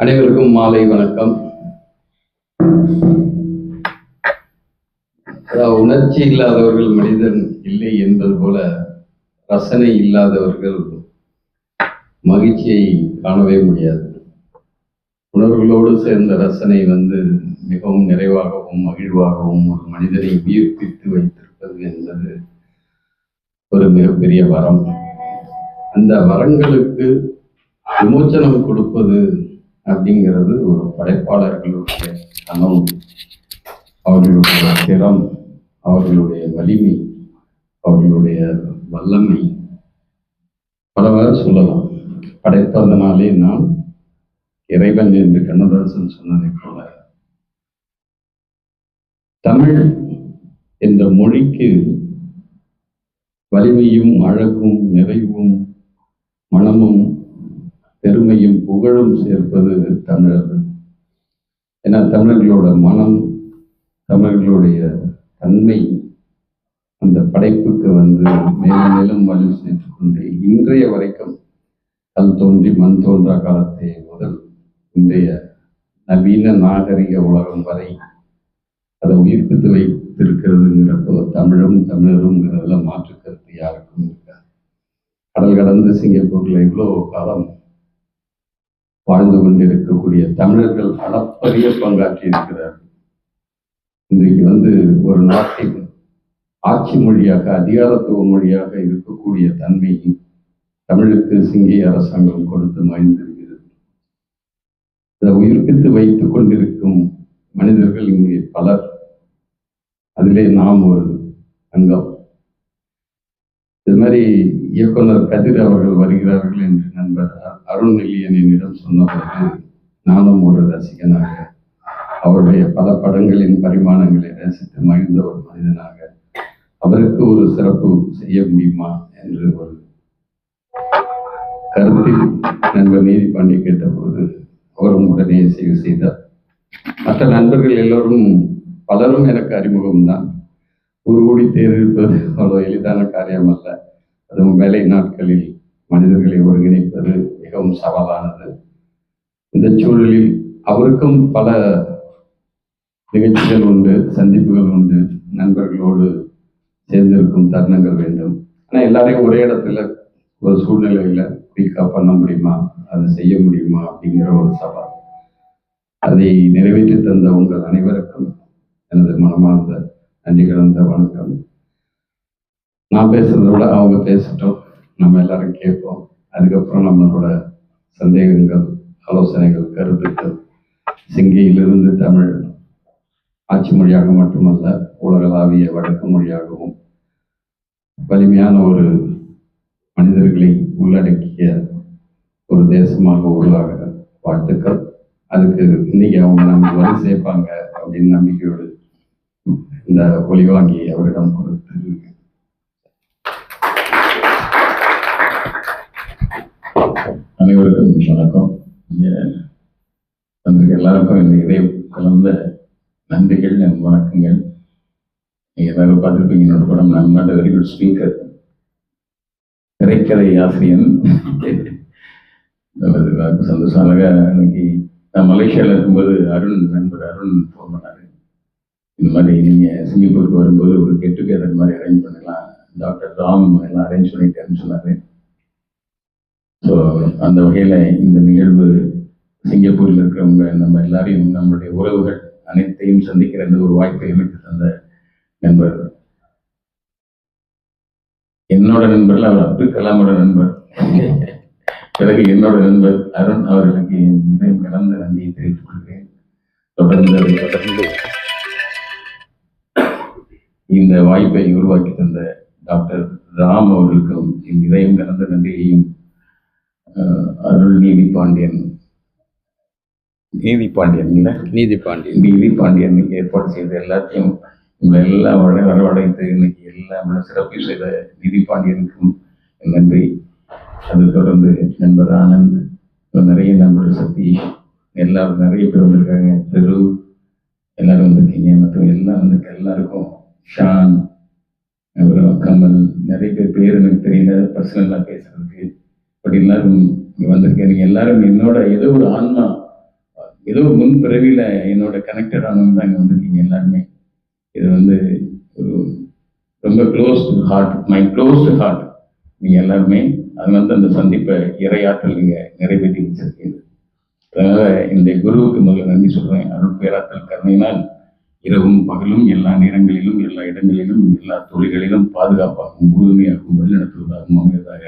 அனைவருக்கும் மாலை வணக்கம். உணர்ச்சி இல்லாதவர்கள் மனிதன் இல்லை என்பது போல ரசனை இல்லாதவர்கள் மகிழ்ச்சியை காணவே முடியாது. உணர்வுகளோடு சேர்ந்த ரசனை மிகவும் நிறைவாகவும் மகிழ்வாகவும் ஒரு மனிதனை உயிர்ப்பித்து வைத்திருப்பது என்பது ஒரு மிகப்பெரிய வரம். அந்த வரங்களுக்கு விமோச்சனம் கொடுப்பது அப்படிங்கிறது ஒரு படைப்பாளர்களுடைய கனவு, அவர்களுடைய திறம், அவர்களுடைய வலிமை, அவர்களுடைய வல்லமை பலவாறு சொல்லலாம். படைப்பதனாலே நான் இறைவன் என்று கண்ணதாசன் சொன்னதை போல தமிழ் என்ற மொழிக்கு வலிமையும் அழகும் நிறைவும் மனமும் பெருமையும் புகழும் சேர்ப்பது தமிழர்கள். ஏன்னா தமிழர்களோட மனம், தமிழர்களுடைய தன்மை அந்த படைப்புக்கு மேலும் மேலும் வலு சேர்த்து கொண்டு இன்றைய வரைக்கும் கல் தோன்றி மண் தோன்றா காலத்தை முதல் இன்றைய நவீன நாகரிக உலகம் வரை அதை உயிர்ப்பித்து வைத்திருக்கிறதுங்கிறப்போ தமிழருங்கிறதுல மாற்று கருத்து யாருக்கும் இருக்காது. கடல் கடந்து சிங்கப்பூர்ல இவ்வளோ காலம் வாழ்ந்து கொண்டிருக்கக்கூடிய தமிழர்கள் அளப்பரிய பங்காற்றி இருக்கிறார்கள். இன்றைக்கு ஒரு நாட்டின் ஆட்சி மொழியாக, அதிகாரத்துவ மொழியாக இருக்கக்கூடிய தன்மை தமிழுக்கு சிங்கிய அரசாங்கம் கொடுத்து மகிழ்ந்திருக்கிறது. இதை உயிர்ப்பித்து வைத்துக் கொண்டிருக்கும் மனிதர்கள் இங்கே பலர், அதிலே நாம் ஒரு அங்கம். இது மாதிரி இயக்குனர் கதிர் அவர்கள் வருகிறார்கள் என்று நண்பர் அருண்நெல்லியன் என்னிடம் சொன்னபோது நானும் ஒரு ரசிகனாக, அவருடைய பல படங்களின் பரிமாணங்களை ரசித்து மகிழ்ந்த ஒரு மனிதனாக அவருக்கு ஒரு சிறப்பு செய்ய முடியுமா என்று ஒரு கருத்தில் நண்பர் நீதிபாண்டி கேட்டபோது அவரும் உடனே செய்தார். மற்ற நண்பர்கள் எல்லோரும் பலரும் எனக்கு அறிமுகம்தான். ஒரு கோடி தேர்ந்தெடுப்பது அவ்வளோ எளிதான காரியம் அல்ல. அதுவும் வேலை நாட்களில் மனிதர்களை ஒருங்கிணைப்பது மிகவும் சவாலானது. இந்த சூழலில் அவருக்கும் பல நிகழ்ச்சிகள் உண்டு, சந்திப்புகள் உண்டு, நண்பர்களோடு சேர்ந்திருக்கும் தருணங்கள் வேண்டும். ஆனால் எல்லாரையும் ஒரே இடத்துல ஒரு சூழ்நிலையில குயிக்கா பண்ண முடியுமா, அதை செய்ய முடியுமா அப்படிங்கிற ஒரு சவால். அதை நிறைவேற்றி தந்த உங்கள் அனைவருக்கும் எனது மனமார்ந்த நன்றி கலந்த வணக்கம். நான் பேசுறதை விட அவங்க பேசட்டும், நம்ம எல்லாரும் கேட்போம். அதுக்கப்புறம் நம்மளோட சந்தேகங்கள், ஆலோசனைகள், கருத்துக்கள் சிங்கியிலிருந்து தமிழ் ஆட்சி மொழியாக மட்டுமல்ல, உலகளாவிய வழக்கு மொழியாகவும் வலிமையான ஒரு மனிதர்களை உள்ளடக்கிய ஒரு தேசமாக உருவாக வாழ்த்துக்கள். அதுக்கு இன்னைக்கு அவங்க நம்ம வலு சேர்ப்பாங்க அப்படின்னு நம்பிக்கையோடு இந்த ஒளிவாங்கி அவரிடம் கொடுத்து அனைவருக்கும் வணக்கம். எல்லாருக்கும் இந்த இதய கலந்த நன்றிகள், என் வணக்கங்கள். நீங்கள் எல்லாரும் பார்த்துருப்பீங்க என்னோட படம். நான் நாட் வெரி குட் ஸ்பீக்கர், திரைக்கதை ஆசிரியன். சந்தோஷம். அழகா இன்னைக்கு நான் மலேசியாவில் இருக்கும்போது நண்பர் அருண் ஃபோன் பண்ணார். இந்த மாதிரி நீங்கள் சிங்கப்பூருக்கு வரும்போது ஒரு கெட் டுகெதர் மாதிரி அரேஞ்ச் பண்ணலாம், டாக்டர் ராம் எல்லாம் அரேஞ்ச் பண்ணிட்டேன்னு சொன்னார். ஸோ அந்த வகையில் இந்த நிகழ்வு சிங்கப்பூரில் இருக்கிறவங்க நம்ம எல்லாரையும், நம்மளுடைய உறவுகள் அனைத்தையும் சந்திக்கிற அந்த ஒரு வாய்ப்பை அமைத்து தந்த நண்பர், என்னோட நண்பர்கள், அவர் அப்துல் கலாமோட நண்பர், பிறகு என்னோட நண்பர் அருண் அவர்களுக்கு என் இதயம் கலந்த நன்றியை தெரிவித்துக் கொள்கிறேன். தொடர்ந்து இந்த வாய்ப்பை உருவாக்கி தந்த டாக்டர் ராம் அவர்களுக்கும் என் இதயம் கலந்த நன்றியையும், அருள் நீதிபாண்டியன் ஏற்பாடு செய்த எல்லாத்தையும் உங்களை எல்லாம் வரவழைத்து இன்னைக்கு எல்லாம் சிறப்பு செய்த நீதிபாண்டியனுக்கும் நன்றி. அது தொடர்ந்து நண்பர் ஆனந்த், நிறைய நண்பர்கள், சதீஷ், எல்லாரும் நிறைய பேர் வந்திருக்காங்க, தெரு எல்லாரும் வந்திருக்கீங்க, மற்றும் எல்லாம் எல்லாருக்கும், ஷான், அப்புறம் கமல், நிறைய பேர் எனக்கு தெரியல பர்சனலாக பேசுறதுக்கு. பட் எல்லாரும் இங்கே வந்திருக்கேன். நீங்கள் எல்லாரும் என்னோட ஏதோ ஒரு ஆன்மா ஏதோ முன் பிறவியில் என்னோட கனெக்டட் ஆனவங்க தான் இங்கே வந்திருக்கீங்க எல்லாருமே. இது வந்து ஒரு ரொம்ப close to heart, my close to heart நீங்கள் எல்லாருமே. அதனால தான் அந்த சந்திப்பை இறையாற்றல் நீங்கள் நிறைவேற்றி வச்சிருக்கீங்க. அதனால இந்த குருவுக்கு முதல்ல நன்றி சொல்கிறேன். அருள் பேராற்றல் கருணையினால் இரவும் பகலும் எல்லா நேரங்களிலும் எல்லா இடங்களிலும் எல்லா தொழில்களிலும் பாதுகாப்பாகவும் உறுதுணையாகவும் வழிநடத்துவதாகவும் அமைவதாக.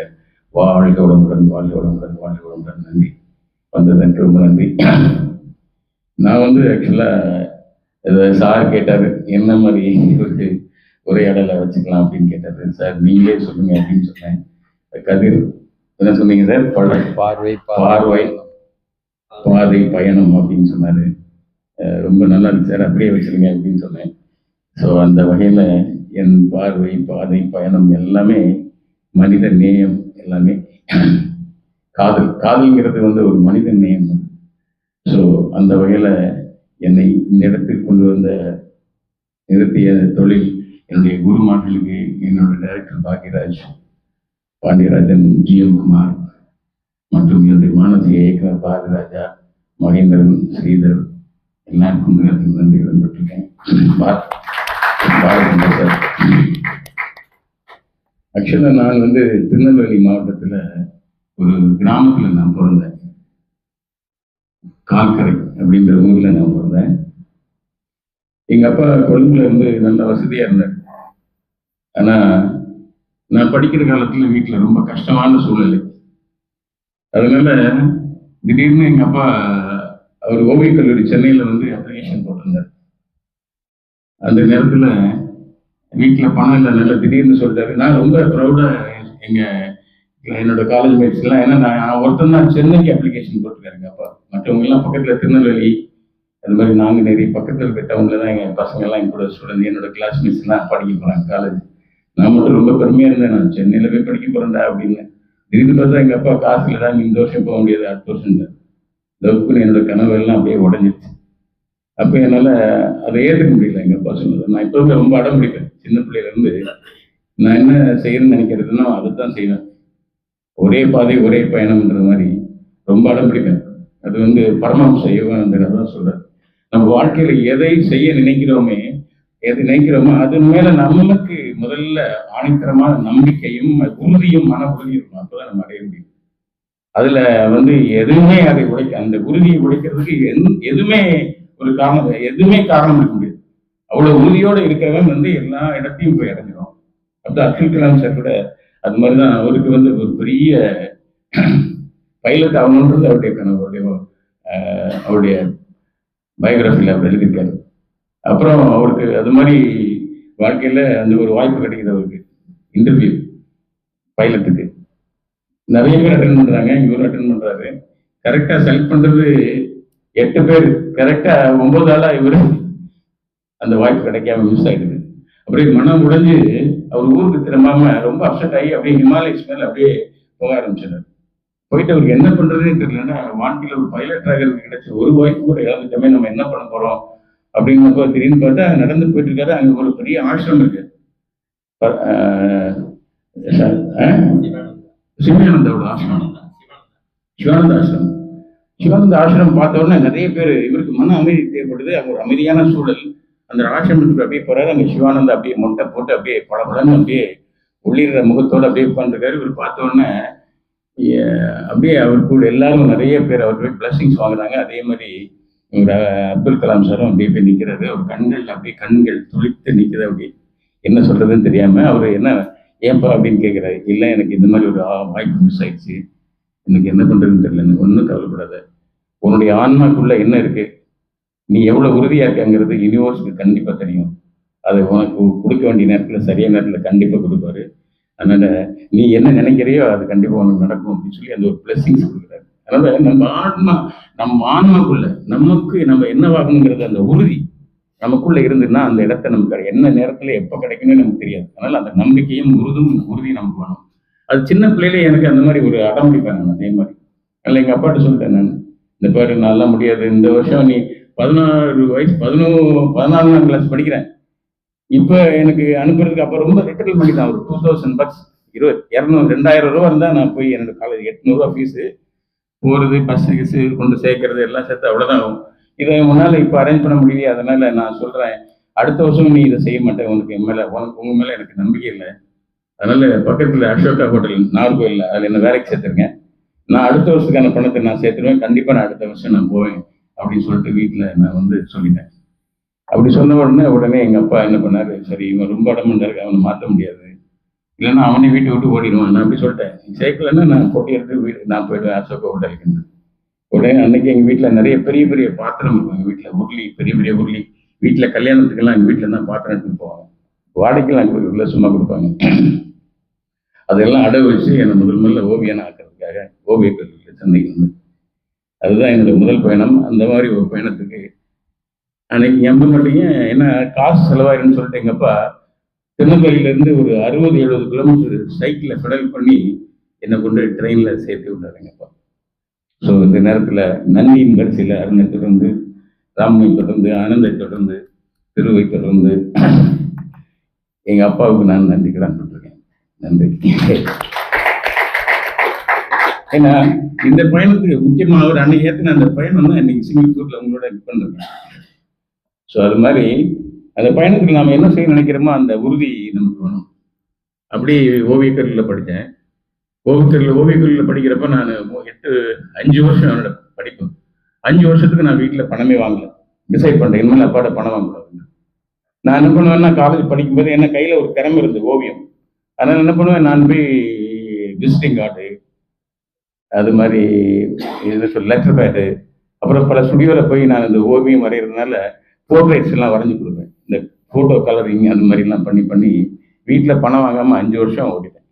வாழ்க வளமுடன், வாழ்க வளமுடன், வாழ்க வளமுடன். நன்றி. வந்ததற்கு ரொம்ப நன்றி. நான் வந்து ஆக்சுவலாக சார் கேட்டார் என்ன மாதிரி ஒரு உரையாடலை வச்சுக்கலாம் அப்படின்னு கேட்டார். சார் நீங்களே சொல்லுங்க அப்படின்னு சொன்னேன். கதிர் என்ன சொன்னீங்க சார்? பார்வை பாதை பயணம் அப்படின்னு சொன்னார். ரொம்ப நல்லா இருக்கு சார், அப்படியே வச்சிருங்க அப்படின்னு சொன்னேன். ஸோ அந்த வகையில் என் பார்வை பாதை பயணம் எல்லாமே மனித நேயம், எல்லாமே காதல்ங்கிறது வந்து ஒரு மனித நேயம். ஸோ அந்த வகையில் என்னை இந்த இடத்துக்கு கொண்டு வந்த நிறுத்திய தொழில் என்னுடைய குருமார்களுக்கு என்னோட டைரக்டர் பாண்டியராஜன், ஜிஎம் குமார் மற்றும் என்னுடைய மானசீக இயக்குனர் பாரதிராஜா, மகேந்திரன், ஸ்ரீதர் எல்லாருக்கும் நன்றி பெற்றிருக்கேன். சார் ஆக்சுவலாக நான் வந்து திருநெல்வேலி மாவட்டத்தில் ஒரு கிராமத்தில் நான் பிறந்தேன். கால்கரை அப்படின்ற ஊரில் நான் பிறந்தேன். எங்கள் அப்பா கொழும்புல இருந்து நல்ல வசதியாக இருந்தார். ஆனால் நான் படிக்கிற காலத்தில் வீட்டில் ரொம்ப கஷ்டமான சூழ்நிலை. அதனால திடீர்னு எங்கள் அப்பா அவர் ஓவியக் கல்லூரி சென்னையில் வந்து அப்ளிகேஷன் போட்டிருந்தார். அந்த நேரத்தில் வீட்டில் பணம் இல்லை, நல்லா திடீர்னு சொல்லிட்டாரு. நான் ரொம்ப ப்ரௌடாக என்னோட காலேஜ் மேட்ஸ்லாம், ஏன்னா நான் ஒருத்தன் தான் சென்னைக்கு அப்ளிகேஷன் போட்டிருக்காருங்க அப்பா. மற்றவங்க எல்லாம் பக்கத்தில் திருநெல்வேலி அது மாதிரி நாங்குநேரி பக்கத்தில் இருக்க டவுனில் தான் எங்கள் பசங்கள்லாம் என் கூட ஸ்டூடெண்ட், என்னோட கிளாஸ்மேட்ஸ்லாம் படிக்க போகிறாங்க காலேஜ். நான் மட்டும் ரொம்ப பெருமையாக இருந்தேன், நான் சென்னையில் போய் படிக்க போகிறேன்டா அப்படின்னு. திடீர்னு பார்த்தா எங்கள் அப்பா காசு இல்லைடா, இந்த வருஷம் போக முடியாது, அடுத்த வருஷம் தான் தப்புன்னு என்னோட கனவு எல்லாம் அப்படியே உடஞ்சிருச்சு. அப்போ என்னால் அதை ஏற்றுக்க முடியல எங்கள் அப்பா சொன்னது. நான் இப்போவே ரொம்ப அடம் பிடிப்பேன். சின்ன பிள்ளையிலேருந்து நான் என்ன செய்யணும்னு நினைக்கிறதுனோ அதை தான் செய்வேன். ஒரே பாதை ஒரே பயணம்ன்ற மாதிரி ரொம்ப அடம் பிடிப்பேன். அது வந்து பரமஹம்ச யோகானந்தர் தான் சொல்றார். நம்ம வாழ்க்கையில எதை செய்ய நினைக்கிறோமோ அது மேல நமக்கு முதல்ல ஆணித்தரமான நம்பிக்கையும் உறுதியும் மன உறுதியும் இருக்கும். அப்பதான் நம்ம அடைய முடியும். அதுல வந்து எதுவுமே அதை அந்த உறுதியை உடைக்கிறதுக்கு எதுவுமே ஒரு காரணம், எதுவுமே காரணம் இருக்க முடியாது. அவ்வளவு உறுதியோடு இருக்கிறவன் வந்து எல்லா இடத்தையும் போய் அடைஞ்சிடும். அப்போ அப்துல் கலாம் சார் கூட அது மாதிரிதான். அவருக்கு வந்து ஒரு பெரிய பைலட் ஆகணுன்றது அவருடைய கனவு. அவருடைய பயோகிராஃபியில் அவர் எழுதியிருக்காரு. அப்புறம் அவருக்கு அது மாதிரி வாழ்க்கையில் அந்த ஒரு வாய்ப்பு கிடைக்குது அவருக்கு. இன்டர்வியூ பைலட்டுக்கு நிறைய பேர் அட்டன் பண்ணுறாங்க, இவரும் அட்டன் பண்ணுறாரு. கரெக்டாக செலக்ட் பண்ணுறது 8 பேர், கரெக்டாக 9 ஆளாக இவர் அந்த வாய்ப்பு கிடைக்காம மிஸ் ஆகிடுது. அப்படியே மனம் உடைஞ்சு அவர் ஊருக்கு திரும்பாம ரொம்ப அப்செட் ஆகி அப்படியே ஹிமாலயஸ் மேலே அப்படியே போக ஆரம்பிச்சிடாரு. போயிட்டு அவருக்கு என்ன பண்ணுறதுன்னு தெரியலன்னா, வாழ்க்கையில் ஒரு பைலட் ஆகிறதுக்கு கிடைச்ச ஒரு வாய்ப்பு கூட இழந்துட்டோமே, நம்ம என்ன பண்ண போகிறோம் அப்படின்னப்போ திடீர்னு பார்த்தா நடந்து போயிட்டு இருக்காரு. அங்கே ஒரு பெரிய ஆசிரமம் இருக்கு, சிவானந்தாவோட ஆசிரமம், சிவானந்த ஆசிரமம். சிவானந்த ஆசிரமம் பார்த்த உடனே நிறைய பேர், இவருக்கு மன அமைதி தேவைப்படுது. அங்கே ஒரு அமைதியான சூழல். அந்த ஆசிரமத்துக்கு அப்படியே போறாரு. அங்கே சிவானந்தா அப்படியே மொட்டை போட்டு அப்படியே படப்படன்னு அப்படியே உள்ளிடுற முகத்தோடு அப்படியே உட்காந்துருக்காரு. இவர் பார்த்த உடனே அப்படியே அவர் கூட எல்லாரும் நிறைய பேர் அவர் போய் பிளஸிங்ஸ் வாங்குறாங்க. அதே மாதிரி இவர் அப்துல் கலாம் சாரும் அப்படியே போய் நிற்கிறாரு. அவர் கண்கள் துளித்து நிற்கிறது. அப்படி என்ன சொல்றதுன்னு தெரியாம அவர் என்ன ஏன்பா அப்படின்னு கேட்குறாரு. இல்லை, எனக்கு இந்த மாதிரி ஒரு வாய்ப்பு மிஸ் ஆயிடுச்சு, எனக்கு என்ன பண்றதுன்னு தெரியல. ஒன்றும் கவலைப்படாத, உன்னுடைய ஆன்மாக்குள்ள என்ன இருக்கு, நீ எவ்வளவு உறுதியா இருக்காங்கிறது யூனிவர்ஸுக்கு கண்டிப்பா தெரியும். அதை உனக்கு கொடுக்க வேண்டிய நேரத்தில் சரியான நேரத்தில் கண்டிப்பா கொடுப்பாரு. அதனால நீ என்ன நினைக்கிறையோ அது கண்டிப்பா உனக்கு நடக்கும் அப்படின்னு சொல்லி அந்த ஒரு பிளஸிங்ஸ் கொடுக்குறாரு. அதனால நம்ம ஆன்மாக்குள்ள நமக்கு நம்ம என்னவாகணுங்கிறது அந்த உறுதி நமக்குள்ள இருந்துன்னா அந்த இடத்த நமக்கு என்ன நேரத்துல எப்ப கிடைக்கும்னு நமக்கு தெரியாது. அதனால அந்த நம்பிக்கையும் உறுதியும் நமக்கு வேணும். அது சின்ன பிள்ளையிலே எனக்கு அந்த மாதிரி ஒரு அடம் பிடிப்பேன். அதே மாதிரி அதனால எங்க அப்பாட்ட சொல்லிட்டேன் நான், இந்த பாரு நல்லா முடியாது, இந்த வருஷம் நீ 16 வயசு 14ஆம் கிளாஸ் படிக்கிறேன், இப்போ எனக்கு அனுப்புறதுக்கு அப்போ ரொம்ப லிட்டரல் மணி தான், ஒரு 2000 bucks 2000 ரூபா இருந்தால் நான் போய் என்னோட காலேஜ் 800 ரூபா ஃபீஸு, போகிறது பஸ்ஸு கிஸு கொண்டு சேர்க்கறது எல்லாம் சேர்த்து அவ்வளோதான் ஆகும். இதை உன்னால் இப்போ அரேஞ்ச் பண்ண முடியலையே, அதனால நான் சொல்கிறேன், அடுத்த வருஷம் நீ இதை செய்ய மாட்டேன், உனக்கு என் மேலே உங்கள் மேலே எனக்கு நம்பிக்கை இல்லை. அதனால பக்கத்தில் அசோகா ஹோட்டல் நாகர்கோயிலில் அதில் என்ன வேலைக்கு சேர்த்துருக்கேன். நான் அடுத்த வருஷத்துக்கான பணத்தை நான் சேர்த்துருவேன், கண்டிப்பாக நான் அடுத்த வருஷம் நான் போவேன் அப்படின்னு சொல்லிட்டு வீட்டில் நான் வந்து சொல்லிட்டேன். அப்படி சொன்ன உடனே எங்கள் அப்பா என்ன பண்ணார், சரி இவன் ரொம்ப இடமுண்டா இருக்கு, அவனை மாற்ற முடியாது, இல்லைன்னா அவனே வீட்டை விட்டு ஓடிடுவான். நான் அப்படி சொல்லிட்டேன், சேர்க்கலன்னா நான் போட்டி எடுத்து நான் போயிடுவேன் அசோகா ஹோட்டலுக்கு. உடனே அன்னைக்கு எங்கள் வீட்டில் நிறைய பெரிய பெரிய பாத்திரம் இருக்கும். எங்கள் வீட்டில் உருளி, பெரிய பெரிய உருளி, வீட்டில் கல்யாணத்துக்கெல்லாம் எங்கள் வீட்டில் தான் பாத்திரம் எடுத்துட்டு போவாங்க, வாடகைக்கெல்லாம் கொடுக்குறதுல சும்மா கொடுப்பாங்க. அதெல்லாம் அடை வச்சு என்னை முதல்ல ஓவியனை ஆக்கிறதுக்காக ஓவிய கல்லூரியில் சென்னைக்கு வந்து, அதுதான் என்னோட முதல் பயணம். அந்த மாதிரி ஒரு பயணத்துக்கு அன்னைக்கு எம்ப மாட்டீங்க என்ன காசு செலவாயிருன்னு சொல்லிட்டு எங்கப்பா திருநெல்வேலியிலேருந்து ஒரு 60-70 கிலோமீட்டர் சைக்கிளில் பெடல் பண்ணி என்னை கொண்டு ட்ரெயினில் சேர்த்து விட்டாருங்கப்பா. ஸோ இந்த நேரத்தில் நன்றியின் வரிசையில் அருணை தொடர்ந்து, ராமனை தொடர்ந்து, ஆனந்தை தொடர்ந்து, திருவை தொடர்ந்து எங்கள் அப்பாவுக்கு நான் நன்றி கடன் பட்டிருக்கேன். நன்றி. ஏன்னா இந்த பயணத்துக்கு முக்கியமாக ஒரு அன்னைக்கு ஏற்றின அந்த பயணம் தான் இன்னைக்கு சிங்கப்பூரில் உங்களோட இது பண்ணிருக்கேன். ஸோ அது மாதிரி அந்த பயணத்தில் நாம் என்ன செய்ய நினைக்கிறோமோ அந்த உறுதி நமக்கு வேணும். அப்படி ஓவியக்கல்லில் படித்தேன். ஓவியக்கல்லில் படிக்கிறப்ப நான் 5 வருஷம் என்னோட படிப்பு. 5 வருஷத்துக்கு நான் வீட்டில் பணமே வாங்கலை. டிசைட் பண்ணிட்டேன், இனிமேல் அப்பாட்ட பணம் வாங்கக்கூடாது. நான் என்ன பண்ணுவேன்னா, காலேஜ் படிக்கும்போது என்ன கையில் ஒரு திறமை இருந்தது, ஓவியம். அதனால் என்ன பண்ணுவேன், நான் போய் விசிட்டிங் கார்டு, அது மாதிரி லெட்டர் பேடு, அப்புறம் பல ஸ்டுடியோவில் போய் நான் இந்த ஓவியம் வரைகிறதுனால போர்ட்ரேட்ஸ் எல்லாம் வரைஞ்சி கொடுப்பேன். இந்த ஃபோட்டோ கலரிங் அந்த மாதிரிலாம் பண்ணி வீட்டில் பணம் வாங்காமல் 5 வருஷம் ஓடிட்டேன்.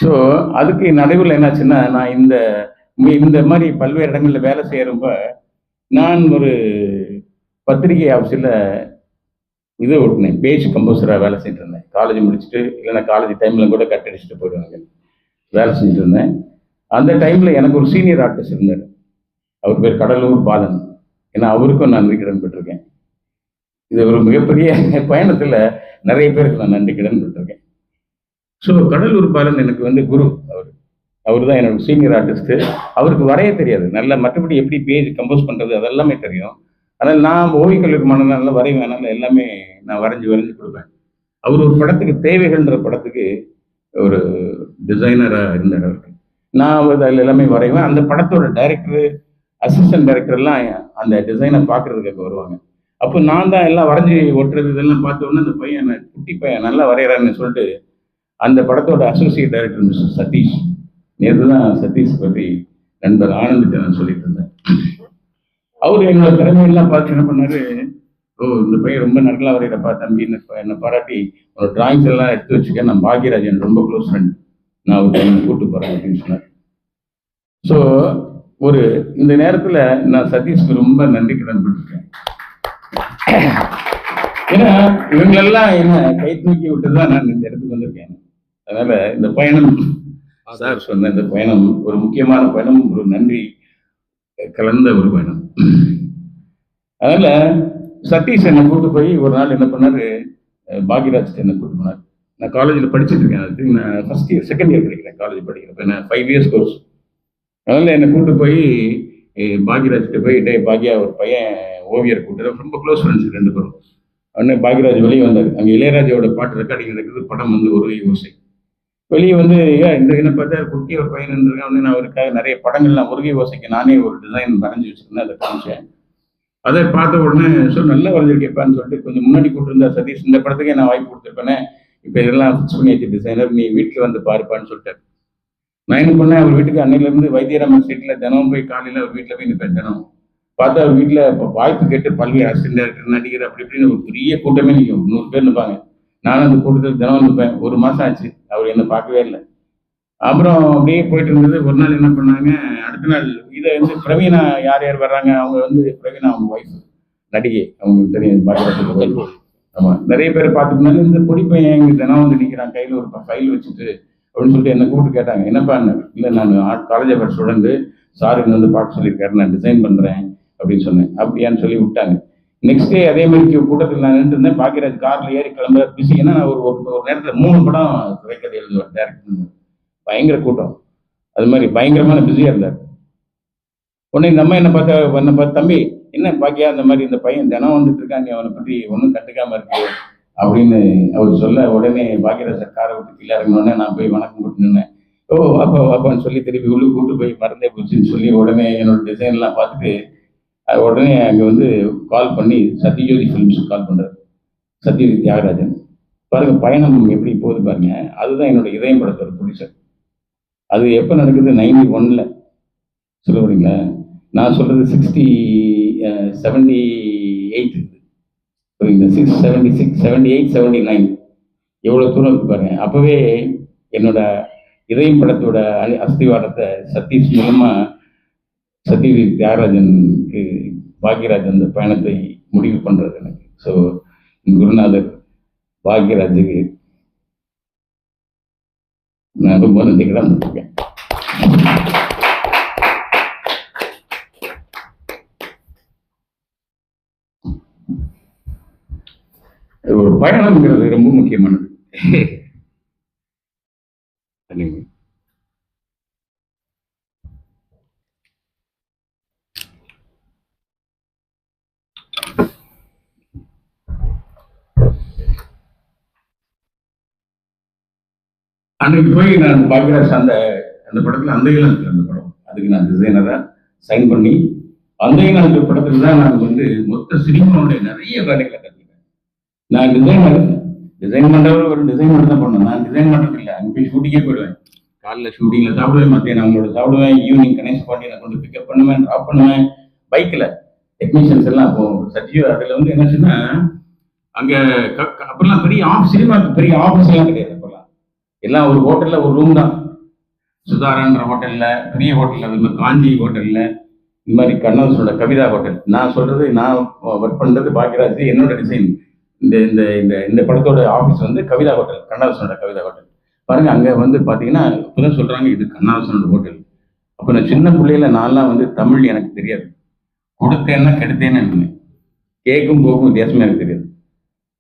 ஸோ அதுக்கு நடுவில் என்னாச்சுன்னா, நான் இந்த மாதிரி பல்வேறு இடங்களில் வேலை செய்கிறப்ப நான் ஒரு பத்திரிகை ஆஃபீஸில் இதை ஓட்டினேன், பேஜ் கம்போசராக வேலை செஞ்சுட்டு இருந்தேன். காலேஜ் முடிச்சுட்டு, இல்லைன்னா காலேஜ் டைமில் கூட கட் அடிச்சுட்டு போயிடுவாங்க, வேலை செஞ்சுட்டு இருந்தேன். அந்த டைமில் எனக்கு ஒரு சீனியர் ஆர்டிஸ்ட் இருந்தார், அவர் பேர் கடலூர் பாலன். ஏன்னா அவருக்கும் நான் நன்றி கடன் பெற்றிருக்கேன். இது ஒரு மிகப்பெரிய பயணத்தில் நிறைய பேருக்கு நான் நன்றி கடன் பெற்றிருக்கேன். ஸோ கடலூர் பாலன் எனக்கு வந்து குரு. அவர் தான் என்னோட சீனியர் ஆர்டிஸ்ட்டு. அவருக்கு வரைய தெரியாது நல்லா, மற்றபடி எப்படி பேஜ் கம்போஸ் பண்ணுறது அதெல்லாமே தெரியும். அதனால் நான் ஓவியக்கல்லூரி மாணவனால வரைவேன், அதனால் எல்லாமே நான் வரைஞ்சி கொடுப்பேன். அவர் ஒரு படத்துக்கு தேவைகள்ன்ற படத்துக்கு ஒரு டிசைனராக இருந்தார் அவருக்கு. நான் அதில் எல்லாமே வரைவேன். அந்த படத்தோட டைரக்டரு, அசிஸ்டன்ட் டைரக்டர்லாம் அந்த டிசைனை பார்க்குறதுக்காக வருவாங்க. அப்போ நான் தான் எல்லாம் வரைஞ்சி ஒட்டுறது இதெல்லாம் பார்த்தோன்னே அந்த பையன், குட்டி பையன் நல்லா வரைகிறான்னு சொல்லிட்டு அந்த படத்தோட அசோசியேட் டைரக்டர் மிஸ்டர் சதீஷ், நேற்று தான் சதீஷ் பற்றி நண்பர் ஆனந்துக்கு நான் சொல்லிட்டு இருந்தேன். அவர் என்னோட திறமையெல்லாம் பார்த்து என்ன பண்ணாரு, இந்த பையன் ரொம்ப நல்லா வரைகிறப்பா தம்பி, என்னை பாராட்டி ஒரு டிராயிங்ஸ் எல்லாம் எடுத்து வச்சுக்க, நான் பாக்யராஜ் என் ரொம்ப க்ளோஸ் ஃப்ரெண்ட், நான் ஒரு டைம் கூப்பிட்டு போகிறேன் அப்படின்னு சொன்னார். ஸோ இந்த நேரத்தில் நான் சதீஷ்க்கு ரொம்ப நன்றி கடன் பட்டிருக்கேன். ஏன்னா இவங்களெல்லாம் என்ன கை தூக்கி விட்டு தான் நான் இந்த இடத்துக்கு வந்திருக்கேன். அதனால இந்த பயணம், சார் சொன்ன இந்த பயணம் ஒரு முக்கியமான பயணம், ஒரு நன்றி கலந்த ஒரு பயணம். அதனால சதீஷ் என்னை கூப்பிட்டு போய் ஒரு நாள் என்ன பண்ணாரு, பாக்யராஜ் என்னை கூப்பிட்டு போனார். நான் காலேஜில் படிச்சுட்டு இருக்கேன், அதுக்கு நான் ஃபர்ஸ்ட் இயர் செகண்ட் இயர் படிக்கிறேன் காலேஜ் படிக்கிறப்ப, நான் 5 இயர்ஸ் கோர்ஸ். அதனால என்னை கூப்பிட்டு போய் பாக்யராஜ்கிட்ட போய், டே பாக்யா, ஒரு பையன் ஓவியர் கூப்பிட்டு, ரொம்ப க்ளோஸ் ஃப்ரெண்ட்ஸ் 2 பேரும். உடனே பாக்யராஜ் வெளியே வந்தார். அங்கே இளையராஜாவோட பாட்டு ரெக்கார்டிங் நடக்குது, படம் வந்து ஒரு ஓசை. வெளியே வந்து இந்த என்ன பார்த்தா குட்டி ஒரு பையன் இருந்திருக்கேன். நான் அவருக்காக நிறைய படங்கள்லாம் முருகை ஓசைக்கு நானே ஒரு டிசைன் வரைஞ்சி வச்சுருந்தேன், அதை காமிச்சேன். அதை பார்த்த உடனே நல்லா வரைஞ்சிருக்கேப்பான்னு சொல்லிட்டு கொஞ்சம் முன்னாடி கூப்பிட்டுருந்தா சதீஷ், இந்த படத்துக்கே நான் வாய்ப்பு கொடுத்துருப்பேனே, இப்போ இதெல்லாம் ஃபிக்ஸ் பண்ணியாச்சு டிசைனர், நீ வீட்டில் வந்து பாருப்பான்னு சொல்லிட்டாரு. நான் என்ன பண்ணேன், அவர் வீட்டுக்கு அன்னையிலேருந்து வைத்தியராமன் ஸ்ட்ரீட்டில் தினமும் போய் காலையில் அவர் வீட்டில் போய் நிற்பேன். தினம் பார்த்தா அவர் வீட்டில் வாய்ப்பு கேட்டு பல்வேறு அசிஸ்டன்ட் டைரக்டர், நடிகர், அப்படி இப்படின்னு ஒரு பெரிய கூட்டமே நிற்கும், 100 பேர் நிற்பாங்க. நானும் அந்த கூட்டத்தில் தினம் நிற்பேன். 1 மாதம் ஆச்சு, அவர் என்னை பார்க்கவே இல்லை. அப்புறம் அப்படியே போயிட்டு இருந்தது. ஒரு நாள் என்ன பண்ணாங்க, அடுத்த நாள் இதை வந்து பிரவீனா யார் வர்றாங்க, அவங்க வந்து பிரவீனா அவங்க ஒய்ஃப் நடிகை, அவங்களுக்கு தெரியும் பாக்யராஜ். ஆமாம், நிறைய பேர் பார்த்துருந்தாங்க. இந்த பொடி பையன் எங்கள் தினம் வந்து நிற்கிறான், கையில் ஒரு ஃபைல் வச்சுட்டு அப்படின்னு சொல்லிட்டு என்னை கூப்பிட்டு கேட்டாங்க, என்னப்பா? இல்லை, நான் காலேஜ் ஆஃப் ஸ்டூடெண்ட்டு, சார் இங்கே வந்து பார்க்க சொல்லியிருக்காரு, நான் டிசைன் பண்ணுறேன் அப்படின்னு சொன்னேன். அப்படியான்னு சொல்லி விட்டாங்க. நெக்ஸ்ட் டே அதே மாதிரி கூட்டத்தில் நான் நின்று இருந்தேன். பாக்யராஜ் காரில் ஏறி கிளம்ப பிஸி. ஏன்னா நான் ஒரு நேரத்தில் 3 படம் திரைக்கதை எழுதுவேன், டேரக்டர். பயங்கர கூட்டம், அது மாதிரி பயங்கரமான பிஸியாக இருந்தார். உடனே இந்த அம்மா என்னை பார்த்து தம்பி என்ன பாக்கியா அந்த மாதிரி இந்த பையன் தினம் வந்துட்டு இருக்கான், நீ அவனை பற்றி ஒன்றும் கண்டுக்காம இருக்கு அப்படின்னு அவர் சொல்ல, உடனே பாக்கியராஜ் சார் காரை விட்டு கீழே இறங்கினோடனே நான் போய் வணக்கம் போட்டு நின்னேன். ஓ அப்பா வாப்பான்னு சொல்லி திருப்பி உள்ளே கூட்டு போய் மறந்தே போச்சுன்னு சொல்லி உடனே என்னோட டிசைன்லாம் பார்த்துட்டு உடனே அங்கே வந்து கால் பண்ணி சத்யஜோதி ஃபிலிம்ஸுக்கு கால் பண்ணுறாரு சத்யஜோதி தியாகராஜன். பாருங்க பயணம் எப்படி போகுது பாருங்க. அதுதான் என்னோட இதயம் படத்தோட ப்ரொடியூசர். அது எப்போ நடக்குது? 91 சொல்ல வரீங்களா? நான் சொல்றது 78 புரியுங்களா? 76, 78, 79 எவ்வளோ தூரம் இருக்கு பாருங்க. அப்போவே என்னோட இதயம் படத்தோட அஸ்திவாரத்தை சதீஷ் மூலமா சத்யஜி தியாகராஜனுக்கு பாக்யராஜ் அந்த பயணத்தை முடிவு பண்றது எனக்கு. ஸோ குருநாதர் பாக்யராஜுக்கு நான் ரொம்ப நன்றி கடன் இருக்கேன். ஒரு பயணம்ங்கிறது ரொம்ப முக்கியமானது. அன்னைக்கு போய் நான் பாக்யராஜ் அந்த படத்துல அந்தையெல்லாம் அந்த படம் அதுக்கு நான் டிசைனராக சைன் பண்ணி அந்தையெல்லாம் படத்துல தான் நான் வந்து மொத்த சினிமாவுடைய நிறைய வேலைகளை கற்றுக்கிட்டேன். நான் டிசைன் பண்ணுறவர் ஒரு டிசைன் மட்டும் தான் பண்ணேன். நான் டிசைன் பண்ணுறது இல்லை. அங்கே போய் ஷூட்டிங்கே போயிடுவேன். காலைல ஷூட்டிங்கில் சாப்பிடுவேன், மத்தியானம் அவங்களோட சாப்பிடுவேன், ஈவினிங் கணேஷ் பாண்டி நான் கொண்டு பிக்கப் பண்ணுவேன், ட்ராப் பண்ணுவேன் பைக்கில். டெக்னீஷியன்ஸ் எல்லாம் அப்போ சத்யோ அதில் வந்து என்னாச்சுன்னா அங்கே அப்பெல்லாம் பெரிய சினிமாவுக்கு பெரிய ஆஃபீஸ்லாம் கிடையாது. அப்பெல்லாம் எல்லாம் ஒரு ஹோட்டலில் ஒரு ரூம் தான். சுதாரான்ற ஹோட்டலில், பெரிய ஹோட்டலில், அது மாதிரி காஞ்சி ஹோட்டலில், இந்த மாதிரி கண்ணதாசனோட கவிதா ஹோட்டல். நான் சொல்கிறது நான் ஒர்க் பண்ணுறது பாக்யராஜ். என்னோட டிசைன் இந்த இந்த இந்த இந்த படத்தோட ஆஃபீஸ் வந்து கவிதா ஹோட்டல், கண்ணதாசனோட கவிதா ஹோட்டல். பாருங்கள் அங்கே வந்து பார்த்தீங்கன்னா இப்போதான் சொல்கிறாங்க இது கண்ணதாசனோட ஹோட்டல். அப்போ நான் சின்ன பிள்ளையில நான்லாம் வந்து தமிழ் எனக்கு தெரியாது. கொடுத்தேன்னா கெடுத்தேன்னு இருந்தேன். கேட்கும் போகும் வித்தியாசமே எனக்கு தெரியாது.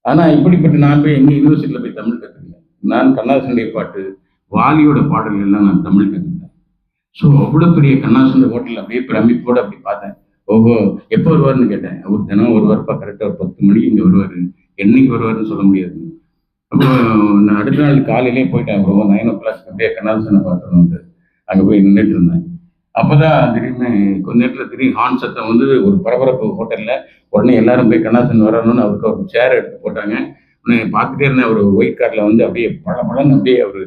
ஆனால் இப்படிப்பட்ட நான் போய் எங்கள் யூனிவர்சிட்டியில் போய் தமிழ் கற்றுக்கிட்டேன். நான் கண்ணதாசனுடைய பாட்டு, வாலியோட பாடல்கள் எல்லாம் நான் தமிழ் கற்றுக்கிட்டேன். ஸோ அவ்வளோ பெரிய கண்ணதாசனுடைய ஹோட்டல் அப்படியே பிரமிப்போடு அப்படி பார்த்தேன். ஓஹோ எப்போ வருவார்னு கேட்டேன். அவர் தினம் வருவார்ப்பா, கரெக்டாக ஒரு 10 மணிக்கு இங்கே வருவார். என்னைக்கு வருவார்னு சொல்ல முடியாது. அப்போ நான் அடுத்த நாள் காலையிலே போயிட்டேன். ஒரு 9 o'clock அப்படியே கண்ணதாசனை பார்த்துருவோன்ட்டு அங்கே போய் நின்றுட்டு இருந்தேன். அப்போதான் திடீர்னு கொஞ்ச நேரத்தில் திடீர்னு ஹார்ன் சத்தம் வந்து ஒரு பரபரப்பு ஹோட்டலில். உடனே எல்லாரும் போய் கண்ணதாசன் வரணும்னு அவருக்கு ஒரு சேர் எடுத்து போட்டாங்க. உடனே பார்த்துட்டே இருந்தேன். ஒரு ஒயிட் காரில் வந்து அப்படியே பழன்னு அப்படியே ஒரு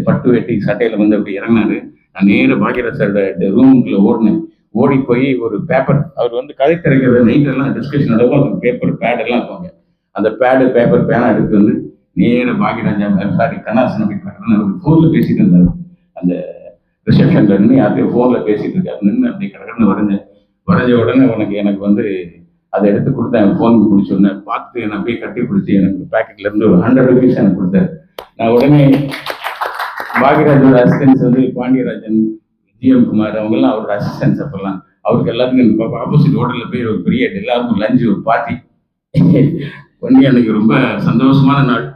பட்டு வெட்டி சட்டையில் வந்து அப்படி இறங்கினாரு. நான் நேர பாக்யராஜ் சாரோட ரூமுக்குள்ள ஓடினேன். ஓடி போய் ஒரு பேப்பர், அவர் வந்து கதை திரைக்கிற நைட்டெல்லாம் டிஸ்கஷன் நடக்கும். அதுக்கு பேப்பர் பேட் எல்லாம் இருப்பாங்க. அந்த பேடு பேப்பர் பேனா எடுத்து வந்து நேர பாக்யராஜா சாரி கண்ணதாசன் அப்படி அவர் ஃபோனில் பேசிட்டு இருந்தார். அந்த ரிசப்ஷன்ல இருந்து யார்கிட்டயும் ஃபோனில் பேசிட்டு இருக்காரு. நின்று அப்படி கடற்கன்னு வரைஞ்ச உடனே எனக்கு வந்து அதை எடுத்து கொடுத்தேன். ஃபோனுக்கு பிடிச்ச உடனே பார்த்துட்டு என்னை அப்படியே கட்டி பிடிச்சி எனக்கு பேக்கெட்ல இருந்து ஒரு 100 rupees எனக்கு கொடுத்தாரு. நான் உடனே பாக்யராஜோட அசிஸ்டன்ஸ் வந்து பாண்டியராஜன், ஜிஎம் குமார் அவங்கெல்லாம் அவரோட அசிஸ்டன்ஸ். அப்பெல்லாம் அவருக்கு எல்லாத்துக்கும் ஆப்போசிட் ஹோட்டலில் போய் ஒரு பெரிய எல்லாருக்கும் லஞ்சு, ஒரு பார்ட்டி பண்ணி அன்னைக்கு ரொம்ப சந்தோஷமான நாள்.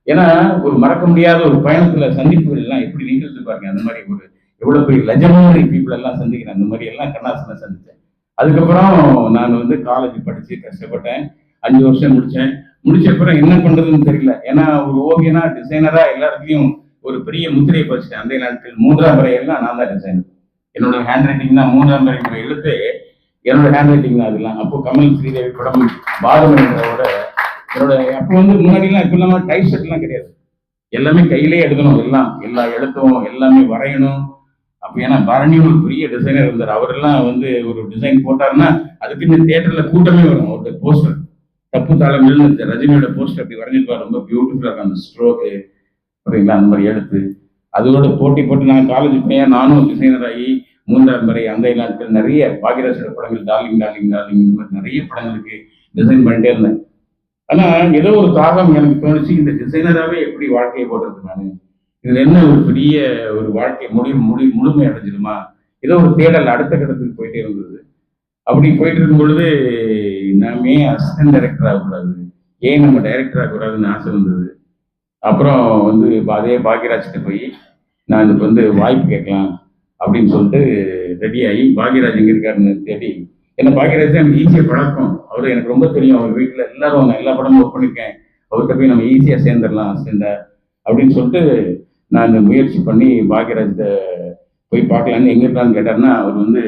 ஏன்னா ஒரு மறக்க முடியாத ஒரு பயணத்தில் சந்திப்புகள் எல்லாம் எப்படி நிகழ்த்து பாருங்க. அந்த மாதிரி ஒரு எவ்வளோ பெரிய லெஜெண்டரி பீப்புள் எல்லாம் சந்திக்கிறேன். அந்த மாதிரி எல்லாம் கண்ணதாசனை சந்தித்தேன். அதுக்கப்புறம் நான் வந்து காலேஜ் படித்து கஷ்டப்பட்டேன். 5 வருஷம் முடித்தேன். முடிச்சப்பறம் என்ன பண்ணுறதுன்னு தெரியல. ஏன்னா ஒரு ஓவியனா டிசைனராக எல்லா இடத்துலையும் ஒரு பெரிய முத்திரையை பதிச்சிட்டேன். அந்த நாட்கள் 3ஆம் வரையெல்லாம் நான் தான் டிசைனர். என்னோட ஹேண்ட் ரைட்டிங் தான் 3ஆம் வரை எழுத்து என்னோட ஹேண்ட் ரைட்டிங் தான். அதெல்லாம் அப்போ கமல், ஸ்ரீதேவி படம், பாரதியோட என்னோட அப்போ வந்து முன்னாடிலாம் இப்போ இல்லாமல் டைப் செட்லாம் கிடையாது. எல்லாமே கையிலே எடுக்கணும். எல்லா எழுத்தும் எல்லாமே வரையணும். அப்போ ஏன்னா பரணியும் ஒரு பெரிய டிசைனர் இருந்தார். அவரெல்லாம் வந்து ஒரு டிசைன் போட்டாருன்னா அதுக்கு இந்த தியேட்டர்ல கூட்டமே வரும். அவருடைய போஸ்டர் தப்பு தாளங்கள் இந்த ரஜினியோட போஸ்டர் அப்படி வரைஞ்சிருப்பாரு. ரொம்ப பியூட்டிஃபுல்லாக இருக்கும் அந்த ஸ்ட்ரோக்கு. சரிங்களா? அந்த மாதிரி எடுத்து அதோட போட்டு நான் காலேஜ் பையன் நானும் டிசைனர் ஆகி 3ஆம் வரை அந்த நாட்கள் நிறைய பாக்யராஜோட படங்கள், டார்லிங் இந்த மாதிரி நிறைய படங்களுக்கு டிசைன் பண்ணிட்டே இருந்தேன். ஆனால் ஏதோ ஒரு தாகம் எனக்கு தோணுச்சு, இந்த டிசைனராகவே எப்படி வாழ்க்கையை போடுறது நான், இதில் என்ன ஒரு பெரிய ஒரு வாழ்க்கை முழுமை அடைஞ்சிடுமா, ஏதோ ஒரு தேடல் அடுத்த கட்டத்துக்கு போயிட்டே இருந்தது. அப்படி போயிட்டு இருக்கும் பொழுது நாமே அசிஸ்டன்ட் டைரக்டர் ஆகக்கூடாது, ஏன் நம்ம டைரக்டர் ஆகக்கூடாதுன்னு ஆசை வந்தது. அப்புறம் வந்து அதே பாக்யராஜ்கிட்ட போய் நான் இதுக்கு வந்து வாய்ப்பு கேட்கலாம் அப்படின்னு சொல்லிட்டு ரெடி ஆகி பாக்யராஜ் எங்கே இருக்காருன்னு தேடி, ஏன்னா பாக்யராஜ் தான் எனக்கு ஈஸியாக பழக்கம். அவர் எனக்கு ரொம்ப தெரியும். அவர் வீட்டில் எல்லாரும் நான் எல்லா படமும் ஒர்க் பண்ணியிருக்கேன். அவர்கிட்ட போய் நம்ம ஈஸியாக சேர்ந்துடலாம் அப்படின்னு சொல்லிட்டு நான் முயற்சி பண்ணி பாக்யராஜ்கிட்ட போய் பார்க்கலான்னு எங்கே இருக்கான்னு கேட்டாருன்னா, அவர் வந்து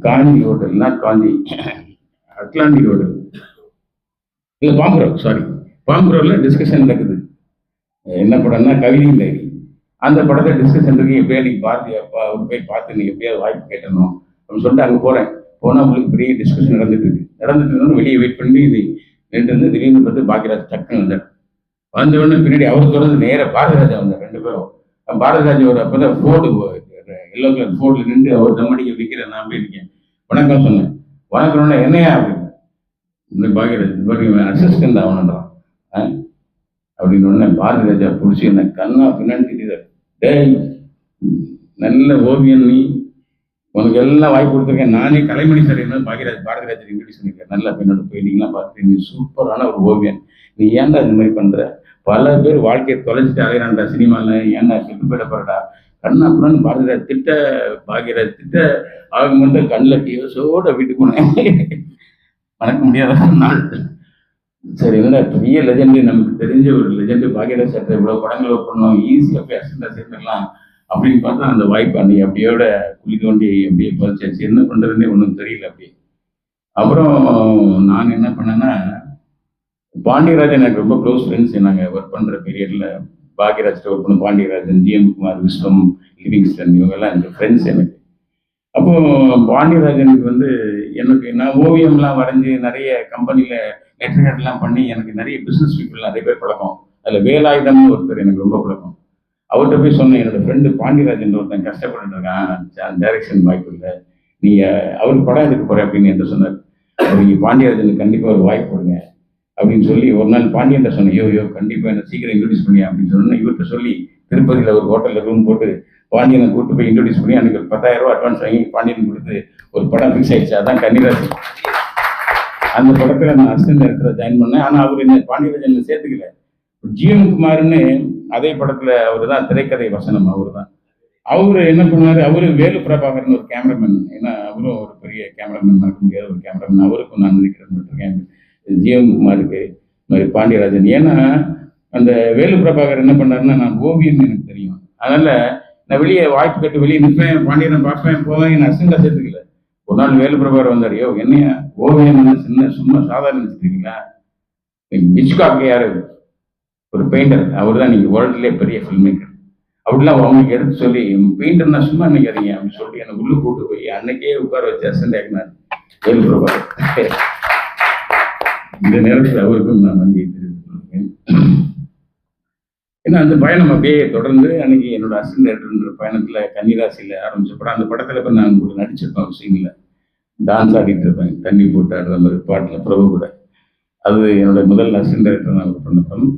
Gandhi hotel, not Gandhi, Atlantic hotel இல்லை பாம்புரோவில் டிஸ்கஷன் நடக்குது. என்ன படம்னா கவிதை டைரி. அந்த படத்தை டிஸ்கஷன் இருக்கு. எப்படியா நீ பாரதி அவர் போய் பார்த்து நீ எப்படியாவது வாய்ப்பு கேட்டணும் அப்படின்னு சொல்லிட்டு அங்கே போகிறேன். போனால் உங்களுக்கு பெரிய டிஸ்கஷன் நடந்துட்டு இருக்கு. வெளியே வெயிட் பண்ணி இது நின்று திடீர்னு பார்த்து பாக்யராஜ் டக்குன்னு வந்தார். வந்தவுடனே பின்னாடி அவர் தொடர்ந்து நேராக பாரதிராஜா வந்தார். 2 பேரும். பாரதிராஜா ஒரு அப்போ தான் ஃபோர்டு, எல்லோ கலர் ஃபோர்டில் நின்று அவர் தம்மடிக்க வைக்கிறேன். நான் போய் இருக்கேன். வணக்கம் சொன்னேன். வணக்கம்னா என்னையா அப்படின்னு பாக்யராஜ் அசிஸ்டன்ட் ஆகணுன்றான் அப்படின்னு உடனே பாரதிராஜா பிடிச்சி என்ன கண்ணா பின்னாடி திட்டார். டேய், நல்ல ஓவியன் நீ, உனக்கு எல்லாம் வாய்ப்பு கொடுத்துருக்கேன். நானே கலைமணி சார் என்ன பாரதிராஜர் இன்ட்ரடியூஸ் பண்ணியிருக்கேன். நல்லா பெண்ணோட போயிட்டீங்களாம் பார்த்துட்டு நீ சூப்பரான ஒரு ஓவியன், நீ ஏன்டா இது மாதிரி பண்ற? பல பேர் வாழ்க்கையை தொலைச்சிட்டு அலையிறான்டா சினிமாவில், ஏன்டா கெட்டு போயிட போறடா கண்ணா அப்படின்னு பாரதிராஜ் பாக்யராஜ் திட்ட ஆக மட்டும் கண்ணில் டியோஸோட வீட்டுக்கு போனேன். மறக்க முடியாத நாள். சரி, என்னடா பெரிய லெஜெண்டு, நமக்கு தெரிஞ்ச ஒரு லெஜெண்டு பாக்யராஜ் சார் இவ்வளோ படங்கள் ஒர்க் பண்ணோம், ஈஸியாக போய் அசிஸ்டண்டாக சேர்ந்துடலாம் அப்படின்னு பார்த்தா அந்த வாய்ப்பு அன்னைக்கு அப்படியோட குழி தோண்டி அப்படியே பறிச்சாச்சு. என்ன பண்ணுறதுன்னே ஒன்றும் தெரியல. அப்படி அப்புறம் நான் என்ன பண்ணேன்னா, பாண்டியராஜன் எனக்கு ரொம்ப க்ளோஸ் ஃப்ரெண்ட்ஸ். நாங்கள் ஒர்க் பண்ணுற பீரியடில் பாக்யராஜ் ஒர்க் பண்ண பாண்டியராஜன், ஜிஎம் குமார், விஸ்வம், லிவிங்ஸ்டன், இவங்கெல்லாம் எனக்கு ஃப்ரெண்ட்ஸ் எனக்கு. அப்போ பாண்டியராஜனுக்கு வந்து எனக்கு நான் ஓவியம்லாம் வரைஞ்சி நிறைய கம்பெனியில் லெட்டர்ஹெட்லாம் பண்ணி எனக்கு நிறைய பிஸ்னஸ் பீப்புள் நிறைய பேர் பழக்கம். அதில் வேலாயுதம்னு ஒருத்தர் எனக்கு ரொம்ப பழக்கம். அவர்கிட்ட போய் சொன்னேன், என்னோட ஃப்ரெண்டு பாண்டியராஜன் ஒருத்தன் கஷ்டப்பட்டு இருக்கான், டைரக்ஷன் வாய்ப்பு இல்லை, நீ அவருக்கு படம் எடுக்க போற அப்படின்னு என்கிட்ட சொன்னார். அவருக்கு பாண்டியராஜனுக்கு கண்டிப்பாக ஒரு வாய்ப்பு கொடுங்க அப்படின்னு சொல்லி ஒரு நாள் பாண்டியன்ட்ட சொன்னேன். யோ கண்டிப்பாக என்ன சீக்கிரம் இன்ட்ரடியூஸ் பண்ணி அப்படின்னு சொன்னேன். இவர்கிட்ட சொல்லி திருப்பதியில் ஒரு ஹோட்டலில் ரூம் போட்டு பாண்டியனை கூப்பிட்டு போய் இன்ட்ரடியூஸ் பண்ணி அன்றைக்கி ஒரு 10,000 ரூபா அட்வான்ஸ் வாங்கி பாண்டியன் கொடுத்து ஒரு படம் ஃபிக்ஸ் ஆயிடுச்சு. அதான் கன்னிராசி. அந்த படத்தில் நான் அசிஸ்டன்ட் டைரக்டரை ஜாயின் பண்ணேன். ஆனால் அவர் என்ன பாண்டியராஜன் சேர்த்துக்கல. ஜிஎம் குமார்னு அதே படத்தில் அவர் தான் திரைக்கதை வசனம். அவர் என்ன பண்ணார், அவரு வேலு பிரபாகரன் ஒரு கேமராமேன். ஏன்னா அவரும் ஒரு பெரிய கேமராமேன், மறக்க முடியாத ஒரு கேமராமேன். அவருக்கும் நான் நினைக்கிறேன் ஜிஎம் குமாருக்கு மாதிரி பாண்டியராஜன். ஏன்னா அந்த வேலு பிரபாகர் என்ன பண்ணாருன்னா, நான் ஓவியம் எனக்கு தெரியும், அதனால நான் வெளியே வாய்ப்பு கேட்டு வெளியே நிற்பேன், பாண்டியனை பார்ப்பேன், போவேன். நான் அசிஸ்டண்டாக சேர்த்துக்கல. ஒரு நாள் வேலு பிரபாகர் வந்தார். என்னையா ஓவியம் சின்ன சும்மா சாதாரண நினைச்சிருக்கீங்களா? ஹிட்ச்காக் யாரு, ஒரு பெயிண்டர், அவர் தான் நீங்கள் வேர்ல்ட்லேயே பெரிய ஃபில்ம் மேக்கர் அப்படிலாம் அவங்களுக்கு எடுத்து சொல்லி, பெயிண்டர்னா சும்மா நினைக்காதீங்க அப்படின்னு சொல்லி எனக்கு உள்ளே கூட்டு போய் அன்னைக்கே உட்கார வச்சு அசிஸ்டன்ட் ஆகினார் வேலு பிரபாகர். இந்த நேரத்தில் அவருக்கும் நான் நன்றி தெரிவித்துக் கொள்கிறேன். ஏன்னா அந்த பயணம் அப்படியே தொடர்ந்து அன்னைக்கு என்னோட அசிஸ்டன்ட் டைரக்டர்ன்ற பயணத்தில் கன்னிராசியில் ஆரம்பிச்ச படம். அந்த படத்தில் இப்போ நான் உங்களுக்கு நடிச்சிருப்பேன். ஒரு சீனில் டான்ஸ் ஆடிட்டு இருப்பேன், தண்ணி போட்டு ஆடுற மாதிரி பாட்டில் பிரபு கூட. அது என்னோட முதல் அசிஸ்டன்ட் டைரக்டர் நான் ஒர்க் பண்ண படம்.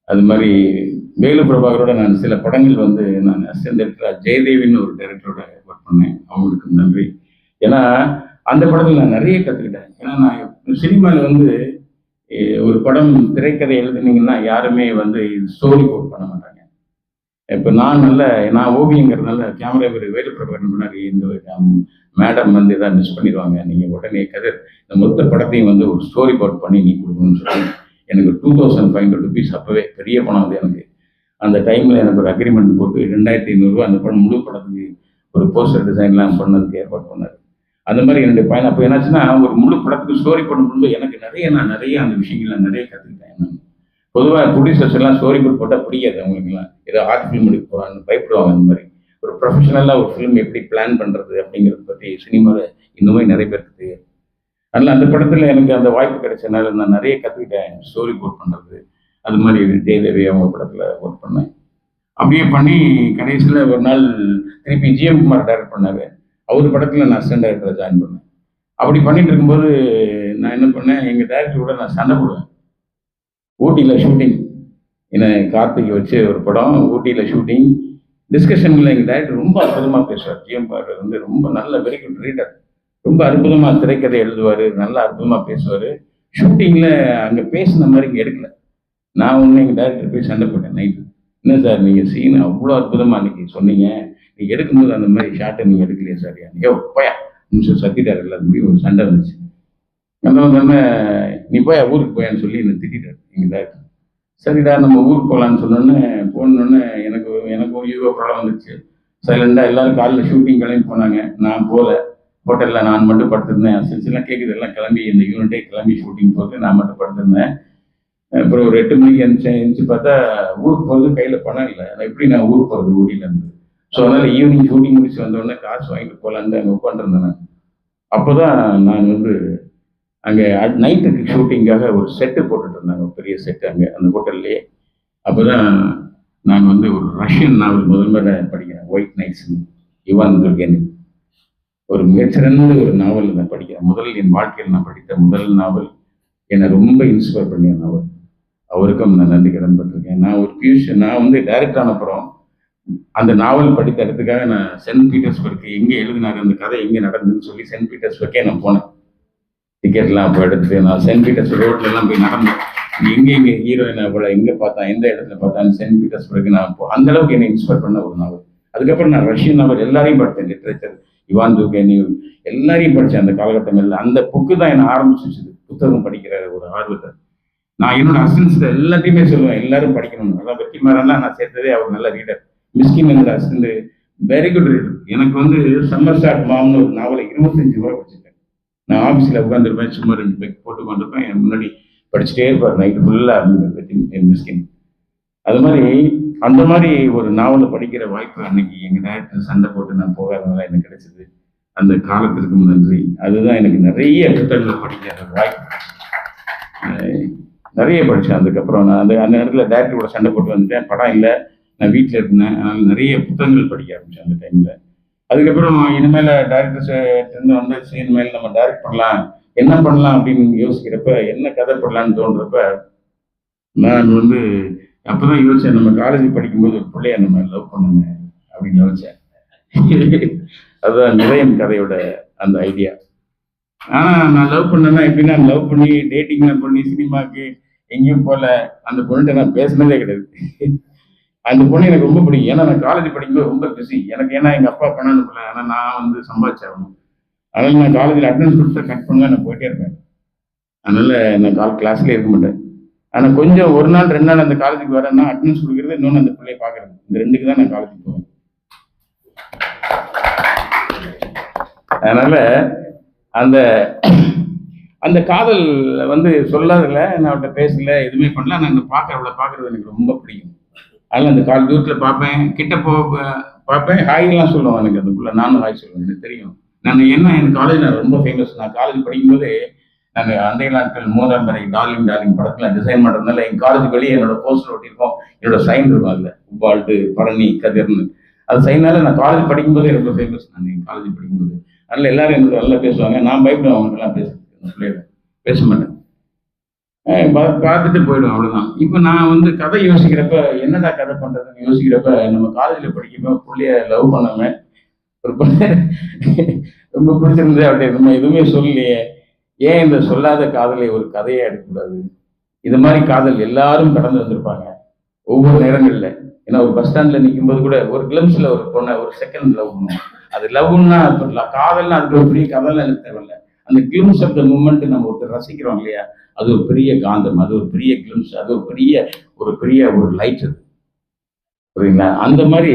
அது மாதிரி வேலு பிரபாகரோட நான் சில படங்கள் வந்து நான் அசிஸ்டன்ட் டைரக்டராக ஜெயதேவின்னு ஒரு டைரக்டரோட ஒர்க் பண்ணேன். அவங்களுக்கு நன்றி. ஏன்னா அந்த படத்தில் நான் நிறைய கற்றுக்கிட்டேன். ஏன்னா நான் சினிமாவில் வந்து ஒரு படம் திரைக்கதை எழுதுனீங்கன்னா யாருமே வந்து ஸ்டோரி போர்ட் பண்ண மாட்டாங்க. இப்போ நான் ஓவியங்கிறதுனால கேமரா வேலு பிரபாகரன் முன்னாடி இந்த மேடம் வந்து எதாவது மிஸ் பண்ணிடுவாங்க, நீங்கள் உடனே கதிர் இந்த மொத்த படத்தையும் வந்து ஒரு ஸ்டோரி போர்ட் பண்ணி நீ கொடுக்கணும்னு சொல்லி எனக்கு 2500 rupees அப்போவே பெரிய பணம் வந்து எனக்கு. அந்த டைமில் எனக்கு ஒரு அக்ரிமெண்ட் போட்டு 2500 ரூபா அந்த படம் முழு படத்துக்கு ஒரு போஸ்டர் டிசைன்லாம் பண்ணதுக்கு ஏற்பாடு பண்ணார். அந்த மாதிரி என்னுடைய பயணம். அப்போ என்னாச்சுன்னா, ஒரு முழு படத்துக்கு ஸ்டோரி பண்ணும்போது எனக்கு நான் நிறைய அந்த விஷயங்களை நிறைய கற்றுக்கிட்டேன். நான் பொதுவாக ப்ரொடியூசர்ஸ் எல்லாம் ஸ்டோரி போர்ட் போட்டால் பிடிக்காது அவங்களுக்குலாம். ஏதோ ஆர்ட் ஃபிலிம் எடுக்க போகிறான்னு பயப்படுவாங்க. அந்த மாதிரி ஒரு ப்ரொஃபஷனலாக ஒரு ஃபிலிம் எப்படி பிளான் பண்ணுறது அப்படிங்கிறத பற்றி சினிமாவில் இன்னுமே நிறைய பேருக்கு தெரியாது. அதனால் அந்த படத்தில் எனக்கு அந்த வாய்ப்பு கிடைச்சதுனால நான் நிறைய கற்றுக்கிட்டேன் ஸ்டோரி போர்ட் பண்ணுறது. அது மாதிரி ஜெயதேவி அவங்க படத்தில் ஒர்க் பண்ணேன். அப்படியே பண்ணி கடைசியில் ஒரு நாள் திருப்பி ஜிஎம் குமார் டைரக்ட் பண்ணார். அவர் படத்தில் நான் அசிஸ்டன்ட் டைரக்டரை ஜாயின் பண்ணேன். அப்படி பண்ணிட்டு இருக்கும்போது நான் என்ன பண்ணேன், எங்கள் டைரக்டர் கூட நான் சண்டை போடுவேன். ஊட்டியில் ஷூட்டிங், என்னை கார்த்திகை வச்சு ஒரு படம், ஊட்டியில் ஷூட்டிங். டிஸ்கஷனில் எங்கள் டைரக்டர் ரொம்ப அற்புதமாக பேசுவார். ஜிஎம் குமார் வந்து ரொம்ப நல்ல வெரி குட் ரீடர், ரொம்ப அற்புதமாக திரைக்கதை எழுதுவார், நல்லா அற்புதமாக பேசுவார். ஷூட்டிங்கில் அங்கே பேசின மாதிரி இங்கே எடுக்கல. நான் ஒன்று எங்கள் டைரக்டர் போய் சண்டை போட்டேன். என்ன சார் நீங்கள் சீன் அவ்வளோ அற்புதமாக அன்றைக்கி சொன்னீங்க, நீங்கள் எடுக்கும்போது அந்த மாதிரி ஷார்ட்டை நீங்கள் எடுக்கலையே சார்? ஐயோ போயா நிமிஷம் சத்திட்டார். எல்லாத்துக்கும் ஒரு சண்டை இருந்துச்சு. அந்த வந்தோடனே நீ போயா ஊருக்கு போயான்னு சொல்லி என்னை திட்டார் எங்கள் டேரக்டர். சரிடா நம்ம ஊருக்கு போகலான்னு சொன்னோன்னே போனோடனே எனக்கு ஒரு ஈகோ ப்ராப்ளம் வந்துச்சு. சைலண்டாக எல்லாரும் காலையில் ஷூட்டிங் கிளம்பி போனாங்க. நான் போகல. ஹோட்டலில் நான் மட்டும் படுத்திருந்தேன். அசிஸ்டெல்லாம் கேட்குது, எல்லாம் கிளம்பி இந்த யூனிட்டே கிளம்பி ஷூட்டிங் போட்டு நான் மட்டும் படுத்திருந்தேன். அப்புறம் ஒரு 8 மணிக்கு எழுந்துச்சு பார்த்தா ஊருக்கு போகிறது கையில் பணம் இல்லை. எப்படி நான் ஊருக்கு போகிறது ஊட்டிலேருந்து? ஸோ அதனால் ஈவினிங் ஷூட்டிங் முடிச்சு வந்தோடனே காசு வாங்கிட்டு போகலான்ட்டு அங்கே உட்காந்துருந்தேன் நான். அப்போ தான் நான் வந்து அங்கே நைட்டுக்கு ஷூட்டிங்காக ஒரு செட்டு போட்டுட்டு இருந்தாங்க, ஒரு பெரிய செட்டு அங்கே அந்த ஹோட்டல்லையே. அப்போ தான் நான் வந்து ஒரு ரஷ்யன் நாவல் முதல்ல படிக்கிறேன், ஒயிட் நைட்ஸ்னு, இவான் துர்கெனின். ஒரு மிகச்சிறந்த ஒரு நாவல் நான் படிக்கிறேன். என் வாழ்க்கையில் நான் படித்த முதல் நாவல், என்னை ரொம்ப இன்ஸ்பயர் பண்ணிய நாவல். அவருக்கும் நான் நன்றி கடன் பட்டிருக்கேன். நான் வந்து டைரக்டர் ஆன அப்புறம் அந்த நாவல் படித்த இடத்துக்காக நான் சென்ட் பீட்டர்ஸ்பர்க்கு எங்கே எழுதினாரு, அந்த கதை எங்கே நடந்ததுன்னு சொல்லி சென்ட் பீட்டர்ஸ்பர்க்கே நான் போனேன். டிக்கெட்லாம் அப்போ எடுத்துட்டு நான் சென்ட் பீட்டர்ஸ்பர்க் ரோட்லலாம் போய் நடந்தேன். எங்கே ஹீரோயினை போல எங்கே பார்த்தான், எந்த இடத்துல பார்த்தான்னு சென்ட் பீட்டர்ஸ்பர்க்கு நான் அந்த அளவுக்கு என்னை இன்ஸ்பயர் பண்ண ஒரு நாவல். அதுக்கப்புறம் நான் ரஷ்யன் நாவல் எல்லாரையும் படித்தேன். லிட்ரேச்சர், இவான் துர்கெனின் எல்லாரையும் படித்தேன் அந்த காலகட்டங்களில். அந்த புக்கு தான் என்னை ஆரம்பிச்சிச்சு புத்தகம் படிக்கிற ஒரு ஆர்வத்தை. நான் என்னோட அசிஸ்டன்ஸ் எல்லாத்தையுமே சொல்லுவேன், எல்லாரும் படிக்கணும். அதான் வெற்றிமாறன்லாம் நான் சேர்த்ததே அவர் நல்ல ரீடர். மிஸ்கின் என்ற அசிஸ்டன்ட் வெரி குட் ரீடர். எனக்கு வந்து சம்மர் ஸ்டார்ட் மாம்னு ஒரு நாவலை 25 முறை படிச்சிருக்கேன். நான் ஆஃபீஸில் உட்காந்துருப்பேன், சும்மா 2 பேக் போட்டு உட்காந்துருப்பேன். என் முன்னாடி படிச்சுட்டே இருப்பார் நைட்டு ஃபுல்லாக மிஸ்கின். அது மாதிரி அந்த மாதிரி ஒரு நாவலை படிக்கிற வாய்ப்பு அன்னைக்கு எங்கள் டைரக்டர் சண்டை போட்டு நான் போகாதனால எனக்கு கிடைச்சது. அந்த காலத்திற்கும் நன்றி. அதுதான் எனக்கு நிறைய புத்தகங்களை படிக்கிற வாய்ப்பு. நிறைய படித்தேன். அதுக்கப்புறம் நான் அந்த நேரத்தில் டைரக்டரோட சண்டை போட்டு வந்துட்டேன், படம் இல்லை, நான் வீட்டில் இருந்தேன். அதனால் நிறைய புத்தகங்கள் படிக்க ஆரம்பித்தேன் அந்த டைமில். அதுக்கப்புறம் இனிமேல் டைரக்டர்ஸ் வந்துச்சு, இனிமேல் நம்ம டைரக்ட் பண்ணலாம், என்ன பண்ணலாம் அப்படின்னு யோசிக்கிறப்ப, என்ன கதை பண்ணலான்னு தோன்றப்ப நான் வந்து அப்போ தான் யோசித்தேன், நம்ம காலேஜ் படிக்கும்போது ஒரு பிள்ளைய நம்ம லவ் பண்ணுங்க அப்படின்னு யோசித்தேன். அதுதான் நிறையன் கதையோட அந்த ஐடியா. ஆனால் நான் லவ் பண்ணேன்னா எப்படின்னா, லவ் பண்ணி டேட்டிங்லாம் பண்ணி சினிமாவுக்கு எங்கேயும் போகல. அந்த பொண்ணுகிட்ட நான் பேசினதே கிடையாது. அந்த பொண்ணு எனக்கு ரொம்ப பிடிக்கும். ஏன்னா நான் காலேஜ் படிக்கும்போது ரொம்ப பிஸி எனக்கு. ஏன்னா எங்கள் அப்பா பணம் அனுப்பல, ஆனால் நான் வந்து சம்பாதிச்சாகணும். அதனால் நான் காலேஜில் அட்டெண்டன்ஸ் கொடுத்தா கட் பண்ணலாம், நான் போயிட்டே இருப்பேன். அதனால் நான் கிளாஸ்லேயே இருக்க மாட்டேன். ஆனால் கொஞ்சம் ஒரு நாள் 2 நாள் அந்த காலேஜுக்கு வரேன்னா அட்டெண்டன்ஸ் கொடுக்குறது, இன்னொன்று அந்த பிள்ளையை பார்க்குறது, இந்த 2க்கு தான் நான் காலேஜுக்கு போவேன். அதனால் அந்த அந்த காதல் வந்து சொல்லாதில்ல, நான் அவட்ட பேசல, எதுவுமே பண்ணல. நான் அவளை பார்க்குறது எனக்கு ரொம்ப பிடிக்கும். அதனால் அந்த கால் தூரத்தில் பார்ப்பேன், கிட்ட பார்ப்பேன், ஹாய்லாம் சொல்லுவேன். எனக்கு அதுக்குள்ளே நானும் ஹாய் சொல்லுவேன், எனக்கு தெரியும். என் காலேஜ் நான் ரொம்ப ஃபேமஸ். நான் காலேஜ் படிக்கும்போது நாங்கள் அன்றைய நாட்கள் மூதாம்பரை டார்லிங் படத்தில் டிசைன் பண்ணுறதுனால எங்கள் காலேஜ் வெளியே என்னோட போஸ்டர் ஒட்டியிருக்கோம், என்னோட சைன் இருக்கும் அதில், உப்பால்ட்டு பழனி கதிர்னு. அது சைனால நான் காலேஜ் படிக்கும்போதே ரொம்ப ஃபேமஸ். நான் எங்கள் காலேஜ் படிக்கும்போது அதனால் எல்லாரும் என்னோட நல்லா பேசுவாங்க. நான் பயப்படுவேன் அவங்களுக்கெல்லாம் பேச மாட்டேன், பார்த்துட்டு போயிடுவேன், அவ்வளோதான். இப்போ நான் வந்து கதை யோசிக்கிறப்ப, என்னடா கதை பண்ணுறதுன்னு யோசிக்கிறப்ப, நம்ம காலேஜில் படிக்கிறப்ப பிள்ளைய லவ் பண்ணாம ஒரு ரொம்ப பிடிச்சிருந்து அப்படி நம்ம எதுவுமே சொல்லலையே, ஏன் இந்த சொல்லாத காதலை ஒரு கதையை எடுக்கக்கூடாது? இது மாதிரி காதல் எல்லாரும் கடந்து வந்திருப்பாங்க ஒவ்வொரு நேரங்களில். ஏன்னா ஒரு பஸ் ஸ்டாண்டில் நிற்கும்போது கூட ஒரு கிளம்ஸில் ஒரு பொண்ணை ஒரு செகண்ட் லவ் பண்ணுவோம். அது லவ்னா காதல்னா அதுக்கு ஒரு பெரிய கதைலாம் எனக்கு தேவையில்லை. அந்த கிளிம்ஸ் ஆஃப் த மூமெண்ட் நம்ம ஒருத்தர் ரசிக்கிறோம் இல்லையா, அது ஒரு பெரிய காந்தம், அது ஒரு பெரிய கிளிம்ஸ், அது ஒரு பெரிய ஒரு லைட். அது புரியுங்களா? அந்த மாதிரி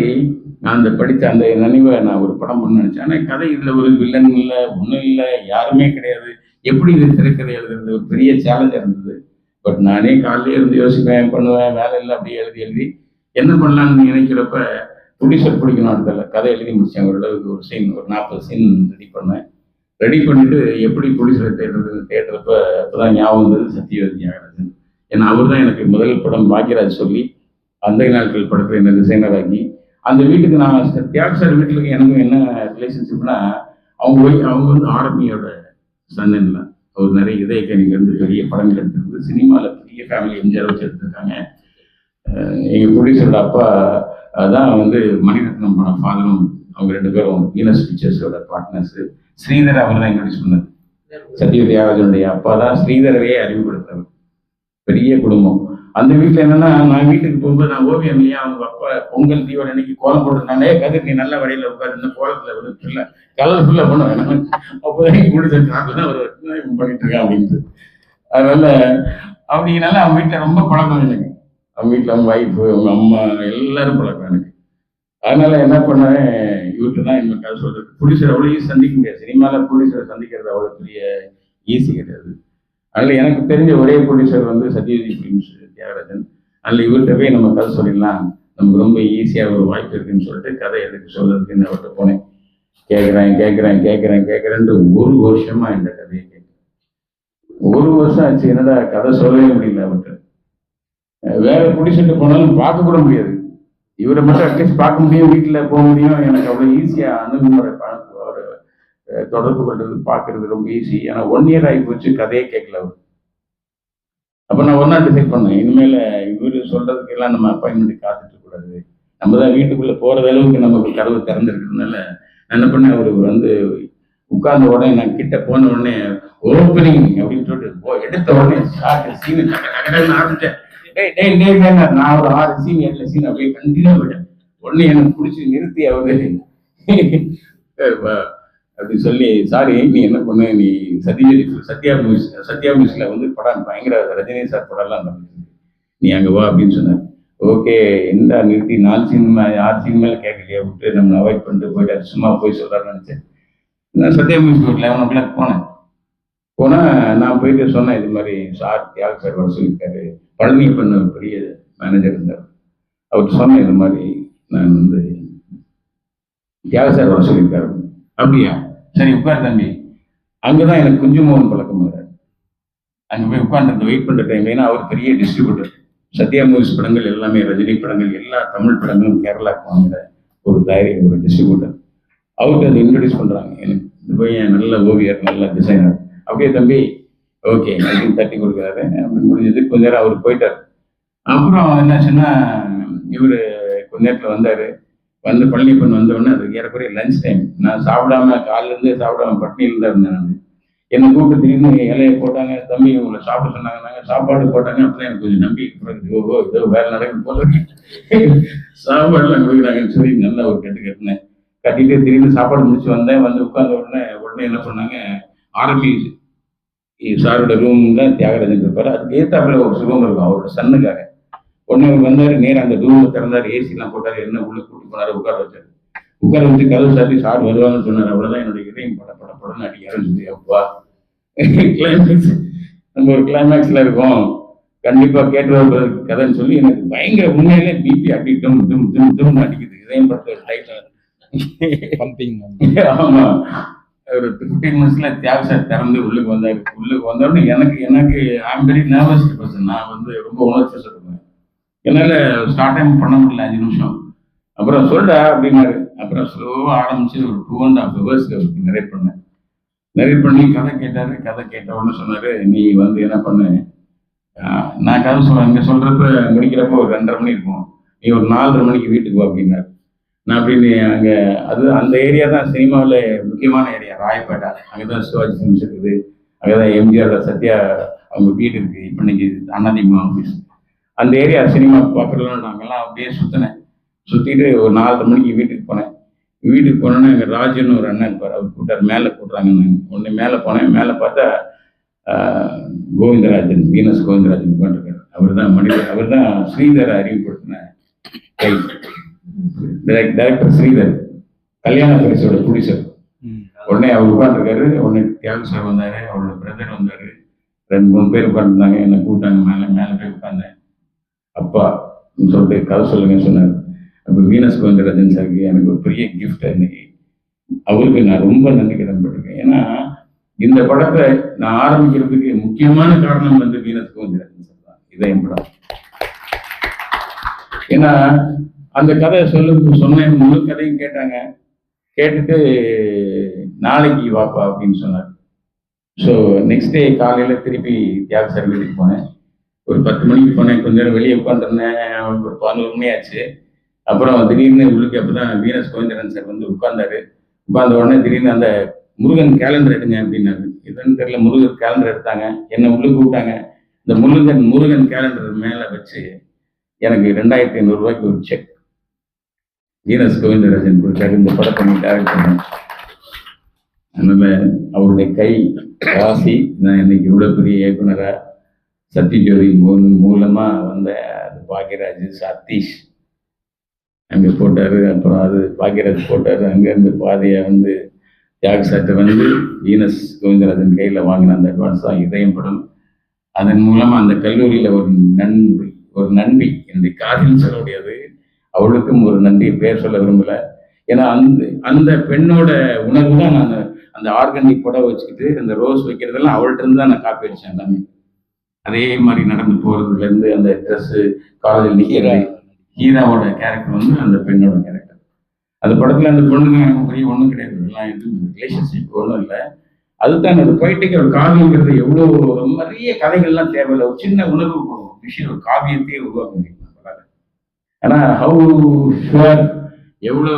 நான் அந்த படித்த அந்த நினைவை நான் ஒரு படம் பண்ண நினைச்சேன். ஆனால் கதை இதில் ஒரு வில்லன் இல்லை, ஒன்றும் இல்லை, யாருமே கிடையாது. எப்படி இது திரைக்கதை எழுதுறது ஒரு பெரிய சேலஞ்சாக இருந்தது. பட் நானே காலையிலே இருந்து யோசிப்பேன், பண்ணுவேன், வேலை இல்லை, அப்படியே எழுதி என்ன பண்ணலான்னு நினைக்கிறப்ப ப்ரொடியூசர் பிடிக்கணும். அடுத்தல கதை எழுதி முடித்தேன். ஓரளவுக்கு ஒரு சீன், ஒரு 40 சீன் ரெடி பண்ணிட்டு எப்படி ப்ரொடியூசரை தேடுறப்ப அப்போதான் ஞாபகம் வந்தது சத்யவதி தியாகராஜன். ஏன்னா அவர் தான் எனக்கு முதல் படம் பாக்யராஜ் சொல்லி அந்த நாட்கள் படத்தில் என்ன டிசைனர் ஆக்கி அந்த வீட்டுக்கு நான் தியாக சார் வீட்டுக்கு எனக்கும் என்ன ரிலேஷன்ஷிப்னா, அவங்க வந்து ஆர்மியோட சன்னன்ல அவர் நிறைய இதயக்கணிலேருந்து பெரிய படங்கள் எடுத்திருக்கு. சினிமாவில் பெரிய ஃபேமிலி எம்ஜிஆர் வச்சு எடுத்திருக்காங்க. எங்கள் ப்ரொடியூசரோட அப்பா தான் வந்து மணிரத்னம் படம் ஃபாதரும், அவங்க 2 பேரும் வீனஸ் பிக்சர்ஸோட பார்ட்னர்ஸு. ஸ்ரீதர் அவர் தான் இன்ட்ரோடியூஸ் பண்ணது. சத்யவதி தியாகராஜனுடைய அப்பா தான் ஸ்ரீதரவே அறிமுகப்படுத்துறவர். பெரிய குடும்பம். அந்த வீட்டில் என்னன்னா, நான் வீட்டுக்கு போகும்போது நான் ஓவியம் இல்லையா, அவங்க அப்பா பொங்கல் தீபாவளி அன்னைக்கு கோலம் போட்டுருந்தாங்க. கதிர் நீ நல்ல வழியில உட்காரு, இந்த கோலத்துல வந்து கலர்ஃபுல்லா பண்ணுவேன். அப்போதான் பிடிச்ச காட்டுல ஒரு பண்ணிட்டு இருக்கேன் அப்படின்ட்டு. அதனால அப்படினால அவங்க வீட்டில் ரொம்ப பழக்கம் எனக்கு. அவங்க வீட்டில் அவங்க ஒய்ஃபு, அவங்க அம்மா எல்லாரும் பழக்கம் எனக்கு. அதனால என்ன பண்ணேன், இவர்கிட்ட தான் என்ன கதை சொல்றது. ப்ரொடியூசர் அவ்வளோ ஈஸி சந்திக்க முடியாது. சினிமாவில் ப்ரொடியூசரை சந்திக்கிறது அவ்வளோ பெரிய ஈஸி கிடையாது. அதில் எனக்கு தெரிஞ்ச ஒரே ப்ரொடியூசர் வந்து சத்யஜித் ஃபிலிம்ஸ் தியாகராஜன். அதில் இவர்கிட்ட போய் நம்ம கதை சொல்லிடலாம், நமக்கு ரொம்ப ஈஸியாக ஒரு வாய்ப்பு இருக்குன்னு சொல்லிட்டு கதை எதுக்கு சொல்றதுக்குன்னு அவர்கிட்ட போனேன். கேட்குறேன்ட்டு ஒரு வருஷமா இந்த கதையை கேட்குறேன். ஒரு வருஷம் ஆச்சு, என்னடா கதை சொல்லவே முடியல அவர்கிட்ட. வேற ப்ரொடியூசர்கிட்ட போனாலும் பார்க்க கூட முடியாது. இவரை மட்டும் அட்லீஸ்ட் பார்க்க முடியும், வீட்டில் போக முடியும். எனக்கு அவ்வளோ ஈஸியாக அணுகுமுறை ஒரு தொடர்பு கொள்றது பார்க்கறது ரொம்ப ஈஸி. ஏன்னா 1 year ஆகி போச்சு, கதையே கேட்கல அவர். அப்போ நான் ஒன்றா டிசைட் பண்ணேன், இனிமேல் இவர் சொல்றதுக்கு எல்லாம் நம்ம அப்பாயின்மெண்ட் காத்துட்டு கூடாது. நம்ம தான் வீட்டுக்குள்ளே போகிற அளவுக்கு நமக்கு கதவு திறந்துருக்கிறதுனால நான் என்ன பண்ணேன், அவர் வந்து உட்கார்ந்த உடனே நான் கிட்ட போன உடனே ஓப்பனிங் அப்படின்னு சொல்லிட்டு எடுத்த உடனே சீனு ஆரம்பிச்சேன். நான் ஒரு 6 சீன் 7 சீன் அப்படியே கண்டினியூ போயிட்டேன். உடனே எனக்கு பிடிச்சி நிறுத்தி அவரு அப்படி சொல்லி, சாரி நீ என்ன பண்ணு, நீ சத்யா மியூஸ்ல வந்து படம் பயங்கர ரஜினி சார் படம்லாம் நடந்துச்சு, நீ அங்கே வா அப்படின்னு சொன்னார். ஓகே என்ன நிறுத்தி 4 சீன் 6 சீன் மேலே கேட்கலையா விட்டு நம்ம அவாய்ட் பண்ணிட்டு போயிட்டாரு, சும்மா போய் சொல்றாருன்னு நினைச்சேன். நான் சத்யா மியூசிக் ஒரு 11 o'clock போனேன். நான் போயிட்டு சொன்னேன், இது மாதிரி சார் தியாக சார் வர சொல்லியிருக்காரு. பழனியப்பன் பெரிய மேனேஜர் இருந்தார், அவர்கிட்ட சொன்னேன், இது மாதிரி நான் வந்து தியாக சார் வர சொல்லியிருக்காரு. அப்படியா, சரி உட்கார் தம்பி. அங்கதான் எனக்கு குஞ்சுமோகன் பழக்கம் வர்றாரு. அங்கே போய் உட்கார்ந்து வெயிட் பண்ற டைம், ஏன்னா அவர் பெரிய டிஸ்ட்ரிபியூட்டர். சத்யா மூவிஸ் படங்கள் எல்லாமே, ரஜினி படங்கள் எல்லா தமிழ் படங்களும் கேரளாவுக்கு வாங்குற ஒரு ஒரு டிஸ்ட்ரிபியூட்டர். அவருக்கு அதை இன்ட்ரடியூஸ் பண்றாங்க. எனக்கு இந்த பையன் நல்ல ஓவியர், நல்ல டிசைனர். அப்படியே தம்பி ஓகே அப்படின்னு தட்டி கொடுக்குறாரு. அப்படி முடிஞ்சது. கொஞ்ச நேரம் அவர் போயிட்டார். அப்புறம் என்னாச்சுன்னா, இவர் கொஞ்ச நேரத்தில் வந்தார். வந்து பழனியப்பன் வந்தோடனே அது ஏறக்குறைய லஞ்ச் டைம். நான் சாப்பிடாம காலிலேருந்தே சாப்பிடாம பட்னியில் தான் இருந்தேன். நான் என்னை கூப்பிட்டு திடீர்னு இலையை போட்டாங்க, தம்பி உங்களை சாப்பிட சொன்னாங்க, சாப்பாடு போட்டாங்க. அப்பதான் எனக்கு கொஞ்சம் நம்பிக்கை, ஓஹோ ஏதோ வேலை நடக்குது போல சாப்பாடுலாம் கொடுக்குறாங்கன்னு சொல்லி நல்லா ஒரு கட்டினேன். கட்டிட்டு திடீர்னு சாப்பாடு முடிச்சு வந்தேன். வந்து உட்கார்ந்த உடனே என்ன பண்ணாங்க, ஆர்மி சாரோட ரூம் தான் தியாகராஜன் இருப்பாரு. அதுக்கு ஏத்தாப்புல ஒரு ரூம் இருக்கும் அவரோட சன்னுக்காக. உடனே அவர் வந்தாரு, நேரம் அந்த ரூமை திறந்தாரு, ஏசிலாம் போட்டாரு, என்ன உள்ள கூட்டி போனாரு, உட்கார வச்சாரு. உட்கார வச்சு கதவு சாத்தி சார் வருவாங்கன்னு சொன்னார். அவ்வளவுதான் என்னோட இதயம் படப்படன்னு அடிக்க ஆரம்பிச்சது. அப்பா கிளைமேக்ஸ், நம்ம ஒரு கிளைமேக்ஸ்ல இருக்கோம், கண்டிப்பா கேட்டு வர கதைன்னு சொல்லி எனக்கு பயங்கர உண்மையிலே பிபி அடி டும் அடிக்குது. இதயம் படத்தை ஆமா, ஒரு 15 minutesல தியாக சார் திறந்து உள்ளுக்கு வந்தாரு. உள்ளுக்கு வந்தோடனே எனக்கு ஐம் வெரி நர்வஸ் பர்சன். நான் வந்து ரொம்ப உணர்ச்சி சொல்லுவேன். என்னால ஸ்டார்ட் டைம் பண்ண முடியல 5 நிமிஷம். அப்புறம் சொல்றா அப்படின்னாரு. அப்புறம் ஸ்லோவா ஆரம்பிச்சு ஒரு 2.5 hours அவருக்கு நரேட் பண்ணி கதை கேட்டாரு. கதை கேட்ட உடனே சொன்னாரு, நீ வந்து என்ன பண்ணு, நான் கதை சொல்றேன், இங்க சொல்றப்ப முடிக்கிறப்ப ஒரு 2:30 மணி இருக்கும், நீ ஒரு 4:30 மணிக்கு வீட்டுக்கு வா அப்படின்னாரு. நான் அப்படின்னு அங்கே அந்த ஏரியா தான் சினிமாவில் முக்கியமான ஏரியா, ராயப்பேட்டை. அங்கே தான் சிவாஜி ஃபிலிம்ஸ் இருக்குது, அங்கே தான் எம்ஜிஆர் சத்யா அவங்க வீடு இருக்குது. இப்போ இன்னைக்கு அதிமுக ஆஃபீஸ். அந்த ஏரியா சினிமா பார்க்குறதுலாம் நாங்கள்லாம் அப்படியே சுற்றிட்டு ஒரு 4:30 மணிக்கு வீட்டுக்கு போனேன். வீட்டுக்கு போனோன்னா எங்கள் ராஜுன்னு ஒரு அண்ணன் இருப்பார், அவர் கூட்டார். மேலே கூட்டுறாங்கன்னு ஒன்று மேலே போனேன். மேலே பார்த்தா கோவிந்தராஜன், வீனஸ் கோவிந்தராஜன் உட்காந்துருக்காரு. அவர் தான் ஸ்ரீதரை அறிமுகப்படுத்தின டைரக்டர் ஸ்ரீதர், கல்யாண பரிசோட ப்ரொடியூசர். உடனே அவர் உட்காந்துருக்காரு. உடனே தியாக சார் வந்தாரு, அவரோட பிரதர் வந்தாரு, 2-3 பேர் உட்காந்துருந்தாங்க. என்னை கூப்பிட்டாங்க. மேலே போய் உட்கார்ந்தேன். அப்பா சொல்லிட்டு கதை சொல்லுங்கன்னு சொன்னார். அப்போ வீனஸ் கோவிந்தராஜன் சாருக்கு எனக்கு ஒரு பெரிய கிஃப்ட். இன்னைக்கு அவருக்கு நான் ரொம்ப நன்றி கடன்பட்டிருக்கேன். ஏன்னா இந்த படத்தை நான் ஆரம்பிக்கிறதுக்கு முக்கியமான காரணம் வந்து வீனஸ் கோவிந்தராஜன் சார் தான். இதை என் படம். ஏன்னா அந்த கதை சொன்னேன், முழு கதையும் கேட்டாங்க. கேட்டுட்டு நாளைக்கு வாப்பா அப்படின்னு சொன்னார். ஸோ நெக்ஸ்ட் டே காலையில் திருப்பி தியாக சார் வீட்டுக்கு போனேன். ஒரு 10 மணிக்கு போனேன். கொஞ்ச நேரம் வெளியே உட்காந்துருந்தேன். ஒரு 11 மணி ஆச்சு. அப்புறம் திடீர்னு உள்ளுக்கு அப்போ தான் வீனஸ் கோவிந்தராஜன் சார் வந்து உட்கார்ந்தாரு. உட்கார்ந்த உடனே திடீர்னு அந்த முருகன் கேலண்டர் எடுங்க அப்படின்னாரு. இதுன்னு தெரியல, முருகன் கேலண்டர் எடுத்தாங்க. என்னை உள்ளுக்கு கூப்பிட்டாங்க. இந்த முருகன் கேலண்டர் மேலே வச்சு எனக்கு 2500 ரூபாய்க்கு ஒரு செக் வீனஸ் கோவிந்தராஜன் கொடுத்தாரு. இந்த படத்தை நீ டைரக்ட் பண்ண. அதனால அவருடைய கை ராசி நான் இன்னைக்கு இவ்வளோ பெரிய இயக்குனராக சத்யஜோதி மூலமா வந்த அது பாக்யராஜ் சதீஷ் அங்கே போட்டார். அப்புறம் அது பாக்யராஜ் போட்டார். அங்கேருந்து பாதையை வந்து தியாக சாட்டை வந்து வீனஸ் கோவிந்தராஜன் கையில் வாங்கின அந்த அட்வான்ஸ் தான் இதயம் படம். அதன் மூலமாக அந்த கல்லூரியில் ஒரு நண்பி என்னுடைய காதல் சொல்லக்கூடியது, அவளுக்கும் ஒரு நன்றியை பேர் சொல்ல விரும்பலை. ஏன்னா அந்த பெண்ணோட உணர்வு தான் நான் அந்த ஆர்கானிக் புடவை வச்சுக்கிட்டு அந்த ரோஸ் வைக்கிறதெல்லாம் அவள்கிட்ட இருந்து தான் நான் காப்பி அடித்தேன் எல்லாமே. அதே மாதிரி நடந்து போகிறதுலேருந்து அந்த ட்ரெஸ்ஸு காலேஜில் நிற்கிற ஹீராவோட கேரக்டர் வந்து அந்த பெண்ணோட கேரக்டர். அந்த படத்தில் அந்த பொண்ணுங்க பெரிய ஒன்றும் கிடையாது, எல்லாம் எதுவும் ரிலேஷன்ஷிப் ஒன்றும் இல்லை. அதுதான் அது பொய்டிக். ஒரு காவியங்கிறது எவ்வளோ நிறைய கதைகள்லாம் தேவையில்லை, ஒரு சின்ன உணர்வு போடும் விஷயம், ஒரு காவியத்தையே உருவாக்க முடியும். ஆனால் ஹவு ஷுவர் எவ்வளோ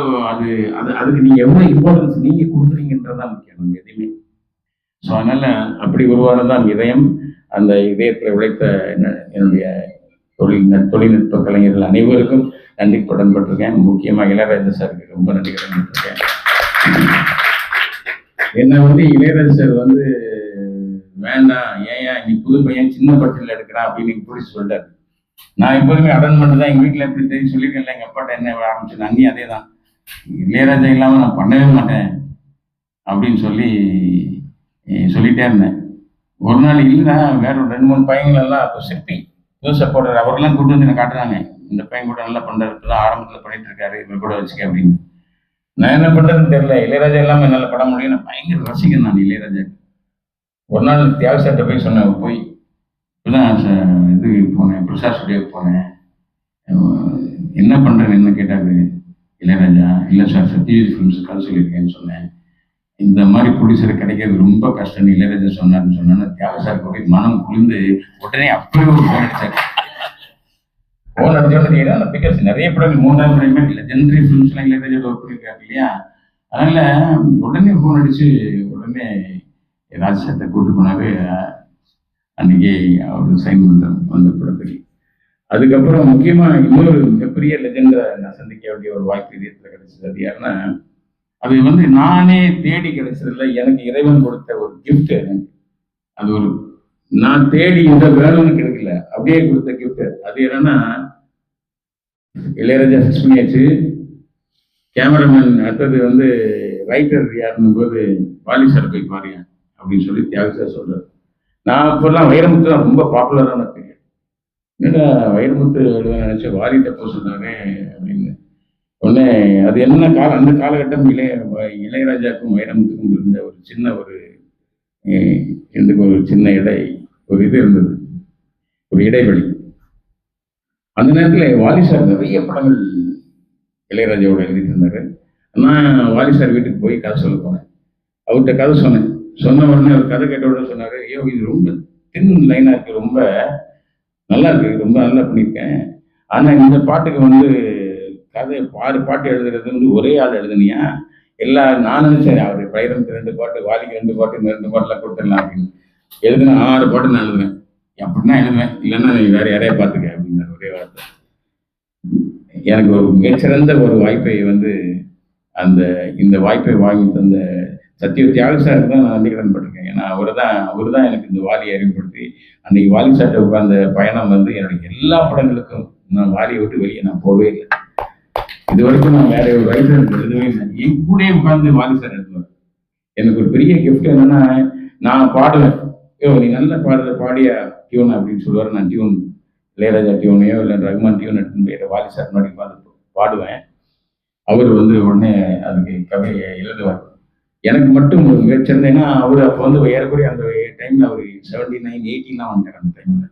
அதுக்கு நீங்கள் எவ்வளோ இம்பார்ட்டன்ஸ் நீங்கள் கொடுக்குறீங்கன்றதான் முக்கியம் நம்ம எதுவுமே. ஸோ அதனால் அப்படி உருவானதான் இதயம். அந்த இதயத்தில் உழைத்த என்னுடைய தொழில்நுட்ப கலைஞர்கள் அனைவருக்கும் நன்றி கடன் பட்டிருக்கேன். முக்கியமாக இளையராஜா சாருக்கு ரொம்ப நன்றி கடன் பட்டிருக்கேன். என்னை வந்து இளையராஜா சார் வந்து வேண்டாம், ஏன் நீ புது பையன் சின்ன பட்டியலில் எடுக்கிறான் அப்படின்னு பிடிச்சி சொல்லிட்டாரு. நான் எப்போதுமே அடன் மட்டும் தான். எங்கள் வீட்டில் எப்படி தெரியும் சொல்லியிருக்கேன், எங்கள் அப்பாட்ட என்ன ஆரம்பிச்சது அங்கேயும் அதே தான், இளையராஜா இல்லாமல் நான் பண்ணவே மாட்டேன் அப்படின்னு சொல்லிட்டே இருந்தேன். ஒரு நாள் இல்லைன்னா வேற ஒரு 2-3 பையங்களெல்லாம் இப்போ சிற்பி புதுசாக போடுறாரு, அவரெல்லாம் கூட்டு வந்து எனக்கு காட்டுறாங்க, இந்த பையன் கூட நல்லா பண்ணுறாரு, இப்போ தான் ஆரம்பத்தில் பண்ணிட்டு இருக்காரு, இவர் கூட வச்சுக்க அப்படின்னு. நான் என்ன பண்ணுறதுன்னு தெரியல. இளையராஜா இல்லாமல் என்னால் படம் முடியும். நான் பயங்கர ரசிகன் நான் இளையராஜா. ஒரு நாள் தியாக சார்கிட்ட போய் சொன்னேன், போய் இப்போதான் இது போனேன், பிரசாத் ஸ்டுடியோக்கு போனேன், என்ன பண்ணுறேன்னு என்ன கேட்டாரு இளையராஜா. இல்லை சார், சத்யஜித் ஃபிலிம்ஸ் கதை சொல்லியிருக்கேன்னு சொன்னேன். இந்த மாதிரி ப்ரொடியூசர் கிடைக்கிறது ரொம்ப கஷ்டம் இளையராஜா சொன்னார்னு சொன்னா தியாக சார் கூட மனம் குளிர்ந்து உடனே அப்படியே ஒரு ஃபோன் அடிச்சார். ஃபோன் அடிச்சோன்னு அந்த பிக்கர்ஸ் நிறைய படங்கள் 3ஆவது முறையுமே லெஜெண்டரி ஃபிலிம்ஸ்லாம் இளையராஜா ஒர்க் பண்ணியிருக்காரு இல்லையா. அதனால உடனே ஃபோன் அடிச்சு உடனே ராஜசேகரை கூட்டு போனாரு. அன்னைக்கு அவர் சைன் பண்ணுறாங்க அந்த படத்துக்கு. அதுக்கப்புறம் முக்கியமாக இன்னொரு மிகப்பெரிய லெஜெண்டை நான் சந்திக்க வேண்டிய ஒரு வாய்ப்பு இதயத்தில் கிடைச்சது. அது யாருன்னா, அது வந்து நானே தேடி கிடைச்சதில்லை, எனக்கு இறைவன் கொடுத்த ஒரு கிஃப்ட். அது ஒரு நான் தேடி இந்த வேணும்னு கிடைக்கல, அப்படியே கொடுத்த கிஃப்ட். அது என்னன்னா, இளையராஜா ஃபிக்ஸ் பண்ணியாச்சு, கேமராமேன் அடுத்தது வந்து ரைட்டர் யாருன்னும் போது வாலி சார் போய் பாருங்க அப்படின்னு சொல்லி தியாக சார் சொல்றாரு. நான் அப்பெல்லாம் வைரமுத்து தான் ரொம்ப பாப்புலரான பேர். என்னடா வைரமுத்து நினைச்சேன், வாலிட்ட போக சொன்னாங்க அப்படின்னு. உடனே அது என்ன அந்த காலகட்டம் இளையராஜாவுக்கும் வைரமுத்துக்கும் இருந்த ஒரு சின்ன ஒரு சின்ன ஒரு இது இருந்தது, ஒரு இடைவெளி. அந்த நேரத்தில் வாலி சார் நிறைய படங்கள் இளையராஜாவோட எழுதிட்டு இருந்தாரு. நான் வாலி சார் வீட்டுக்கு போய் கதை சொல்ல போனேன். அவர்கிட்ட கதை சொன்ன உடனே ஒரு கதை கேட்ட உடனே சொன்னாரு, ஐயோ இது ரொம்ப தின் லைனாக இருக்கு, ரொம்ப நல்லா இருக்கு, ரொம்ப நல்லா பண்ணியிருக்கேன். ஆனால் இந்த பாட்டுக்கு வந்து கதை 6 பாட்டு எழுதுறது வந்து ஒரே ஆள் எழுதுனியா? நான் நினைச்சேன் அவர் வைரமுக்கு 2 பாட்டு, வாலிக்கு 2 பாட்டு, இந்த 2 பாட்டுலாம் கொடுத்துடலாம் அப்படின்னு. எழுதுனா 6 பாட்டு நான் எழுதுவேன், அப்படின்னா எழுதுவேன், இல்லைன்னா நீ வேற யாரையா பார்த்துக்க அப்படிங்கிற ஒரே வார்த்தை. எனக்கு ஒரு மிகச்சிறந்த ஒரு வாய்ப்பை வந்து இந்த வாய்ப்பை வாங்கி தந்த தியாக சாருக்கு தான் நான் நன்றி கடன் பட்டிருக்கேன். ஏன்னா அவர் தான் எனக்கு இந்த வாலியை அறிமுகப்படுத்தி அன்னைக்கு வாலி சார்ட்ட உட்கார்ந்த பயணம் வந்து என்னுடைய எல்லா படங்களுக்கும் நான் வாலியை விட்டு வெளியே நான் போவே இல்லை. இது வரைக்கும் நான் வேற ஒரு ரைட்டருக்கு எழுதவே இல்லை, என் கூட உட்கார்ந்து வாலி சார் எழுதுவார். எனக்கு ஒரு பெரிய கிஃப்ட் என்னன்னா, நான் பாடுவேன், நீ நல்ல பாடிய டியூன் அப்படின்னு சொல்லுவார். நான் டியூன் இளையராஜா டியூனையோ இல்லை ரகுமான் டியூன் எடுத்துன்னு போய் வாலி சார் முன்னாடி பாடுவேன். அவர் வந்து உடனே அதுக்கு கவிதையை எழுதுவார். எனக்கு மட்டும் ஒரு மிகச்சிறந்த, ஏன்னா அவர் அப்போ வந்து ஏறக்குறைய அந்த டைமில் அவர் 79, 80 வந்துட்டார்.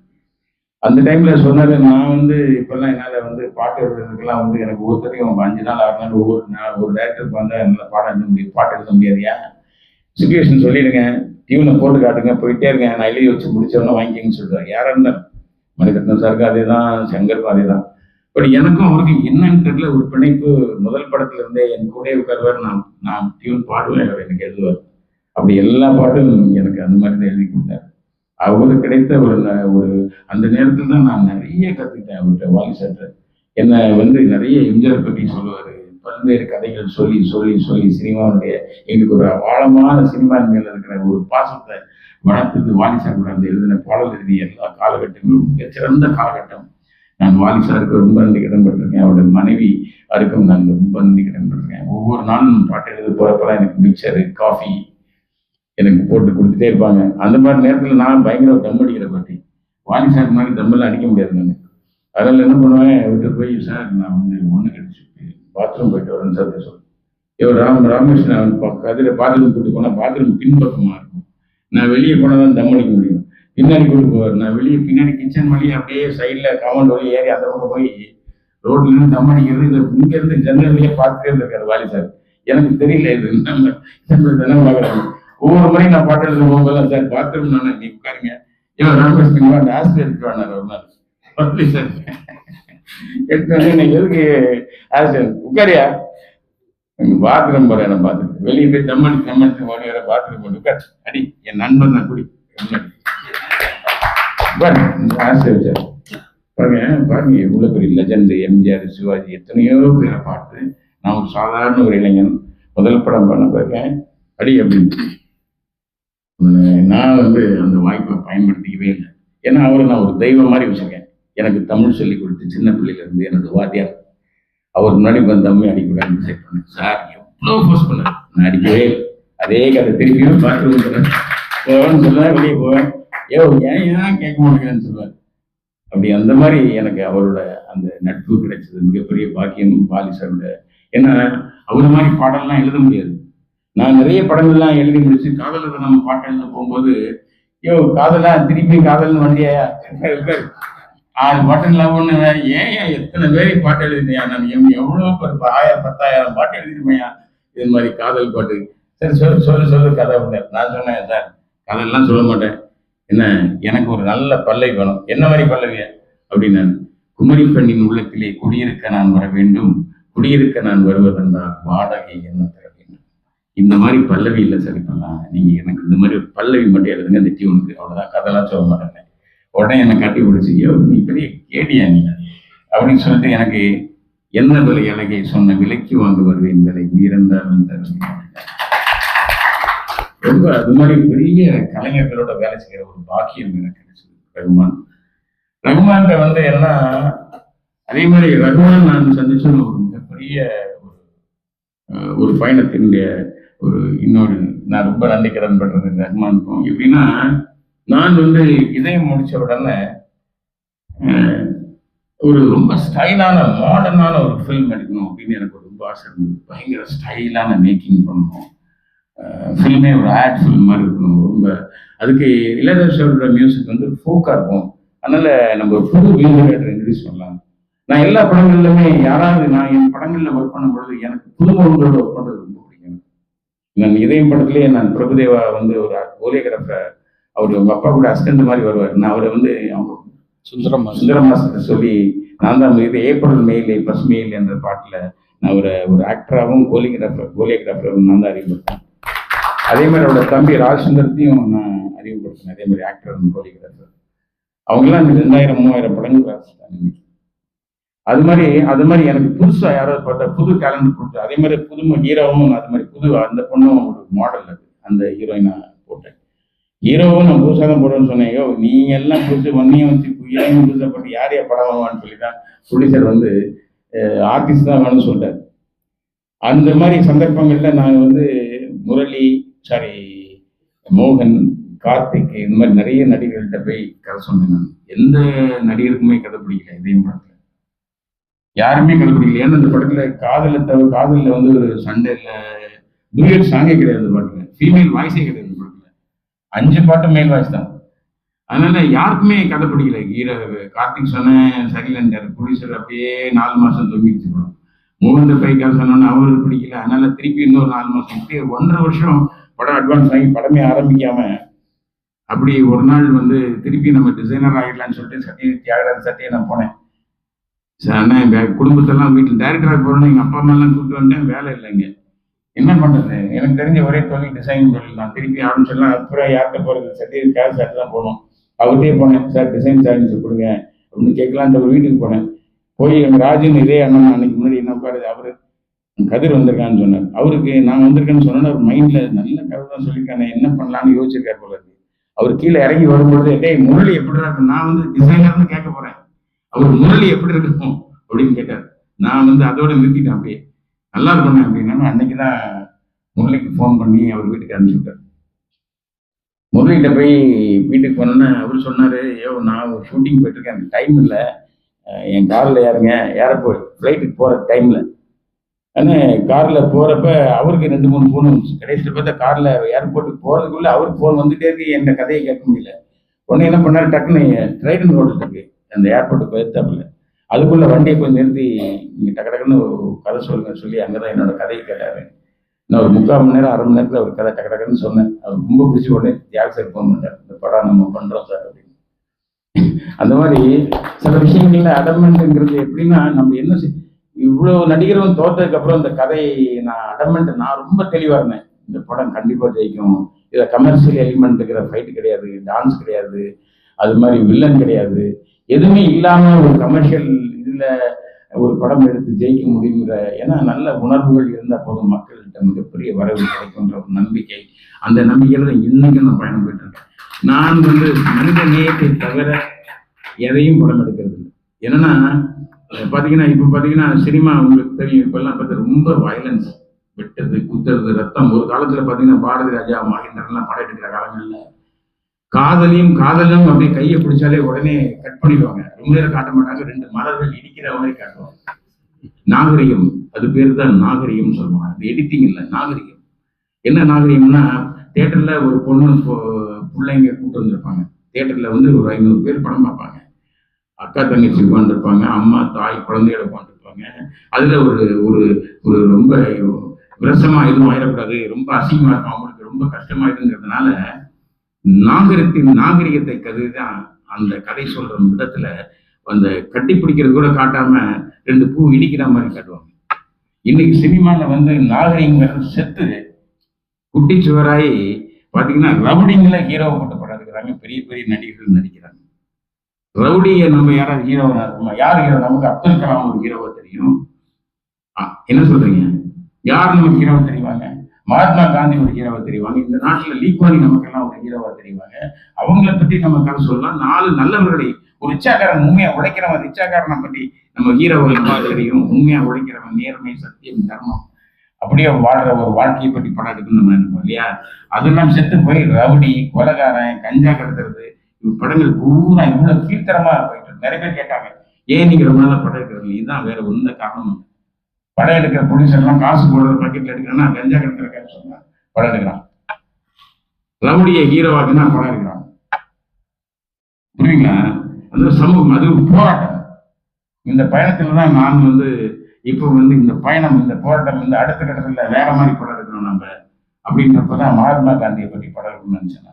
அந்த டைமில் சொன்னார், நான் வந்து இப்போல்லாம் என்னால் வந்து பாட்டு எழுதுறதுக்கெல்லாம் வந்து எனக்கு ஒவ்வொருத்தரையும் 5 நாள் 6 நாள் ஒரு டேரக்டருக்கு வந்தால் என்னால் பாடம் எழுத முடியும், பாட்டு எழுத முடியாதியா, சுச்சுவேஷன் சொல்லிடுங்க, டியூனை போட்டு காட்டுங்க, போயிட்டே இருங்க, நான் எழுதி வச்சு முடிச்சவொன்னே வாங்கிக்கன்னு சொல்கிறார். யாராக இருந்தாலும் மணிரத்னம் சாருக்கும் அதே தான், சங்கருக்கும் அதே தான். பட் எனக்கும் அவருக்கு என்னன்னு தெரியல, ஒரு பிணைப்பு. முதல் படத்துல இருந்தே என் கூட உட்காருவார், நான் டியூன் பாடுவேன், அவர் எனக்கு எழுதுவார். அப்படி எல்லா பாட்டும் எனக்கு அந்த மாதிரி தான் எழுதி கொடுத்தார். அவருக்கு கிடைத்த ஒரு அந்த நேரத்தில் தான் நான் நிறைய கற்றுக்கிட்டேன் அவர்கிட்ட, வாலி சார்ட்ட. என்னை நிறைய எம்ஜிஆர் பற்றி சொல்லுவார். பல்வேறு கதைகள் சொல்லி சொல்லி சொல்லி சினிமாவுடைய எங்களுக்கு ஒரு ஆழமான சினிமா மேல இருக்கிற ஒரு பாசத்தை வளர்த்தது வாலி சார் கூட. அந்த எழுதின பாடல் எழுதிய எல்லா காலகட்டங்களும் மிகச்சிறந்த காலகட்டம். நான் வாலி சாருக்கு ரொம்ப நன்றி கடன் பட்டிருக்கேன். அவருடைய மனைவி அதுக்கும் நான் ரொம்ப நன்றி கடன் பட்டிருக்கேன். ஒவ்வொரு நாளும் பாட்டு எழுத போறப்பெல்லாம் எனக்கு மிக்சரு காஃபி எனக்கு போட்டு கொடுத்துட்டே இருப்பாங்க. அந்த மாதிரி நேரத்தில் நான் பயங்கர தம் அடிக்கிற பாட்டி. வாலி சார் மாதிரி தம்மெல்லாம் அடிக்க முடியாது நான். அதனால என்ன பண்ணுவேன், விட்டு போய் சார் நான் ஒன்று கிடைச்சி பாத்ரூம் போயிட்டு வரேன்னு சார் சொல்லு. இவர் ராமகிருஷ்ணன் கதிரை பாத்ரூம் கூட்டு போனால் பாத்ரூம் பின்பக்கமாக இருக்கும். நான் வெளியே போனால் தான் தம் அடிக்க முடியும். பின்னாடி கூட்டு போவார். நான் வெளியே பின்னாடி கிச்சன் வழியே அப்படியே சைடில் காம்பவுண்ட் வழியே ஏறி அந்த பக்கம் போய் ரோட்ல இருந்து தம் அடிக்கிறது. இங்கேருந்து ஜன்னல் வழியே பார்த்துட்டே இருந்திருக்காரு வாலி சார். எனக்கு தெரியல இது நம்ம தினம் பார்க்குறாங்க. ஒவ்வொரு முறையும் நான் பாட்டு எழுத போகும்போது சார் பாத்ரூம் நானே நீ உட்காருங்க, இவன் ராமகிருஷ்ணன் அந்த ஆஸ்பத்திரி எடுத்து வேணார் ஒரு நாள் சார் எடுத்து வந்து எதுக்கு ஆஸ்பத்திரி உட்காரியா பாத்ரூம் போறேன். என்ன பாத்ரூம் வெளியே போய் தம்மடிச்சு ஓடி வர பாத்ரூம் போட்டு உட்கார் அடி என் நண்பன் தான் குடி ஆஸ்பத்திரி சார். பாருங்க எவ்வளவு பெரிய லெஜண்ட் எம்ஜிஆர், சிவாஜி, எத்தனையோ பேரை பார்த்து நான் ஒரு சாதாரண ஒரு இளைஞன் முதல் படம் பண்ண போயிருக்கேன். அடி அப்படின்னு நான் அந்த வாய்ப்பை பயன்படுத்திக்கவே இல்லை. ஏன்னா அவரை நான் ஒரு தெய்வம் மாதிரி வச்சிருக்கேன். எனக்கு தமிழ் சொல்லி கொடுத்து சின்ன பிள்ளையில இருந்து என்னோட வாத்தியார். அவர் முன்னாடி தமிழ் அடிக்கூடாதுன்னு டிசைட் பண்ணேன். சார் எவ்வளோ ஃபோர்ஸ் பண்ணார், நான் அடிக்கவே இல்லை. அதே கதை திருப்பியும் பாத்ரூம் போவேன்னு சொல்லுவேன், வெளியே போவேன். ஏன் கேட்க மாட்டேங்கிறேன்னு சொல்லுவார். அப்படி அந்த மாதிரி எனக்கு அவரோட அந்த நட்பு கிடைச்சது மிகப்பெரிய பாக்கியம் வாலி சாரோட. ஏன்னா அவர் மாதிரி பாடல்லாம் எழுத முடியாது. நான் நிறைய படங்கள்லாம் எழுதி முடிச்சு காதலில் நம்ம பாட்டு எழுத போகும்போது காதலா திருப்பி காதல்னு வண்டியா 6 பாட்டு லவ் ஒண்ணு ஏன் எத்தனை பேரை பாட்டு எழுதினியா, நான் எவ்வளோ 1000 10,000 பாட்டு எழுதிருமையா இது மாதிரி காதல் பாட்டு. சரி சொல்லு கதை அப்படின்னாரு. நான் சொன்னேன் சார் கதையெல்லாம் சொல்ல மாட்டேன், என்ன எனக்கு ஒரு நல்ல பல்லவி வேணும். என்ன மாதிரி பல்லவிய அப்படின்னு. குமரி பெண்ணின் உள்ளத்திலே குடியிருக்க நான் வர வேண்டும், குடியிருக்க நான் வருவதென்றால் வாடகை என்ன தர வேண்டும். இந்த மாதிரி பல்லவி இல்லை சார். இப்பெல்லாம் நீங்க எனக்கு இந்த மாதிரி ஒரு பல்லவி மட்டும் எழுதுங்க இந்த டியூனுக்கு, அவ்வளவுதான், கதைலாம் சொல்ல மாட்டேன். உடனே என்னை கட்டி பிடிச்சி நீ பெரிய கேடியா நீ அப்படின்னு சொல்லிட்டு எனக்கு என்ன விலை அழகை சொன்ன விலைக்கு வாங்க வருவேன் விலை உயர்ந்தாலும் தருவேன். ரொம்ப அது மாதிரி பெரிய கலைஞர்களோட வேலை செய்கிற ஒரு பாக்கியம் எனக்கு கிடைச்சது. ரகுமான்கிட்ட என்ன அதே மாதிரி ரகுமான் நான் சந்திச்ச ஒரு மிகப்பெரிய ஒரு பயணத்தினுடைய ஒரு இன்னொரு நான் ரொம்ப நன்றி கடன் பண்றது ரகுமானுக்கும். எப்படின்னா நான் இதயம் முடிச்ச உடனே ஒரு ரொம்ப ஸ்டைலான மாடர்னான ஒரு ஃபில்ம் எடுக்கணும் அப்படின்னு எனக்கு ரொம்ப ஆசை இருந்தது. பயங்கர ஸ்டைலான மேக்கிங் பண்ணணும், ஃபில்மே ஒரு ஆட் ஃபில்ம் மாதிரி இருக்கணும். ரொம்ப அதுக்கு இளையராஜாவோட மியூசிக் ஃபோக்கா இருக்கும். அதனால நம்ம ஒரு புது மியூசிக் இன்ட்ரடியூஸ் பண்ணலாம். நான் எல்லா படங்கள்லுமே யாராவது நான் என் படங்கள்ல ஒர்க் பண்ணும்பொழுது எனக்கு புதுமுகங்களோட ஒர்க் பண்றது ரொம்ப பிடிக்கும். நான் இதயம் படத்திலேயே நான் பிரபுதேவா ஒரு கோரியோகிராஃபர், அவர் உங்க அப்பா கூட அசிஸ்டன்ட் மாதிரி வருவார். நான் அவரை அவங்க சுந்தரமாசத்தை சொல்லி நான் தான் ஏப்ரல் மெயில் பசுமையில் என்ற பாட்டுல நான் ஒரு ஆக்டராகவும் கோரியோகிராஃபராகவும் நான் தான் அறிமுகப்படுத்தேன். அதே மாதிரி அவரோட தம்பி ராஜசுந்தரத்தையும் நான் அறிமுகப்படுத்தினேன். அதே மாதிரி ஆக்டர் கோரியோகிராஃபர். அவங்கெல்லாம் 2000-3000 படங்கள் வாசித்தாங்க. அது மாதிரி எனக்கு புதுசா யாராவது பார்த்தா புது டேலண்ட் கொடுத்து அதே மாதிரி புது ஹீரோவும் அது மாதிரி புது அந்த பொண்ணும் ஒரு மாடல் அது அந்த ஹீரோயினா போட்டேன். ஹீரோவும் நான் புதுசாக தான் போடுவேன்னு சொன்னேன். நீங்க எல்லாம் புதுசு ஒன்னையும் வச்சு ஹீரோயும் புதுசாக போட்டு யாரையா படம் வாங்குவான்னு சொல்லி தான் ப்ரொடியூசர் ஆர்டிஸ்ட் தான் வேணும்னு சொல்லிட்டார். அந்த மாதிரி சந்தர்ப்பங்கள்ல நாங்கள் முரளி மோகன், கார்த்திக் இந்த மாதிரி நிறைய நடிகர்கள்ட்ட போய் கதை சொன்னேன். நான் எந்த நடிகருக்குமே கதை பிடிக்கல. இதையும் படத்துல யாருமே கதை பிடிக்கல. ஏன்னா இந்த படத்துல காதலில் ஒரு சண்டை இல்லை, டூயட் சாங்கே கிடையாது. அந்த பாட்டுல ஃபீமேல் வாய்ஸே கிடையாது. 5 பாட்டு மேல் வாய்ஸ் தான். அதனால யாருக்குமே கதை பிடிக்கல. ஹீரோ கார்த்திக் சொன்னேன் சரியில்லைன்றார். ப்ரொடியூசர் அப்படியே 4 மாசம் தொங்கிடுச்சு படம். மோகன் போய் கதை சொன்னோன்னு அவருக்கு பிடிக்கல. அதனால திருப்பி இன்னொரு 4 மாசம் இப்படி 1.5 வருஷம் படம் அட்வான்ஸ் ஆகி படமே ஆரம்பிக்காம அப்படி ஒரு நாள் திருப்பி நம்ம டிசைனர் ஆகிடலான்னு சொல்லிட்டு தியாகராஜ் சட்டையை நான் போனேன். சார் குடும்பத்தெல்லாம் வீட்டில் டைரக்டராக போறேன்னு எங்கள் அப்பா அம்மா எல்லாம் கூப்பிட்டு வந்தேன். வேலை இல்லைங்க, என்ன பண்றது? எனக்கு தெரிஞ்ச ஒரே தொழில் டிசைன் தொழில். நான் திருப்பி ஆரம்பிச்சிடலாம். அப்புறம் யார்கிட்ட போறது? சட்டை தான் போகணும். அவர்கிட்டயே போனேன், சார் டிசைன் சார்ஜ் கொடுங்க அப்படின்னு கேட்கலான்ட்டு ஒரு வீட்டுக்கு போனேன். போய் எங்கள் ராஜன் இதே அண்ணன் அன்னைக்கு முன்னாடி என்ன உட்காருது, அவர் கதிர் வந்திருக்கான்னு சொன்னார். அவருக்கு நான் வந்திருக்கேன்னு சொன்னேன், அவர் மைண்டில் நல்ல கதை தான் சொல்லியிருக்கானே, என்ன பண்ணலான்னு யோசிச்சிருக்காரு போல இருக்கு. அவர் கீழே இறங்கி வரும்பொழுது, டேய் முரளி எப்படி இருக்கும், நான் வந்து டிசைனர்னு கேட்க போறேன், அவர் முரளி எப்படி இருக்கும் அப்படின்னு கேட்டார். நான் வந்து அதோட நிறுத்திட்டேன், அப்படியே நல்லா இருக்கணும் அப்படின்னா. அன்னைக்கு தான் முரளிக்கு ஃபோன் பண்ணி அவர் வீட்டுக்கு அனுப்பிச்சு விட்டார். முரளிகிட்ட போய் வீட்டுக்கு போனோன்னே அவர் சொன்னார், நான் ஒரு ஷூட்டிங் போயிட்டுருக்கேன், எனக்கு டைம் இல்லை, என் காரில் ஏறுங்க, ஏர்போர்ட் ஃப்ளைட்டுக்கு போகிற டைமில். ஆனால் காரில் போகிறப்ப அவருக்கு 2-3 ஃபோன் வந்துச்சு. கடைசியில் பார்த்தா காரில் ஏர்போர்ட்டுக்கு போகிறதுக்குள்ளே அவருக்கு ஃபோன் வந்துகிட்டே இருக்கு, என் கதையை கேட்க முடியல. உடனே என்ன பண்ணார், டக்குன்னு ட்ரைடன் ரோடு இருக்கு அந்த ஏர்போர்ட்டுக்கு எடுத்தாப்புல, அதுக்குள்ளே வண்டியை கொஞ்சம் நிறுத்தி இங்கே டக்கு டக்குன்னு கதை சொல்லுங்க சொல்லி அங்கே தான் என்னோட கதையை கேட்டார். நான் ஒரு 3/4 மணி நேரம் 1/2 மணி நேரத்தில் ஒரு கதை டக்கு டக்குன்னு சொன்னேன். அவர் ரொம்ப பிடிச்சி உடனே தியாக சார் ஃபோன் பண்ணார், இந்த படம் நம்ம பண்ணுறோம் சார் அப்படின்னு. அந்த மாதிரி சில விஷயங்கள்ல அடமெண்ட்டுங்கிறது எப்படின்னா, நம்ம என்ன இவ்வளோ நடிகரும் தோற்றதுக்கு அப்புறம் இந்த கதை நான் ரொம்ப தெளிவாக இருந்தேன். இந்த படம் கண்டிப்பாக ஜெயிக்கும், இதில் கமர்ஷியல் எலிமெண்ட் இருக்கிற ஃபைட்டு கிடையாது, டான்ஸ் கிடையாது, அது மாதிரி வில்லன் கிடையாது, எதுவுமே இல்லாமல் ஒரு கமர்ஷியல் இதில் ஒரு படம் எடுத்து ஜெயிக்க முடியுங்கிற, ஏன்னா நல்ல உணர்வுகள் இருந்தால் போதும் மக்கள்கிட்ட மிகப்பெரிய வரவு கிடைக்குன்ற ஒரு நம்பிக்கை. அந்த நம்பிக்கையில் தான் இன்னைக்கும் நான் பயணம் போயிட்டு இருக்கேன். நான் வந்து மனித நேயத்தை தவிர எதையும் படம் எடுக்கிறது இல்லை. என்னன்னா பார்த்தீங்கன்னா, இப்போ பார்த்தீங்கன்னா சினிமா உங்களுக்கு தெரியும், இப்பெல்லாம் பார்த்தா ரொம்ப வயலன்ஸ், வெட்டுறது குத்துறது ரத்தம். ஒரு காலத்தில் பார்த்தீங்கன்னா பாரதி ராஜா மகேந்திரன்லாம் படம் எடுக்கிற காலங்களில் காதலும் அப்படியே கையை பிடிச்சாலே உடனே கட் பண்ணிடுவாங்க, ரொம்ப நேரம் காட்ட மாட்டாங்க, 2 மலர்கள் இடிக்கிற மாதிரி காட்டுவாங்க. நாகரிகம், அது பேர் தான் நாகரிகம் சொல்லுவாங்க. அது எடிட்டிங் இல்லை, நாகரிகம். என்ன நாகரிகம்னா, தியேட்டர்ல ஒரு பொண்ணு பிள்ளைங்க கூப்பிட்டு வந்திருப்பாங்க, தியேட்டர்ல வந்து ஒரு 500 பேர் படம் பார்ப்பாங்க. அக்கா தங்கச்சி உட்காந்துருப்பாங்க, அம்மா தாய் குழந்தையோட உட்காந்துருப்பாங்க. அதுல ஒரு ஒரு ஒரு ரொம்ப விரசமா எதுவும் ஆயிடக்கூடாது, ரொம்ப அசிங்கமா இருக்கும், அவங்களுக்கு ரொம்ப கஷ்டமாயிருங்கிறதுனால நாகரிகத்தை கருதிதான் அந்த கதை சொல்ற விதத்துல அந்த கட்டி பிடிக்கிறது கூட காட்டாம 2 பூ இடிக்கிற மாதிரி காட்டுவாங்க. இன்னைக்கு சினிமால வந்து நாகரிகங்கிறது செத்து குட்டிச்சுவராய் பாத்தீங்கன்னா ரவுடிங்கள ஹீரோவை போட்டு படம் எடுக்கிறாங்க, பெரிய பெரிய நடிகர்கள் நடிக்கிறாங்க. ரவுடியை நம்ம யாராவது ஹீரோவா இருக்குமா? யார் ஹீரோ? நமக்கு அப்துல் கலாம் ஒரு ஹீரோவா தெரியும். என்ன சொல்றீங்க? யார் நமக்கு ஹீரோவா தெரிவாங்க? மகாத்மா காந்தி ஒரு ஹீரோவா தெரிவாங்க. இந்த நாட்டுல லீக்வானி நமக்கெல்லாம் ஒரு ஹீரோவா தெரிவாங்க. அவங்களை பற்றி நம்ம கதை சொல்லலாம். 4 நல்லவர்களை, ஒரு ரிச்சாக்காரன் உண்மையா உழைக்கிறவன், ரிச்சாக்காரனை பற்றி நம்ம ஹீரோவை நம்ம தெரியும். உண்மையா உழைக்கிறவன், நேர்மை, சத்தியம், தர்மம், அப்படியே வாழ்ற ஒரு வாழ்க்கையை பற்றி படம் எடுக்கணும்னு நம்ம நினைப்போம் இல்லையா? அதெல்லாம் செத்து போய் ரவுடி, கொலைகாரன், கஞ்சா கடத்துறது, படங்கள் பூரா இவ்வளவு கீழ்த்தரமா போயிட்டு. நிறைய பேர் கேட்டாங்க, ஏன் நீங்க ரொம்ப நாளா படம் எடுக்கிறது? இதுதான், வேற ஒன்றும் காரணம். படம் எடுக்கிற ப்ரொடியூசர்லாம் காசு போடுற பாக்கெட்ல எடுக்கிறேன்னா கஞ்சா கடத்துற காசு சொன்னான் படம் எடுக்கிறான், ரவுடியை ஹீரோவாக்குன்னா படம் எடுக்கிறான். புரியுங்களா? அது சமூகம், அது போராட்டம். இந்த பயணத்துல தான் நான் வந்து இப்போ வந்து இந்த பயணம், இந்த போராட்டம், இந்த அடுத்த கட்டத்துல வேற மாதிரி படம் எடுக்கணும் நம்ம அப்படின்றப்பதான் மகாத்மா காந்தியை பற்றி படம் எடுக்கணும்னு நினைச்சேன்.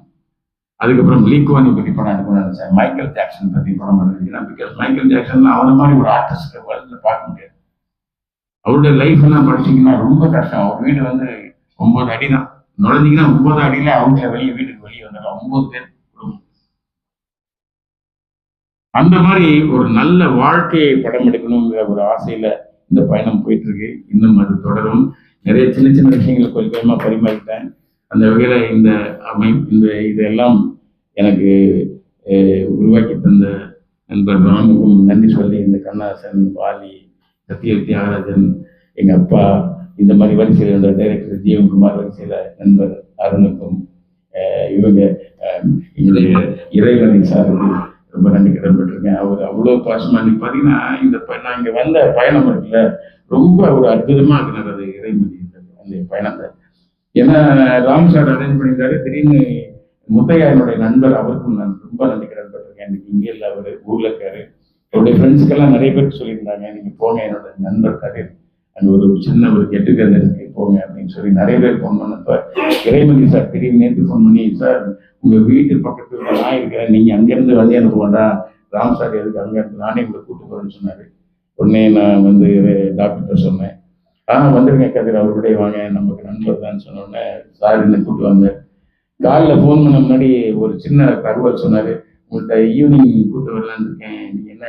அதுக்கப்புறம் லீக்வானி பற்றி படம் எடுக்கணும்னு நினைச்சேன். மைக்கேல் ஜாக்சன் பற்றி படம் எடுக்கிறேன். பிகாஸ் மைக்கேல் ஜாக்சன் அவனை மாதிரி ஒரு ஆர்டிஸ்ட் வேர்ல்ட்ல பார்க்க முடியாது. அவருடைய லைஃப் எல்லாம் படிச்சீங்கன்னா ரொம்ப கஷ்டம். அவர் வீடு வந்து 9 அடி தான், நுழைஞ்சிங்கன்னா 9 அடியில அவங்க வீட்டுக்கு வெளியே வந்துடலாம். 9 பேர் குடும்பம். அந்த மாதிரி ஒரு நல்ல வாழ்க்கையை படம் எடுக்கணுங்கிற ஒரு ஆசையில இந்த பயணம் போயிட்டு இருக்கு. இன்னும் அது தொடரும். நிறைய சின்ன சின்ன விஷயங்களை கொஞ்சம் கொஞ்சமா பரிமாறிட்டேன். அந்த வகையில இந்த இதெல்லாம் எனக்கு உருவாக்கி தந்த நண்பர் ராமுக்கும் நன்றி சொல்லி, இந்த கண்ணாசன், வாலி, சத்யவதி தியாகராஜன், எங்க அப்பா, இந்த மாதிரி வரிசையில் இருந்த டைரக்டர் ஜீவன்குமார், வரிசையில நண்பர் அருணுக்கும், இவங்க இறைவனை சாருக்கு ரொம்ப நன்றி கடன்பட்டிருக்கேன். அவர் அவ்வளோ பாசமா. இன்னைக்கு பார்த்தீங்கன்னா நான் இங்கே வந்த பயணம் இருக்குல்ல, ரொம்ப ஒரு அற்புதமா இருக்கிறது அது இறைமதி அந்த பயணத்தை. ஏன்னா ராம் சார் அரேஞ்ச் பண்ணியிருந்தாரு. திடீர்னு முத்தையா என்னுடைய நண்பர், அவருக்கும் நான் ரொம்ப நன்றி கடன்பட்டிருக்கேன். இன்னைக்கு இங்கே இல்லை, அவர் ஊர்ல இருக்காரு. அவருடைய ஃப்ரெண்ட்ஸ்க்கெல்லாம் நிறைய பேர் சொல்லியிருந்தாங்க, நீங்க போங்க, என்னோட நண்பர் கதிர் அங்கே ஒரு சின்ன ஒரு கெட்டுக்கதை இருக்கு, போங்க அப்படின்னு சொல்லி நிறைய பேர் ஃபோன் பண்ணப்ப இறைமதி சார் திடீர்னு நேற்று ஃபோன் பண்ணி, சார் உங்க வீட்டு பக்கத்துல நான் இருக்கிறேன், நீங்க அங்கேருந்து வண்டி அனுப்ப வேண்டாம், ராம் சார் எதுக்கு அங்கேருந்து, நானே உங்களை கூப்பிட்டு போறேன்னு சொன்னாரு. உடனே நான் வந்து டாக்டர்கிட்ட சொன்னேன், வந்துருங்க கதிர், அவருடைய வாங்க, நமக்கு நண்பர் தான் சொன்னோடனே சார் என்ன கூப்பிட்டு வந்தார். காலில் ஃபோன் பண்ண முன்னாடி ஒரு சின்ன தகவல் சொன்னாரு, உங்கள்கிட்ட ஈவினிங் கூப்பிட்டு வரலான்னு இருக்கேன். நீங்கள் என்ன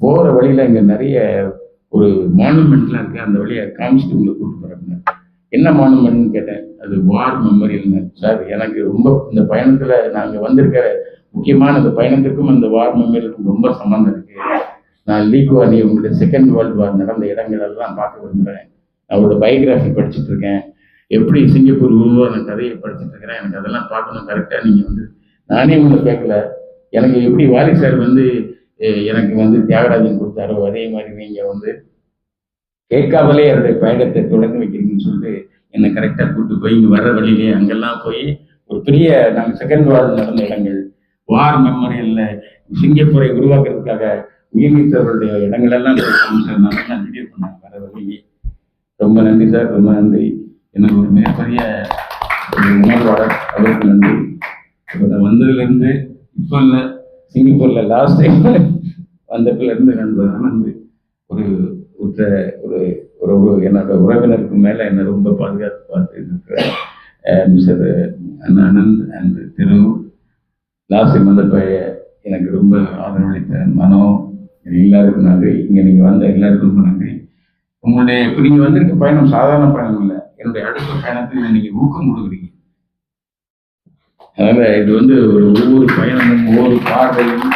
போகிற வழியில் இங்கே நிறைய ஒரு மானுமெண்ட்லாம் இருக்குது, அந்த வழியை காமிச்சிட்டு உங்களை கூப்பிட்டு போகிறேன். என்ன மானுமெண்ட்னு கேட்டேன். அது வார் மெமோரியல்னு. சார் எனக்கு ரொம்ப இந்த பயணத்தில் நாங்கள் வந்திருக்கிற முக்கியமான இந்த பயணத்துக்கும் அந்த வார் மெமோரியலுக்கும் ரொம்ப சம்மந்தம் இருக்குது. நான் லீக்வாலி உங்களுடைய செகண்ட் வேர்ல்டு வார் நடந்த இடங்கள் எல்லாம் பார்க்க விரும்புகிறேன். அவரோட பயோகிராஃபி படிச்சுட்டு இருக்கேன். எப்படி சிங்கப்பூர் உருவான கதையை படிச்சுட்டு இருக்கிறேன். எனக்கு அதெல்லாம் பார்க்கணும். கரெக்டாக நீங்கள் வந்து நானே உங்களை கேட்கல, எனக்கு எப்படி வாலி சார் வந்து எனக்கு வந்து தியாகராஜன் கொடுத்தாரோ அதே மாதிரி நீங்கள் வந்து கேட்காமலே என்னுடைய பயணத்தை தொடங்கி வைக்கிறீங்கன்னு சொல்லிட்டு என்னை கரெக்டாக கூப்பிட்டு போய் இங்கே வர்ற வழியிலே அங்கெல்லாம் போய் ஒரு பெரிய நாங்கள் செகண்ட் வார் நடந்த இடங்கள், வார் மெமோரியலில் சிங்கப்பூரை உருவாக்குறதுக்காக உயிர் நீத்தவர்களுடைய இடங்களெல்லாம் சார் நான் வீடியோ பண்ணேன் வர வழியே. ரொம்ப நன்றி சார், ரொம்ப நன்றி. எனக்கு ஒரு மிகப்பெரிய ஒரு உணர்வாளர், அவருக்கு நன்றி. இப்போ நான் வந்ததுலேருந்து இப்போ இல்லை, சிங்கப்பூரில் லாஸ்ட் டைம் வந்ததுலேருந்து நண்பர் நன்றி. ஒரு ஒரு என்னோட உறவினருக்கு மேலே என்னை ரொம்ப பாதுகாத்து பார்த்து இருக்கிற mister Anand and Thiru last time வந்த எனக்கு ரொம்ப ஆதரவளித்த மனோ, எல்லாருக்கும் நன்றி. இங்கே நீங்கள் வந்த எல்லாருக்கும் ரொம்ப நன்றி. உங்களுடைய இப்போ நீங்கள் வந்திருக்க பயணம் சாதாரண பயணம் இல்லை, என்னுடைய அடுத்த பயணத்தில் நீங்கள் ஊக்கம் கொடுக்குறீங்க. அதனால் இது வந்து ஒவ்வொரு பயணமும் ஒவ்வொரு பார்வையும்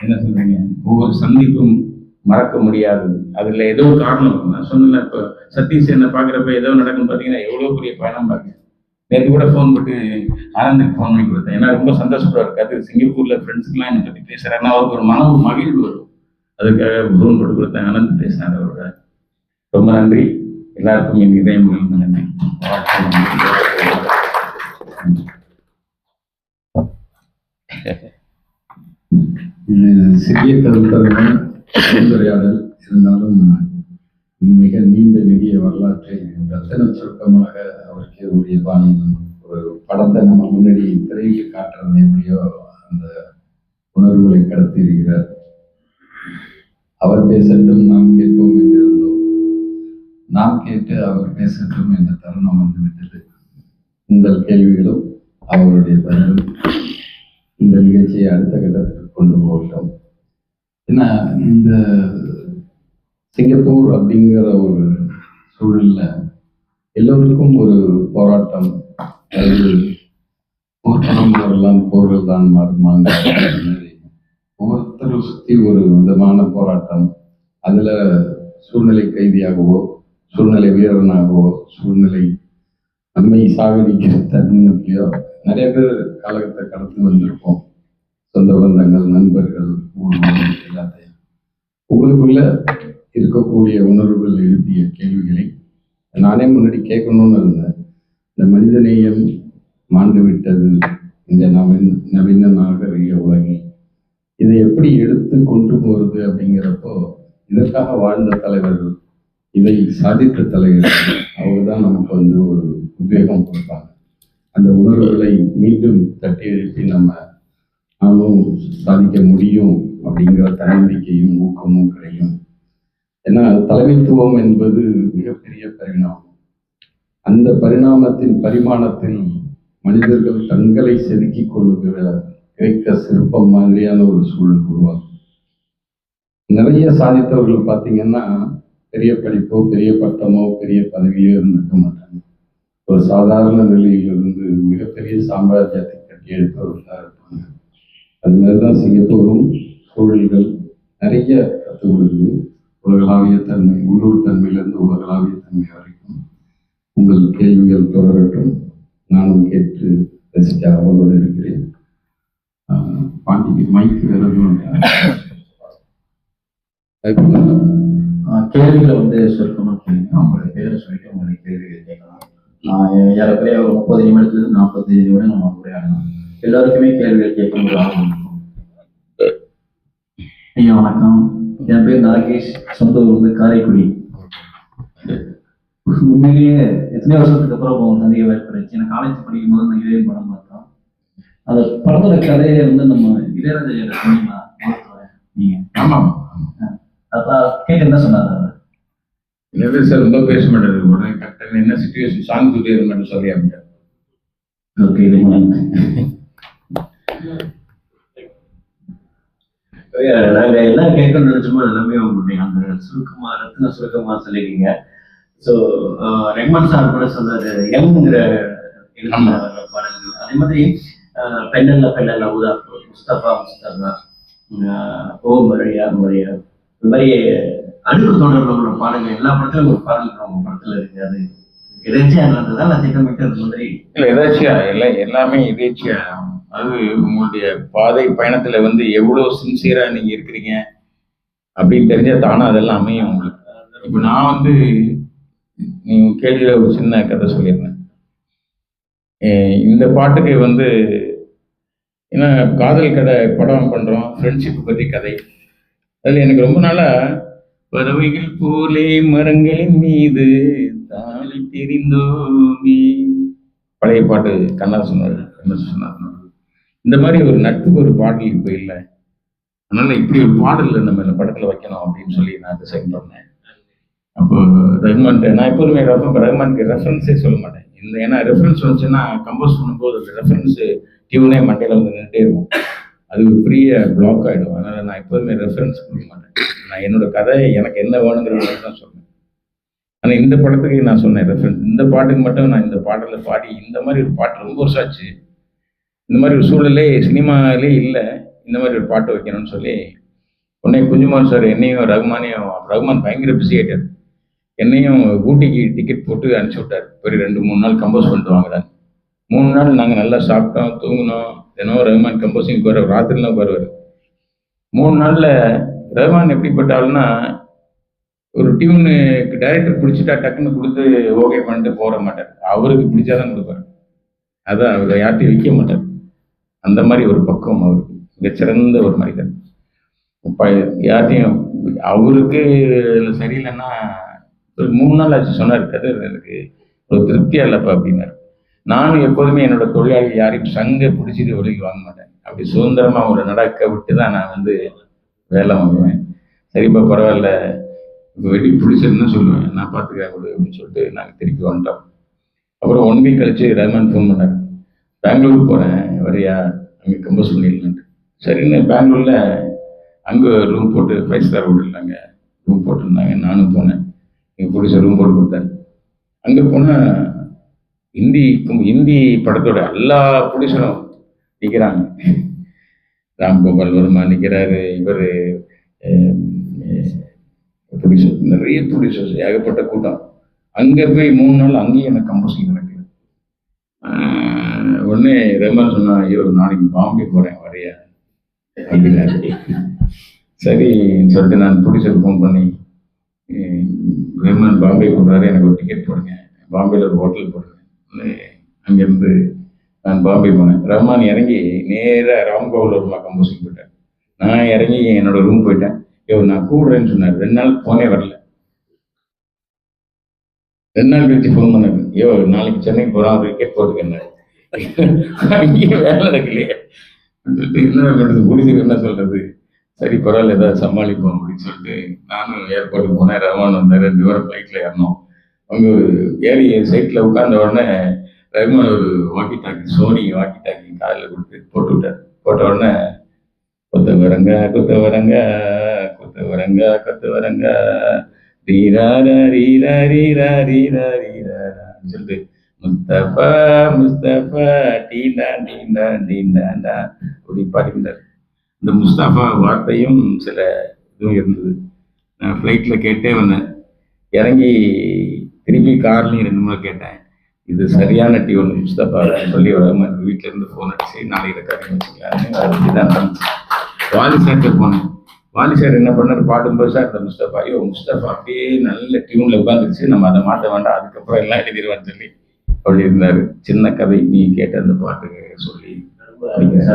என்ன சொல்றீங்க, ஒவ்வொரு சந்திப்பும் மறக்க முடியாதது. அதில் ஏதோ ஒரு காரணம். நான் சொன்னல, இப்போ சதீஷ் என்னை பார்க்குறப்ப ஏதோ நடக்குன்னு பார்த்தீங்கன்னா எவ்வளோ பெரிய பயணம் பார்க்குறேன். நேற்று கூட ஃபோன் போட்டு ஆனந்துக்கு ஃபோன் பண்ணி கொடுத்தேன். ஏன்னா ரொம்ப சந்தோஷப்பட இருக்காது, சிங்கப்பூரில் ஃப்ரெண்ட்ஸுக்கெலாம் என்னை பற்றி பேசுகிறேன்னா அவருக்கு ஒரு மன மகிழ்வு வரும். அதுக்காக ஃபோன் போட்டு கொடுத்தேன். ஆனந்த் பேசினார் அவரோட. ரொம்ப நன்றி எல்லாருக்கும், என் இதயம் நன்றி. இது சிறிய கருத்துரையாடல் இருந்தாலும் மிக நீண்ட நெடிய வரலாற்றை ரத்தன சுருக்கமாக அவருக்கு உரிய பாணியில் ஒரு படத்தை நம்ம முன்னாடி திரையிட்டு காட்டுறது எப்படியோ அந்த உணர்வுகளை கடத்தி இருக்கிறார். அவர் பேசட்டும் நாம் கேட்போம் என்று இருந்தோம், நாம் கேட்டு அவர் பேசட்டும் என்ற தருணம் வந்துவிட்டது. உங்கள் கேள்விகளும் அவருடைய பதிலும் இந்த நிகழ்ச்சியை அடுத்த கட்டத்துக்கு கொண்டு போகட்டும். ஏன்னா இந்த சிங்கப்பூர் அப்படிங்கிற ஒரு சூழல்ல எல்லோருக்கும் ஒரு போராட்டம், அதாவது போர்க்களம் போர்கள் தான் மாறுமாங்க. ஒவ்வொருத்தரும் சுற்றி ஒரு விதமான போராட்டம். அதுல சூழ்நிலை கைதியாகவோ, சூழ்நிலை வீரனாகவோ, சூழ்நிலை நம்மை சாகடிக்கிற தன்மையிலையோ நிறைய பேர் காலகட்டத்தை கடந்து வந்திருப்போம். சொந்த பந்தங்கள், நண்பர்கள், எல்லாத்தையும் உங்களுக்குள்ள இருக்கக்கூடிய உணர்வுகள் எழுப்பிய கேள்விகளை நானே முன்னாடி கேட்கணும்னு இருந்தேன். இந்த மனிதநேயம் மாண்டு விட்டது இந்த நவீன நாகரிக உலகில், இதை எப்படி எடுத்து கொண்டு போறது அப்படிங்கிறப்போ இதற்காக வாழ்ந்த தலைவர்கள், இதை சாதித்த தலைவர்கள், அவங்க தான் நமக்கு வந்து ஒரு உத்வேகம் கொடுப்பாங்க. அந்த உணர்வுகளை மீண்டும் தட்டி எழுப்பி நாமும் சாதிக்க முடியும் அப்படிங்கிற தன்னம்பிக்கையும் ஊக்கமும் கிடைக்கும். ஏன்னா தலைமைத்துவம் என்பது மிகப்பெரிய பரிணாமம். அந்த பரிணாமத்தின் பரிமாணத்தில் மனிதர்கள் தங்களை செதுக்கிக் கொள்ளுகிற கிரேக்க சிற்பம் மாதிரியான ஒரு சூழல் உருவாகும். நிறைய சாதித்தவர்கள் பார்த்தீங்கன்னா பெரிய படிப்போ, பெரிய பட்டமோ, பெரிய பதவியோ இருந்திருக்க மாட்டாங்க. ஒரு சாதாரண நிலையிலிருந்து மிகப்பெரிய சாம்ராஜ்யத்தை கட்டி எழுப்பவர்களாக இருப்பாங்க. அது மாதிரிதான் சிங்கப்பூரும் சூழல்கள் நிறைய கற்றுக் கொடுக்குது. உலகளாவிய தன்மை, உள்ளூர் தன்மையிலிருந்து உலகளாவிய தன்மை வரைக்கும். உங்கள் கேள்விகள் தொடரட்டும், நானும் கேட்டு ரசிக்க அவளோடு இருக்கிறேன். பாண்டிக்கு மைக்கு வேறு கேள்விகளை வந்து சுருக்கமாக கேளுங்க. அவங்களுடைய பேரை சொல்லிட்டு உங்களுடைய கேள்விகள் கேட்கலாம். ஏறக்குறைய ஒரு 30 நிமிடத்துலேருந்து 45 நிமிடம் நம்ம உரையாடலாம். எல்லாருக்குமே கேள்விகள் கேட்கும்போது ஆகும். ஐயா வணக்கம், என் பேர் நாகேஷ், சொந்த ஊர் வந்து காரைக்குடி. உண்மையிலேயே எத்தனை வருஷத்துக்கு அப்புறம் அவங்க சந்திக்க வாய்ப்பு கிடைச்சு. எனக்கு காலேஜ் படிக்கும் போது நான் இதே படம் பார்த்தோம். அந்த படத்தோட கதையை வந்து நம்ம இளையராஜா சொன்னீங்களா நீங்க? ஆமாம், கேட்டு என்ன சொன்னார்? இல்லை சார், ரொம்ப பேச மாட்டாரு. உடனே கரெக்டாக என்ன சிச்சுவேஷன் சாங் சொல்லி மட்டும் சொல்லி அப்படின்ட்டு. ஓகே, நாங்க என்ன கேட்கணும்னு நினைச்சோமோ எல்லாமே உங்களுடைய அந்த சுருக்கமா ரத்ன சுருக்கமா சொல்லிருக்கீங்க. ஸோ ரெஹ்மான் சார் கூட சொன்னது யங்கிற பாடல்கள், அதே மாதிரி பெண்ணல்ல ஊதா, முஸ்தபா ஓ மரியா மரியா, இந்த மாதிரி அடுக்கு தொடர்ல உள்ள பாடல்கள் எல்லா படத்திலும் ஒரு பாடல் நம்ம படத்துல இருக்கு. அது எதாச்சியா இருந்ததா நான் திட்டமிட்டு அந்த மாதிரி இல்லை எதாச்சியா இல்லை, எல்லாமே எதேச்சியா. அது உங்களுடைய பாதை பயணத்துல வந்து எவ்வளவு சின்சியரா நீங்க இருக்கிறீங்க அப்படின்னு தெரிஞ்சா தானே அதெல்லாம் அமையும் உங்களுக்கு. இப்போ நான் வந்து நீங்க கேள்வியில ஒரு சின்ன கதை சொல்லியிருந்தேன். இந்த பாட்டுக்கு வந்து ஏன்னா காதல் கதை படம் பண்றோம், ஃப்ரெண்ட்ஷிப் பத்தி கதை. அதில் எனக்கு ரொம்ப நாளா பறவைகள் போலே மரங்களின் மீது தாளி தெரிந்தோமே, பழைய பாட்டு கண்ணதாசன் சொன்னார். இந்த மாதிரி ஒரு நட்புக்கு ஒரு பாடல் இப்போ இல்லை, அதனால இப்படி ஒரு பாடல் நம்ம இந்த படத்துல வைக்கணும் அப்படின்னு சொல்லி நான் டிசைன் பண்ணேன். அப்போ ரஹ்மான், நான் எப்போதுமே ரஹ்மானுக்கு ரெஃபரன்ஸே சொல்ல மாட்டேன். இந்த ஏன்னா ரெஃபரன்ஸ் வந்துச்சுன்னா கம்போஸ் பண்ணும்போது அந்த ரெஃபரன்ஸ் டியூனே மண்டையில வந்து நின்றுட்டே இருக்கும், அது ஒரு பெரிய பிளாக் ஆகிடும். அதனால நான் எப்போதுமே ரெஃபரன்ஸ் கொடுக்க மாட்டேன். நான் என்னோட கதை எனக்கு என்ன வேணுங்கிற தான் சொல்றேன். ஆனால் இந்த படத்துக்கு நான் சொன்னேன் ரெஃபரன்ஸ், இந்த பாட்டுக்கு மட்டும் நான் இந்த பாடலில் பாடி இந்த மாதிரி ஒரு பாட்டு ரொம்ப வருஷம் ஆச்சு, இந்த மாதிரி ஒரு சூழலே சினிமாலே இல்லை, இந்த மாதிரி ஒரு பாட்டு வைக்கணும்னு சொல்லி உடனே குஞ்சுமான் சார் என்னையும் ரகுமான் பயங்கர பிஸி ஆகிட்டார், என்னையும் ஊட்டிக்கு டிக்கெட் போட்டு அனுப்பிச்சி விட்டார். ஒரு 2-3 நாள் கம்போஸ் பண்ணிட்டு வாங்குறாங்க. 3 நாள் நாங்கள் நல்லா சாப்பிட்டோம், தூங்கினோம். தினம் ரஹ்மான் கம்போசிங் வருவார், ராத்திரிலாம் வருவார். 3 நாளில் ரஹ்மான் எப்படிப்பட்டாலும்னா ஒரு டியூனுக்கு டைரக்டர் பிடிச்சிட்டா டக்குன்னு கொடுத்து ஓகே பண்ணிட்டு போட மாட்டார், அவருக்கு பிடிச்சாதான் கொடுப்பார். அதான் அவர் யார்ட்டையும் விற்க மாட்டார். அந்த மாதிரி ஒரு பக்குவம் அவருக்கு, மிகச்சிறந்த ஒரு மனிதன். இப்போ யார்ட்டையும் அவருக்கு சரியில்லைன்னா ஒரு 3 நாள் ஆச்சு சொன்னார், கதை எனக்கு ஒரு திருப்தியா இல்லைப்பா அப்படின்னாரு. நானும் எப்போதுமே என்னோட தொழிலாளி யாரையும் சங்க பிடிச்சிட்டு ஒழுகி வாங்க மாட்டேன், அப்படி சுதந்திரமா ஒரு நடக்க விட்டு தான் நான் வந்து வேலை வாங்குவேன். சரிப்பா பரவாயில்ல, இப்போ வெடி பிடிச்சிருந்தா சொல்லுவேன், நான் பார்த்துக்கிறேன் கொடு அப்படின்னு சொல்லிட்டு நாங்கள் திருப்பி வந்துட்டோம். அப்புறம் 1 வீக் கழிச்சு ரஹ்மான் ஃபோன் பண்ணார், பெங்களூர் போகிறேன் வரையா, அங்கே கம்போஸ் பண்ணிடலான்ட்டு. சரின்னு பெங்களூரில் அங்கே ரூம் போட்டு 5 ஸ்டார் ஹோட்டல் அங்கே ரூம் போட்டிருந்தாங்க. நானும் போனேன், எங்கள் பிடிச்ச ரூம் போட்டு கொடுத்தாரு. அங்கே போனால் ஹிந்தி படத்தோட எல்லா ப்ரொடியூசரும் நிற்கிறாங்க. ராம்கோபால் வர்மா நிற்கிறாரு, இவர் ப்ரொடியூசர், நிறைய ப்ரொடியூசர்ஸ், ஏகப்பட்ட கூட்டம். அங்கே போய் 3 நாள் அங்கேயும் எனக்கு கம்போசிங் நடக்குது. உடனே ரஹ்மான் சொன்னா, ஐயோ நாளைக்கு பாம்பே போகிறேன் வரையா அப்படின்னாரு. சரின்னு சொல்லிட்டு நான் ப்ரொடியூசருக்கு ஃபோன் பண்ணி, ரஹ்மான் பாம்பே போடுறாரு, எனக்கு ஒரு டிக்கெட் போடுங்க, பாம்பேயில் ஒரு ஹோட்டல் போடுங்க. அங்கேருந்து நான் பாம்பே போனேன். ரஹ்மான் இறங்கி நேராக ராம்கோபால் வர்மா கம்போசிங் போயிட்டேன். நான் இறங்கி என்னோட ரூம் போயிட்டேன். நான் கூடுறேன்னு சொன்னார். 2 நாள் போனே வரல. 2 நாள் கழிச்சு ஃபோன் பண்ணாரு, நாளைக்கு சென்னை போகிறோம், ஒரு டிக்கெட் போட்டுக்கேன். அங்கேயும் வேலை நடக்கலையே சொல்லிட்டு என்ன பண்ணுறது, பிடிச்சிருக்கு என்ன சொல்றது, சரி பரவாயில்ல ஏதாவது சமாளிப்போம் அப்படின்னு சொல்லிட்டு நானும் ஏர்போர்ட்டுக்கு போனேன். ரஹ்மான் வந்தார், 2 பேரும் ஃப்ளைட்டில் ஏறணும். அவங்க ஏறி சைட்டில் உட்கார்ந்த உடனே ரஹ்மான் ஒரு walkie talkie, Sony walkie talkie காலில் கொடுத்து போட்டு விட்டார். போட்ட உடனே கொத்த வரங்க ரீரா ரீரா ரீரா ரீரா ரீரான்னு சொல்லிட்டு முஸ்தபா முஸ்தபா டீண்டா டீண்டா டீண்டாண்டா அப்படி பாடிந்தார். இந்த முஸ்தபா வார்த்தையும் சில இதுவும் இருந்தது. நான் ஃப்ளைட்டில் கேட்டே வந்தேன், இறங்கி திருப்பி கார்லையும் 2 முறை கேட்டேன், இது சரியான டியூன் முஸ்தபா சொல்லி வராம வீட்டில இருந்து ஃபோன் அடிச்சு நாளைக்கு ரெக்கார்டிங் வச்சுக்கலான்னு அப்படிதான் இருந்துச்சு. வாலி சார்கிட்ட போனேன். வாலி சார் என்ன பண்ணார், பாடும்போது சார் இந்த முஸ்தபா, ஐயோ முஸ்தபா அப்படியே நல்ல டியூன்ல உட்காந்துருச்சு, நம்ம அதை மாற்ற வேண்டாம், அதுக்கப்புறம் எல்லாம் எழுதிடுவான்னு சொல்லி அப்படி இருந்தாரு. சின்ன கதை நீ கேட்ட அந்த பாட்டுக்கு சொல்லி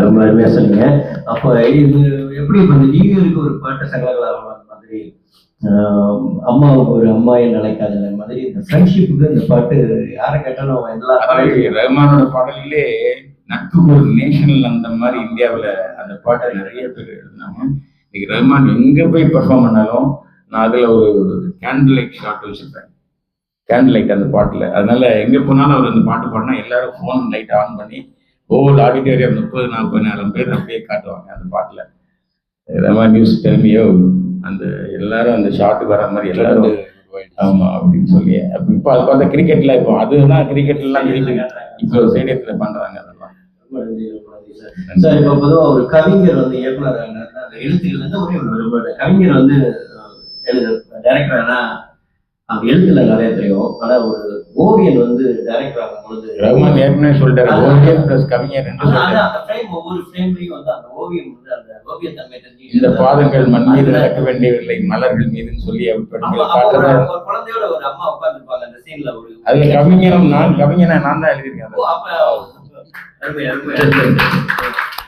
ரொம்ப அருமையா சொன்னீங்க. அப்போ இது எப்படி நீங்க இருக்கு ஒரு பாட்டு சங்கங்களா மாதிரி, அம்மாவுக்கு ஒரு அம்மாயை நினைக்காத மாதிரி இந்த ஃப்ரெண்ட்ஷிப்புக்கு இந்த பாட்டு யாரை கேட்டாலும் எல்லா ரஹ்மானோட பாடலிலே நட்புக்கு ஒரு நேஷனல் அந்த மாதிரி இந்தியாவில் அந்த பாட்டை நிறைய பேர் எழுதினாங்க. இன்னைக்கு ரஹ்மான் எங்கே போய் பெர்ஃபார்ம் பண்ணாலும் நான் அதில் ஒரு கேண்டில் லைட் ஷாட் வச்சுருப்பேன், கேண்டில் லைட் அந்த பாட்டில். அதனால எங்கே போனாலும் அவர் அந்த பாட்டு பாடினா எல்லாரும் ஃபோன் லைட் ஆன் பண்ணி ஹோல் ஆடிட்டோரியம் 30-40 பேர் அப்படியே காட்டுவாங்க அந்த பாட்டில். நியூஸ் டெல்மியோ அந்த எல்லாரும் அந்த ஷாட்டுக்கு வர மாதிரி எல்லாரும் ஆமா அப்படின்னு சொல்லி இப்போ அது பார்த்தா கிரிக்கெட்ல இப்போ அதுதான் கிரிக்கெட்லாம் இப்போ ஸ்டேடியத்தில் பண்றாங்க அதெல்லாம். சார் இப்போ பொதுவாக ஒரு கவிஞர் வந்து இயக்குனர் அந்த எழுத்துக்கள் வந்து ஒரே கவிஞர் வந்து டைரக்டர்னா அந்த எழுத்துல நிறைய தெரியும். ஆனா ஒரு ஓவியன் வந்து டைரக்டர் ஆகும் பொழுது ரகுமான் ஏற்கனவே சொல்லிட்டாரு ஓவியன் பிளஸ் கவிஞர் என்று அந்த ஃப்ரேம் ஒவ்வொரு ஃப்ரேம்லயும் வந்து அந்த ஓவியம் வந்து அந்த ஓவிய தன்மை தெரிஞ்சு இந்த பாதங்கள் மண் மீது நடக்க வேண்டியவில்லை மலர்கள் மீதுன்னு சொல்லி ஒரு குழந்தையோட ஒரு அம்மா உட்கார்ந்துருப்பாங்க அந்த சீன்ல ஒரு அதுல கவிஞரும் கவிஞனை நான் தான் எழுதியிருக்கேன்.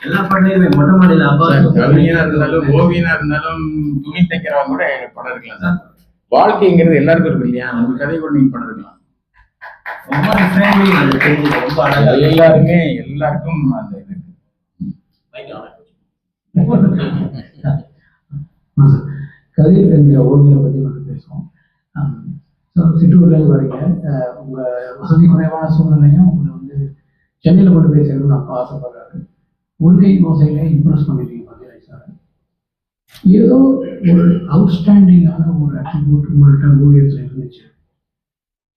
எல்லா படத்தையுமே மொட்டை மாடியில அப்பா கவிஞனா இருந்தாலும் ஓவியனா இருந்தாலும் துணி தைக்கிறவங்க கூட படம் இருக்கலாம் சார். வாழ்க்கைங்கிறது எல்லாருக்கும் இருக்கு இல்லையா, நம்ம கதை கூட நீங்க படம் இருக்கலாம். ரொம்ப அழகா எல்லாருமே எல்லாருக்கும் அந்த இது கதிர் என்கிற ஓவியரை பற்றி நம்ம பேசுவோம். சிற்றூர்லேருந்து வரீங்க, உங்கள் வசதி குறைவான சூழ்நிலையும் உங்களை வந்து சென்னையில் கொண்டு போய் சேர்க்கணும்னு அப்பா ஆசைப்படுறாரு. உள்கை மோசையிலே இம்ப்ரெஸ் பண்ணிட்டீங்க பார்த்தீங்களா சார். ஏதோ ஒரு அவுட்ஸ்டாண்டிங்கான ஒரு அட்ரிபியூட் உங்கள்கிட்ட ஓவியத்தில் இருந்துச்சு.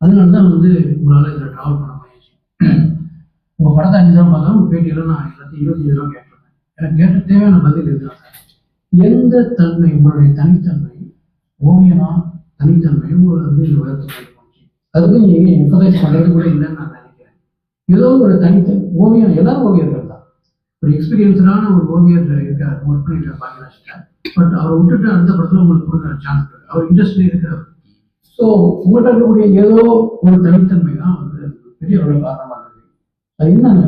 அதனால தான் வந்து உங்களால் இதில் ட்ராவல் பண்ண முடியாது. உங்கள் படத்தை 5 தான் பார்த்தா உங்கள் பேட்டியில் நான் எல்லாத்தையும் 25 தான் கேட்டிருக்கேன். எனக்கு கேட்ட தேவையான பதில் இதுதான் சார். எந்த தன்மை உங்களுடைய தனித்தன்மை ஓவியனா தனித்தன்மை உங்களை வந்து இந்த உயரத்தை போச்சு, அதுக்கு நீங்கள் எம்பசைஸ் பண்ணுறது கூட இல்லைன்னு நான் நினைக்கிறேன். ஏதோ ஒரு தனித்தன்மை ஓவியம், எல்லாரும் ஓவியர்கள் தான். ஒரு எக்ஸ்பீரியன்ஸ்டான ஒரு ஓவியர் இருக்கார், ஒர்க் பண்ணிட்டு பாக்கியராஜ். பட் அவரை விட்டுட்டு அடுத்த படத்தில் உங்களுக்கு கொடுக்குற சான்ஸ் இருக்கு, அவர் இண்டஸ்ட்ரி இருக்கிறார். ஸோ உங்கள்கிட்ட இருக்கக்கூடிய ஏதோ ஒரு தனித்தன்மை தான் வந்து பெரிய ஒரு காரணமாக இருக்கு. அது என்னங்க?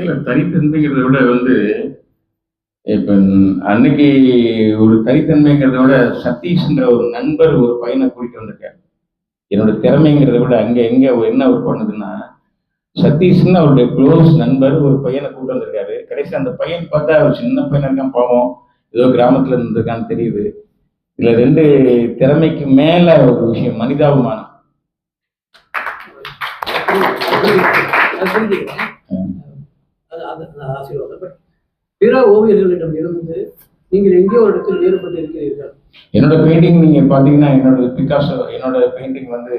இல்லை, தனித்தன்மைங்கிறத விட வந்து இப்போ அன்னைக்கு ஒரு தனித்தன்மைங்கிறத விட சதீஷ்ன்ற ஒரு நண்பர் ஒரு பையனை கூட்டிட்டு வந்திருக்காரு. என்னோட திறமைங்கிறத விட அங்கே எங்கே என்ன ஒர்க் பண்ணுதுன்னா, சதீஷ்ன்னு அவருடைய க்ளோஸ் நண்பர் ஒரு பையனை கூப்பிட்டு வந்திருக்காரு. கடைசி அந்த பையன் பார்த்தா ஒரு சின்ன பையனா இருக்கான், பாவம், ஏதோ கிராமத்துல இருந்திருக்கான்னு தெரியுது. இதுல 2 திறமைக்கு மேல ஒரு விஷயம் மனிதாபிமானம். பிற ஓவியர்களிடம் இருந்து நீங்கள் எங்கேயோ ஒரு இடத்தில் வேறுபட்டு இருக்கிறீர்கள். என்னோட பெயிண்டிங் நீங்க பாத்தீங்கன்னா என்னோட பிகாசோ, என்னோட பெயிண்டிங் வந்து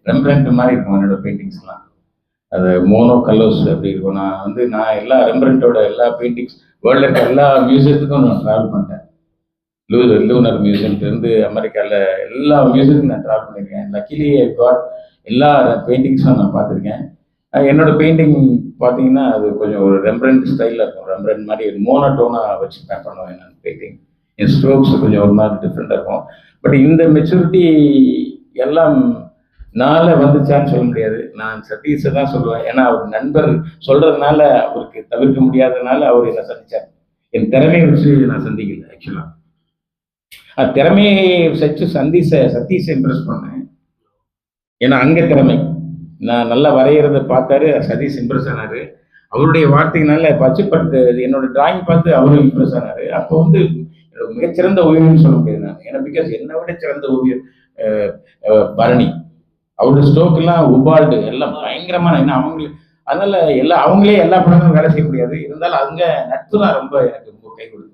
ரெம்பிரண்ட் மாதிரி இருக்கும். என்னோட பெயிண்டிங்ஸ்லாம் அது மோனோ கலர்ஸ் அப்படி இருக்கும். நான் எல்லா ரெம்பிரண்டோட எல்லா பெயிண்டிங்ஸ் வேர்ல்டில் இருக்க எல்லா மியூசியத்துக்கும் நான் ட்ராவல் பண்ணிட்டேன். லூனர் மியூசியம்லேருந்து அமெரிக்காவில் எல்லா மியூசியத்துக்கும் நான் ட்ராவல் பண்ணியிருக்கேன். லக்கிலி ஐ காட் எல்லா பெயிண்டிங்ஸும் நான் பார்த்துருக்கேன். என்னோட பெயிண்டிங் பார்த்தீங்கன்னா அது கொஞ்சம் ஒரு ரெம்பிரண்ட் ஸ்டைலில் இருக்கும். ரெம்பிரண்ட் மாதிரி ஒரு மோனோட்டோனாக வச்சு பண்ணுவேன் நான் பெயிண்டிங். என் ஸ்ட்ரோக்ஸ் கொஞ்சம் ஒரு மாதிரி டிஃப்ரெண்ட்டாக இருக்கும். பட் இந்த மெச்சூரிட்டி எல்லாம் நாள வந்துச்சான்னு சொல்ல முடியாது. நான் சதீஷை தான் சொல்லுவேன். ஏன்னா அவர் நண்பர் சொல்றதுனால அவருக்கு தவிர்க்க முடியாததுனால அவர் என்னை சந்திச்சார். என் திறமையை வச்சு நான் சந்திக்கல. ஆக்சுவலாக திறமையை வச்சு சதீஷை இம்ப்ரெஸ் பண்ணேன். ஏன்னா அங்கே திறமை நான் நல்லா வரைகிறத பார்த்தாரு, சதீஷ் இம்ப்ரெஸ் ஆனாரு. அவருடைய வார்த்தைனால பச்சுப்பட்டு என்னோட டிராயிங் பார்த்து அவரும் இம்ப்ரெஸ் ஆனாரு. அப்போ வந்து மிகச்சிறந்த ஓவியம்னு சொல்ல முடியாது நான். ஏன்னா பிகாஸ் என்னை விட சிறந்த ஓவியர் பரணி. அவரோட ஸ்ட்ரோக் எல்லாம் உபால்டு எல்லாம் பயங்கரமான, ஏன்னா அதனால அவங்களே எல்லா படங்களும் வேலை செய்ய முடியாது. இருந்தாலும் அவங்க நட்பு தான் ரொம்ப எனக்கு ரொம்ப கை கொடுத்தது.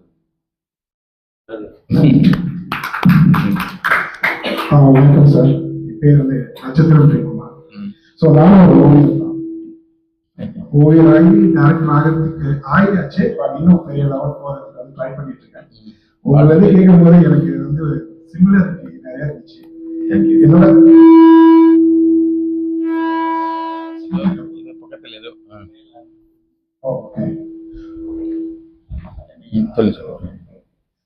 வணக்கம் சார், என் பேர் வந்து நட்சத்திரம் ஜெயக்குமார். ஸோ நானும் ஒரு ஓவியர் தான். ஓவியராகி டேரக்டர் ஆகிறதுக்கு ஆகியாச்சு. இன்னும் பெரிய லெவல் போகிறதுக்கு வந்து ட்ரை பண்ணிட்டு இருக்கேன். உங்களை வந்து கேட்கும் போது எனக்கு வந்து சிமிலாரிட்டி நிறைய இருந்துச்சு. என்னோட பக்கத்தில் ஏதோ ஓகே. சொல்லுங்க.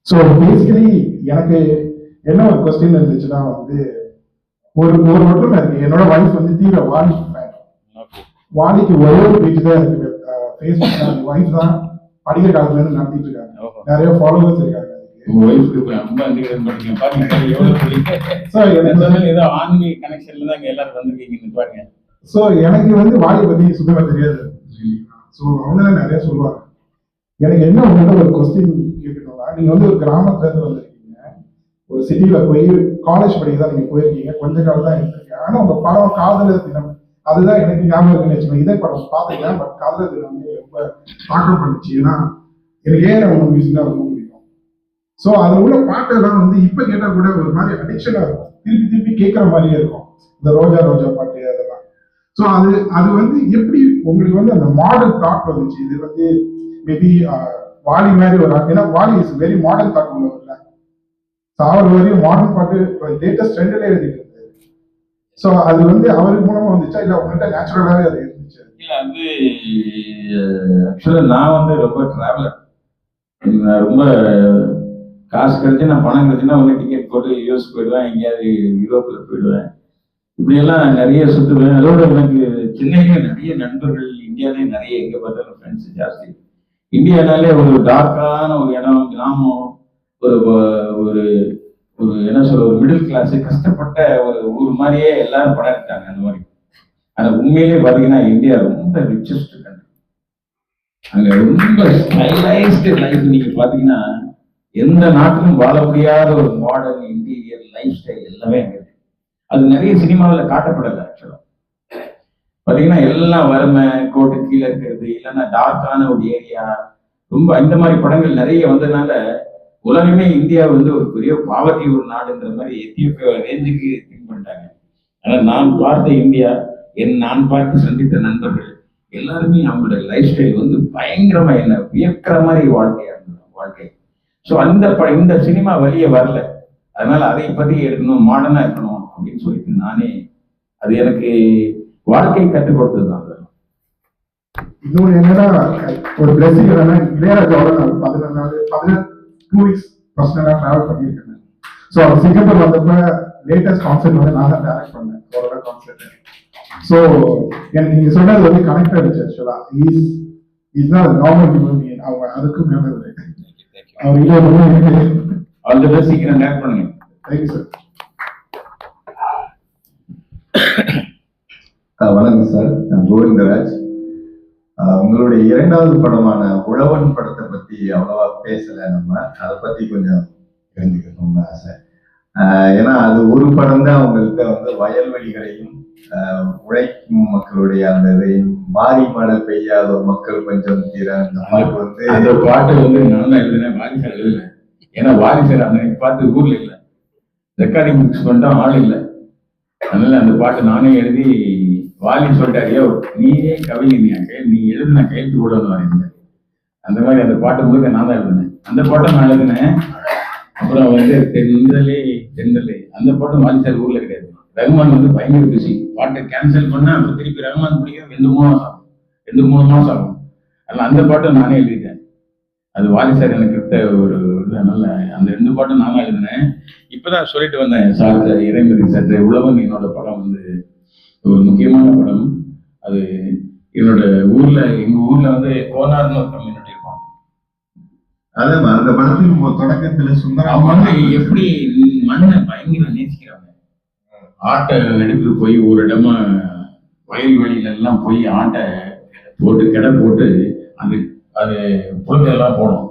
ஸோ பேசிக்கலி எனக்கு என்ன ஒரு கொஸ்டின் இருந்துச்சுன்னா வந்து ஒரு ஒற்றுமை இருக்கு. என்னோட வைஃப் வந்து தீவிர வாலி ஃபேன். வாலிக்கு ஒரே ஒரு பேஜ் தான் இருக்கு ஃபேஸ்புக். அந்த வைஃப் தான் படிக்கிற காலத்துல இருந்து நடத்திட்டு இருக்காங்க. நிறைய ஃபாலோவர்ஸ் இருக்காங்க. ஸோ எனக்கு வந்து வாலியை பத்தி சுத்தமா தெரியாது. ஸோ அவங்க தான் நிறைய சொல்லுவாங்க. எனக்கு என்ன உங்கள்கிட்ட ஒரு கொஸ்டின் கேட்கணும்னா, நீங்க வந்து ஒரு கிராமத்துல இருந்து வந்திருக்கீங்க, ஒரு சிட்டியில போய் காலேஜ் படிக்க தான் நீங்க போயிருக்கீங்க, கொஞ்ச காலம் தான் இருந்திருக்கீங்க. ஆனா உங்க படம் காதலர் தினம் அதுதான் எனக்கு ஞாபகம் இருக்குன்னு வச்சுக்கோங்க. இதே படம் பார்த்துக்கலாம், பட் காதலர் தினம் வந்து ரொம்ப தாக்கம் பண்ணுச்சு. ஏன்னா எனக்கு ஏன் அவங்க மியூசிக் தான் ரொம்ப பிடிக்கும். ஸோ அதுல உள்ள பாட்டெல்லாம் வந்து இப்ப கேட்டா கூட ஒரு மாதிரி அடிக்ஷனா இருக்கும், திருப்பி திருப்பி கேட்கிற மாதிரியே இருக்கும் இந்த ரோஜா ரோஜா பாட்டு அதெல்லாம். ஸோ அது வந்து எப்படி உங்களுக்கு வந்து அந்த மாடர்ன் தாட் வந்துச்சு? இது வந்து மேபி வாலி மாதிரி ஒரு ஏன்னா Vaali is very modern thought உள்ளவர் இல்லை. ஸோ அவர் வரையும் மாடர்ன் பாட்டு லேட்டஸ்ட் ட்ரெண்ட்ல எழுதிட்டு இருந்தாரு. ஸோ அது வந்து அவருக்கு மூலமா வந்துச்சா இல்லை உங்கள்கிட்ட நேச்சுரலாவே அது இருந்துச்சு? இல்ல அது ஆக்சுவலா நான் வந்து ரொம்ப டிராவலர். நான் ரொம்ப காசு கிடைச்சு நான் பணம் கிடைச்சுன்னா வந்து டிக்கெட் போட்டு யூஎஸ் போயிடுவேன், எங்கேயாவது யூரோப்ல போயிடுவேன், இப்படியெல்லாம் நிறைய சுற்றுவேன். அதோட எனக்கு சென்னையில நிறைய நண்பர்கள், இந்தியாவிலேயே நிறைய எங்க பார்த்தாலும் ஃப்ரெண்ட்ஸ் ஜாஸ்தி. இந்தியானாலே ஒரு டார்க்கான ஒரு இடம், கிராமம், ஒரு ஒரு ஒரு என்ன சொல்ற ஒரு மிடில் கிளாஸ் கஷ்டப்பட்ட ஒரு ஊர் மாதிரியே எல்லாரும் படம் எடுத்தாங்க அந்த மாதிரி. ஆனா உண்மையிலே பாத்தீங்கன்னா இந்தியா ரொம்ப ரிச்சஸ்ட் கண்ட்ரி. அங்க ரொம்ப ஸ்டைலைஸ்டு லைஃப். நீங்க பாத்தீங்கன்னா எந்த நாட்டிலும் வாழ முடியாத ஒரு மாடர்ன் இன்டீரியர் லைஃப் ஸ்டைல் எல்லாமே அங்க இருக்கு. அது நிறைய சினிமாவில் காட்டப்படலை ஆக்சுவலா. பாத்தீங்கன்னா எல்லாம் வறுமை, கோட்டு கீழே இருக்கிறது, இல்லைன்னா டார்க்கான ஒரு ஏரியா, ரொம்ப இந்த மாதிரி படங்கள் நிறைய வந்ததுனால உலகமே இந்தியா வந்து ஒரு பெரிய பாவர்ட்டி ஒரு நாடுங்கிற மாதிரி எத்தியோப்பியா ரேஞ்சுக்கு திங்க் பண்ணிட்டாங்க. ஆனா நான் பார்த்த இந்தியா, நான் பார்த்து சந்தித்த நண்பர்கள் எல்லாருமே அவங்களோட லைஃப் ஸ்டைல் வந்து பயங்கரமா என்ன வியக்கிற மாதிரி வாழ்க்கையா இருந்தது வாழ்க்கை. ஸோ இந்த சினிமா வெளியே வரல, அதனால அதை பத்தி எடுக்கணும், மாடர்னா இருக்கணும் அப்படின்னு சொல்லிட்டு நானே அது எனக்கு வாழ்க்கை கற்றுக் கொடுத்தது தான். இன்னொன்று என்னன்னா ஒரு பிளஸிங் என்னன்னா இளையராஜாவோட நான் 2 வீக்ஸ் பர்சனலாக ட்ராவல் பண்ணியிருக்கேன். ஸோ அவர் சிங்கப்பூர் வந்தப்ப லேட்டஸ்ட் கான்சர்ட் வந்து நான் தான் டைரக்ட் பண்ணேன் அவரோட கான்சர்ட். ஸோ எனக்கு நீங்க சொன்னது வந்து கனெக்ட் ஆயிடுச்சு ஆக்சுவலா. Is not normal human being. அவங்க அதுக்கும் மேல அவர் இல்லை ஆல் தி பெஸ்ட். சீக்கிரம் டைரக்ட் பண்ணுங்க. Thank you sir. வணக்கம் சார், நான் கோவிந்தராஜ். உங்களுடைய 2வது படமான உழவன் படத்தை பத்தி அவ்வளவா பேசல, நம்ம அதை பத்தி கொஞ்சம் தெரிஞ்சுக்கணும்னு ஆசை. ஏன்னா அது ஒரு படம் தான் அவங்கள்ட்ட வந்து வயல்வெளிகளையும் உழைக்கும் மக்களுடைய அந்த இதையும், மாறி மழை பெய்யாத மக்கள் கொஞ்சம் தீர அந்த பாட்டு வந்து அந்த பாட்டு வந்து நான் தான் எழுதினேன், வாரிசர் எழுதல. ஏன்னா வாரிசர் அந்த பாட்டு ஊர்ல இல்லை, ரெக்கார்டிங் மிக்ஸ் பண்ணிட்டோம், ஆள் இல்லை. அதனால அந்த பாட்டு நானே எழுதி வாலி சொல்லிட்டாரியா நீயே கவிதை நீ எழுதின கையெழுத்து கூட வரீங்க. அந்த மாதிரி அந்த பாட்டு முழுக்க நான் தான் எழுதினேன். அந்த பாட்டை நான் எழுதினேன். அப்புறம் வந்து தென்றலே அந்த பாட்டும் வாலி சார் ஊர்ல கிடையாது. ரகுமான் வந்து பயங்கர பிஸி, பாட்டை கேன்சல் பண்ணா அப்புறம் திருப்பி ரகுமான் பிடிக்கும் 2-3 மாசம் ஆகும். அதனால அந்த பாட்டை நானே எழுதிட்டேன். அது வாலி சார் எனக்கு கிட்ட ஒரு இதனால அந்த 2 பாட்டும் நானும் எழுதினேன். இப்பதான் சொல்லிட்டு வந்தேன் சார், இறைமதி சற்று உழவன் என்னோட படம் வந்து ஒரு முக்கியமான படம். அது என்னோட ஊர்ல, எங்க ஊர்ல வந்து கோனார்னு ஒரு கம்யூனிட்டி இருப்பாங்க. அதான் அந்த படத்துக்கு தொடக்கத்துல சுந்தரம் அவங்க வந்து எப்படி மண்ணை பயங்கர நேசிக்கிறாங்க. ஆட்டை எடுத்து போய் ஒரு இடமா வயல்வெளியில எல்லாம் போய் ஆட்டை போட்டு கடை போட்டு அது புழுக்கெல்லாம் போடும்.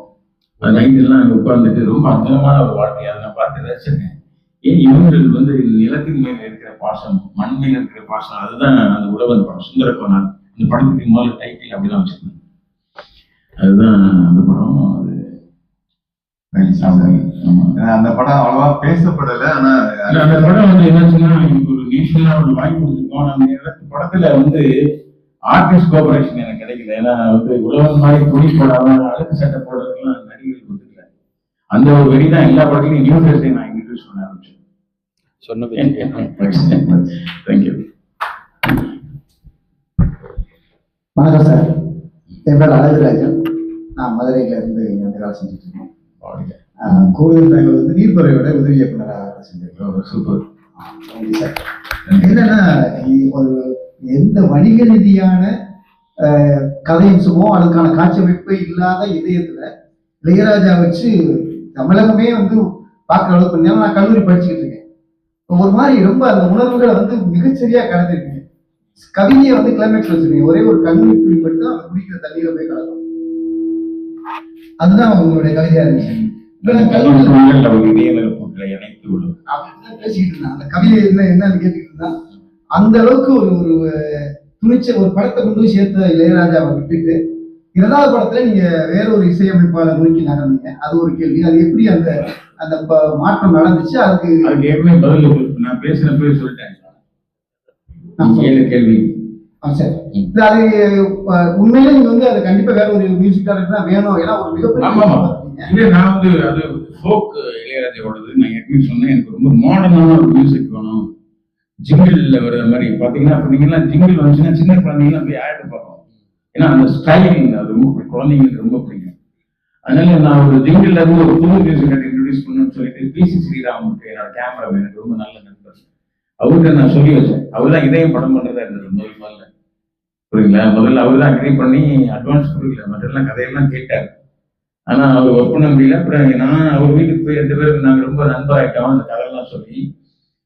அது நைட்டெல்லாம் அங்கே உட்கார்ந்துட்டு ரொம்ப அற்புதமான ஒரு வாழ்க்கை. அதை நான் பார்த்து ரசிச்சிருக்கேன். ஏன் இவர்கள் வந்து நிலத்தின் மேல இருக்கிற பாசம், மண் மேல இருக்கிற பாசம், அதுதான் அந்த உழவன் படம். சுந்தர கோனார் அந்த படத்துக்கு முதல்ல டைட்டில் அப்படிதான் வச்சிருக்கேன். அதுதான் அந்த படம். அது அந்த படம் அவ்வளவா பேசப்படல. ஆனா அந்த படம் வந்து என்னாச்சுன்னா ஒரு நேஷனலா ஒரு வாய்ப்பு கொடுத்துருக்கோம். அந்த படத்துல வந்து ஆர்டிஸ்ட் கோஆபரேஷன் எனக்கு கிடைக்கல. ஏன்னா வந்து உழவன் மாதிரி துணி போடாம அழுக்கு சட்டை போடுறதுலாம் நடிகர்கள் கொடுத்துருக்கல. அந்த ஒரு வெறிதான் எல்லா படத்துலையும் நியூ ஃபேஸை நான் இன்ட்ரடியூஸ் பண்ண ஆரம்பிச்சேன். சொன்னது தேங்க்யூ. வணக்கம் சார், என் பேர் அழகுராஜன். நான் மதுரையில இருந்து இங்கே வந்து வேலை செஞ்சுட்டு இருக்கேன். கூடுதல் தகவல் வந்து நீர்த்துறையோட உதவி இயக்குனராக வேலை செஞ்சிருக்கேன். சூப்பர். சார் என்னன்னா ஒரு எந்த வணிக ரீதியான கதையம்சமோ அதுக்கான காட்சி அமைப்பு இல்லாத இதயத்துல இளையராஜா வச்சு தமிழகமே வந்து பார்க்குற அளவுக்கு பண்ணி நான் கல்லூரி படிச்சுக்கிட்டு இருக்கேன். ஒரு மாதிரி ரொம்ப அந்த உணர்வுகளை வந்து மிகச்சரியா கடந்திருக்கீங்க. கவிதையை வந்து கிளைமேக்ஸ் வச்சிருக்கீங்க. ஒரே ஒரு கல்லூரி துணி மட்டும் அந்த குடிக்கிற தண்ணீரை போய் கலக்கும். அதுதான் உங்களுடைய கவிதையா இருந்துச்சு. பேசிக்கிட்டு இருந்தேன் அந்த கவிதை என்னன்னு கேட்டுக்கிட்டு இருந்தா அந்த அளவுக்கு ஒரு துணிச்ச ஒரு படத்தை கொண்டு சேர்த்த இளையராஜாவை விட்டுட்டு இரண்டாவது படத்துல நீங்க வேற ஒரு இசையமைப்பாளர் நோக்கி நகர்ந்தீங்க, அது ஒரு கேள்வி. அது எப்படி அந்த அந்த மாற்றம் நடந்துச்சு? அதுக்கு ஏற்கனவே பதில் நான் பேசுறப்ப சொல்லிட்டேன். கேள்வி சரி. இல்ல அது உண்மையிலே நீங்க வந்து அது கண்டிப்பா வேற ஒரு மியூசிக் டைரக்டர் தான் வேணும், ஏன்னா ஒரு மிகப்பெரிய இல்ல நான் வந்து அது ஃபோக் இளையராஜாவோடது. நான் ஏற்கனவே சொன்னேன், எனக்கு ரொம்ப மாடர்னான ஒரு மியூசிக் வேணும். ஜிங்கிள்ல வர்ற மாதிரி பாத்தீங்கன்னா, இப்ப நீங்க எல்லாம் ஜிங்கிள் வந்துச்சுன்னா சின்ன குழந்தைங்கலாம் போய் ஆட் பார்ப்போம். ஏன்னா அந்த ஸ்டைலிங் அது ரொம்ப குழந்தைங்களுக்கு ரொம்ப பிடிக்கும். அதனால நான் ஒரு ஜிங்கிள்ல இருந்து ஒரு புது மியூசிக் இன்ட்ரோடியூஸ் பண்ணணும்னு சொல்லிட்டு பிசி ஸ்ரீராமுக்கு என்னோட கேமரா எனக்கு ரொம்ப நல்ல நண்பர், அவர்கிட்ட நான் சொல்லி வச்சேன். அவர் தான் இதயம் படம் பண்றதா இருந்தது முதல்ல, புரியுங்களா? முதல்ல அவர் தான் அக்ரி பண்ணி அட்வான்ஸ் கொடுக்கல, மற்றெல்லாம் கதையெல்லாம் கேட்டார். ஆனா அவர் ஒர்க் பண்ண முடியல. அப்புறம் நான் அவர் வீட்டுக்கு போய் 2 பேருக்கு நாங்கள் ரொம்ப நண்பராயிட்டோம் அந்த கதையெல்லாம் சொல்லி.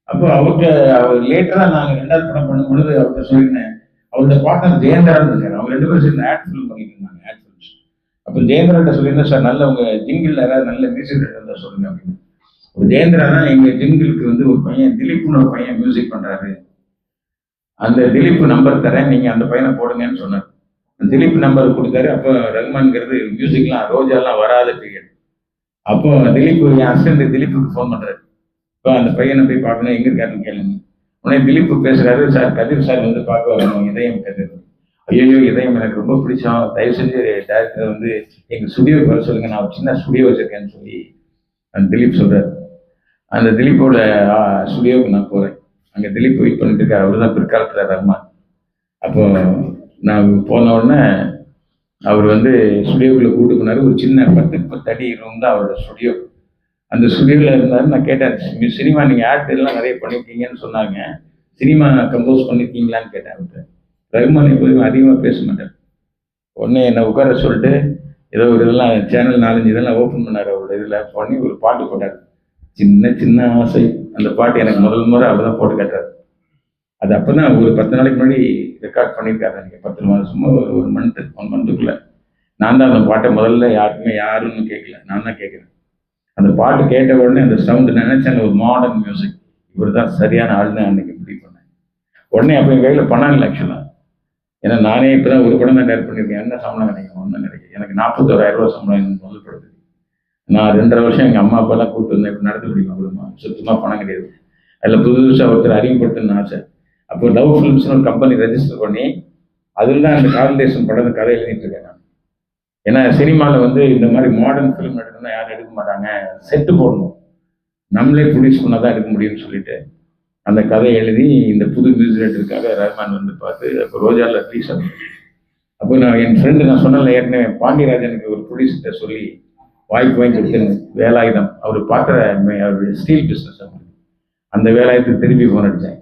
அப்போ அவர்கிட்ட அவர் லேட்டரா நாங்கள் 2வது படம் பண்ணும் பொழுது அவர்கிட்ட சொல்லியிருந்தேன், அவரோட பார்ட்னர் ஜெயந்திரான்னு இருக்காரு, அவங்க 2 பேரும் சேர்ந்து ஆட் ஃபிலிம் பண்ணிட்டு இருந்தாங்க, ஆட் ஃபிலிம்ஸ். அப்போ ஜெயந்திராட்ட சொல்லியிருந்தேன், சார் நல்ல உங்க ஜிங்கிள் யாராவது நல்ல மியூசிக் இருந்தா சொல்லுங்க அப்படின்னு. ஒரு ஜெயந்திரா தான் எங்க ஜிங்கிளுக்கு வந்து ஒரு பையன் திலீப்னு ஒரு பையன் மியூசிக் பண்றாரு, அந்த திலீப் நம்பர் தரேன், நீங்க அந்த பையனை போடுங்கன்னு சொன்னார். திலீப் நம்பர் கொடுத்தாரு. அப்போ ரகுமான்ங்கிறது மியூசிக்லாம் ரோஜாலாம் வராத பீரியட். அப்போ திலீப் என் அசிஸ்டன்ட் திலீப்புக்கு ஃபோன் பண்றாரு, இப்போ அந்த பையனை போய் பார்க்கணும், எங்க இருக்காருன்னு கேளுங்க. உடனே திலீப் பேசுறாரு, சார் கதிர் சார் வந்து பார்க்க வரணும், இதயம் கதிர். ஐயோ இதயம் எனக்கு ரொம்ப பிடிச்சோம், தயவு செஞ்சு டேரக்டர் வந்து எங்க ஸ்டுடியோக்கு வர சொல்லுங்க, நான் ஒரு சின்ன ஸ்டுடியோ வச்சிருக்கேன்னு சொல்லி அந்த திலீப் சொல்றாரு. அந்த திலீப்போட ஸ்டுடியோவுக்கு நான் போறேன். அங்கே திலீப் வெயிட் பண்ணிட்டு இருக்காரு, அவர் தான் பிற்காலத்தில் ரஹ்மான். அப்போ நான் போன உடனே அவர் வந்து ஸ்டுடியோக்குள்ள கூப்பிட்டு போனாரு. ஒரு சின்ன 10 அடி ரூம் தான் அவரோட ஸ்டுடியோ. அந்த ஸ்டுடியோவில் இருந்தாரு. நான் கேட்டேன், சினிமா நீங்கள் ஆக்ட் எல்லாம் நிறைய பண்ணியிருக்கீங்கன்னு சொன்னாங்க, சினிமா கம்போஸ் பண்ணியிருக்கீங்களான்னு கேட்டேன் அவர்கிட்ட. ரஹ்மான் எப்போதுமே அதிகமாக பேச மாட்டார். உடனே என்னை உட்கார சொல்லிட்டு ஏதோ ஒரு இதெல்லாம் சேனல் 4-5 இதெல்லாம் ஓப்பன் பண்ணார். அவரோட இதில் பண்ணி ஒரு பாட்டு போட்டார், சின்ன சின்ன ஆசை. அந்த பாட்டு எனக்கு முதல் முறை அவர் தான் போட்டு கேட்டார். அது அப்போ தான் ஒரு 10 நாளைக்கு முன்னாடி ரெக்கார்ட் பண்ணியிருக்காரு. எனக்கு 10 மாதமோ ஒரு மந்த்துக்குள்ள நான் தான் அந்த பாட்டை முதல்ல யாருன்னு கேட்கல, நான் தான் கேட்குறேன். அந்த பாட்டு கேட்ட உடனே அந்த சவுண்டு நினைச்சேன், ஒரு மாடர்ன் மியூசிக், இவர் தான் சரியான ஆள்னு அன்னைக்கு முடிவு பண்ணேன். உடனே அப்போ என் கையில் பணம் இல்லை ஆக்சுவலாக, ஏன்னா நானே இப்போ தான் ஒரு படம் தான் டேரக்ட் பண்ணியிருக்கேன். என்ன சம்பளம் கிடைக்கும்? ஒன்றும் கிடைக்கும். எனக்கு 41,000 ரூபா சம்பளம் எனக்கு முதல் படத்துக்கு. நான் 2.5 வருஷம் எங்கள் அம்மா அப்பாலாம் கூப்பிட்டு வந்தேன், இப்போ நடத்த முடியுமா குடும்பம்? சுத்தமாக பணம் கிடையாது. அதில் புதுசாக ஒருத்தர் அறிமுகப்படுத்தணும்னு ஆசை. அப்போ லவ் ஃபிலிம்ஸ்னு ஒரு கம்பெனி ரெஜிஸ்டர் பண்ணி அதில் தான் அந்த கார்லேஷன் படம் கதை எழுதிட்டு இருக்கேன் நான். ஏன்னா சினிமாவில் வந்து இந்த மாதிரி மாடர்ன் ஃபிலிம் எடுக்கணும்னா யாரும் எடுக்க மாட்டாங்க, செட்டு போடணும், நம்மளே ப்ரொடியூஸ் பண்ணால் தான் எடுக்க முடியும்னு சொல்லிட்டு அந்த கதை எழுதி இந்த புது மியூசிக் டைரக்டருக்காக ரஹ்மான் வந்து பார்த்து அப்போ ரோஜாவில் ரிலீஸ் ஆகும். அப்போ நான் என் ஃப்ரெண்டு நான் சொன்னல ஏற்கனவே பாண்டியராஜனுக்கு ஒரு ப்ரொடியூசர்கிட்ட சொல்லி வாய்ப்பு வாங்கி கொடுத்தேன், வேலாயுதம். அவர் அவர் ஸ்டீல் பிஸ்னஸ். அந்த வேலாயுதத்துக்கு திருப்பி ஃபோன் அடித்தேன்,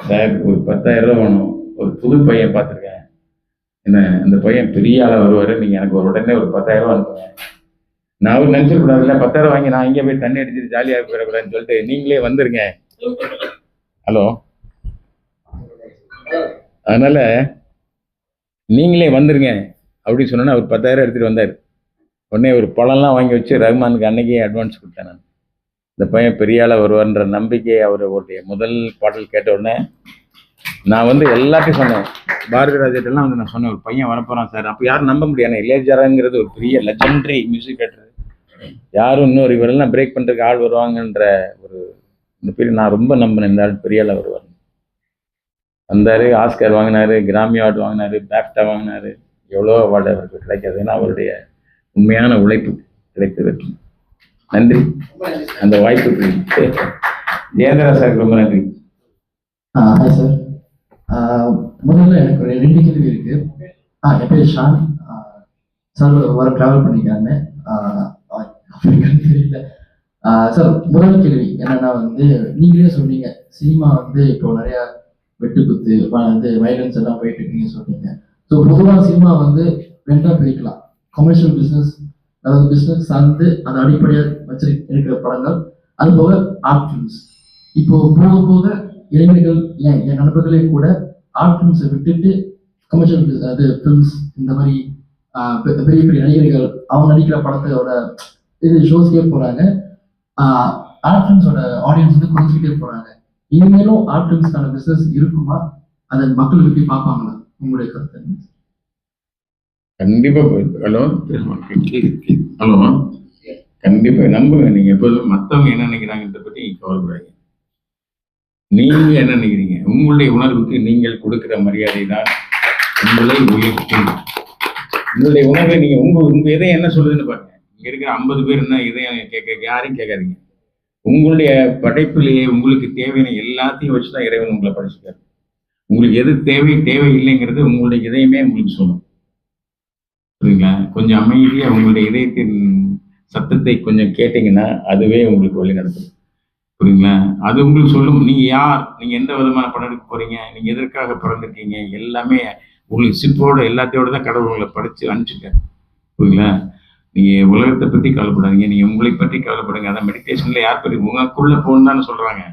சார் ஒரு 10,000 ரூபா வேணும், ஒரு புது பையன் பார்த்துருக்கேன், என்ன அந்த பையன் பெரிய ஆளாக வருவார், நீங்கள் எனக்கு உடனே ஒரு 10,000 ரூபா அனுப்புங்க. நான் அவர் நினச்சிடக்கூடாதுல்ல, 10,000 வாங்கி நான் இங்கே போய் தண்ணி அடிச்சுட்டு ஜாலியாக போயிடக்கூடாதுன்னு சொல்லிட்டு நீங்களே வந்துருங்க. ஹலோ, அதனால நீங்களே வந்துருங்க அப்படின்னு சொன்னோன்னா அவர் 10,000 எடுத்துகிட்டு வந்தார். உடனே ஒரு பழம்லாம் வாங்கி வச்சு ரஹ்மானுக்கு அன்னைக்கே அட்வான்ஸ் கொடுத்தேன் நான். இந்த பையன் பெரிய ஆளாக வருவார்ன்ற நம்பிக்கை அவருடைய முதல் பாடல் கேட்ட உடனே நான் வந்து எல்லாத்தையும் சொன்னேன். பாரதி ராஜாட்டெல்லாம் வந்து நான் சொன்னேன், ஒரு பையன் வரப்போகிறான் சார். அப்போ யாரும் நம்ப முடியாது, இளையராஜாங்கிறது ஒரு பெரிய லெஜெண்டரி மியூசிக் டைரக்டர், யாரும் இன்னொரு இவரெல்லாம் பிரேக் பண்ணுறதுக்கு ஆள் வருவாங்கன்ற ஒரு இந்த பீரியட் நான் ரொம்ப நம்பினேன், இந்த ஆள் பெரிய ஆளாக வருவார். வந்தார், ஆஸ்கர் வாங்கினார், கிராமி அவார்டு வாங்கினார், பேப்டா வாங்கினார், எவ்வளோ அவார்டு அவருக்கு கிடைக்காது. ஏன்னா அவருடைய உண்மையான உழைப்பு கிடைத்தது. நன்றி அந்த வாய்ப்புக்கு. ஜெயந்திரா சார் ரொம்ப நன்றி. ஹாய் சார், முதல்ல எனக்கு ஒரு 2 கேள்வி இருக்கு. என் பேர் ஷான் சார், வர ட்ராவல் பண்ணிக்காங்க தெரியல சார். முதல் கேள்வி என்னன்னா வந்து நீங்களே சொன்னீங்க சினிமா வந்து இப்போ நிறைய வெட்டுக்குத்து வந்து வயலன்ஸ் எல்லாம் போயிட்டு இருக்குன்னு சொன்னீங்க. ஸோ பொதுவாக சினிமா வந்து 2ஆ பிரிக்கலாம், கமர்ஷியல் பிஸ்னஸ், அதாவது பிஸ்னஸ் சார்ந்து அதை அடிப்படையாக வச்சு இருக்கிற படங்கள், அது போக ஆர்ட் ஃபிலிம்ஸ். இப்போ போக போக இளைஞர்கள் என் நண்பர்களே கூட ஆர்ட் ஃபிலிம்ஸை விட்டுட்டு கமர்ஷியல் அது ஃபிலிம்ஸ் இந்த மாதிரி பெரிய பெரிய நடிகர்கள் அவங்க நடிக்கிற படத்தோட இது ஷோஸ்க்கே போகிறாங்க. ஆர்ட் ஃபிலிம்ஸோட ஆடியன்ஸ் வந்து குறைஞ்சிக்கிட்டே போகிறாங்க. இனிமேலும் ஆர்ட் ஃபிலிம்ஸ்க்கான பிஸ்னஸ் இருக்குமா? அதை மக்கள் எப்படி பார்ப்பாங்களா? உங்களுடைய கருத்து? கண்டிப்பா போயிருக்கு. ஹலோ ஹலோ, கண்டிப்பா நம்புங்க. நீங்க எப்போதும் மற்றவங்க என்ன நினைக்கிறாங்கன்றத பத்தி நீங்க கவலைப்படாதீங்க. நீங்க என்ன நினைக்கிறீங்க? உங்களுடைய உணர்வுக்கு நீங்கள் கொடுக்கிற மரியாதை தான் உங்களை உயர்த்தும். உங்களுடைய உணர்வை நீங்க உங்க இதயம் என்ன சொல்லுதுன்னு பாருங்க. இங்க இருக்கிற 50 பேர் என்ன இதயம் யாரையும் கேட்காதீங்க. உங்களுடைய படைப்பிலேயே உங்களுக்கு தேவையான எல்லாத்தையும் வச்சுதான் இறைவன் உங்களை படைச்சிருக்காரு. உங்களுக்கு எது தேவை இல்லைங்கிறது உங்களுடைய இதயமே உங்களுக்கு சொல்லும். புரியுங்களா? கொஞ்சம் அமைதியா உங்களுடைய இதயத்தின் சத்தத்தை கொஞ்சம் கேட்டீங்கன்னா அதுவே உங்களுக்கு வழி நடத்தும். புரியுங்களா? அது உங்களுக்கு சொல்லும் நீங்க யார், நீங்க எந்த விதமான படம் எடுக்க போறீங்க, நீங்க எதற்காக பிறந்திருக்கீங்க, எல்லாமே உங்களுக்கு சிப்போட எல்லாத்தையோட தான் கடவுள் உங்களை படைச்சு அனுப்பிச்சிருக்காரு. புரியுங்களா? நீங்க உலகத்தை பத்தி கவலைப்படாதீங்க, நீங்க உங்களை பற்றி கவலைப்படுங்க. அதான் மெடிடேஷன்ல யார் பற்றி உங்களுக்குள்ள போகணும்னு தானே சொல்றாங்க.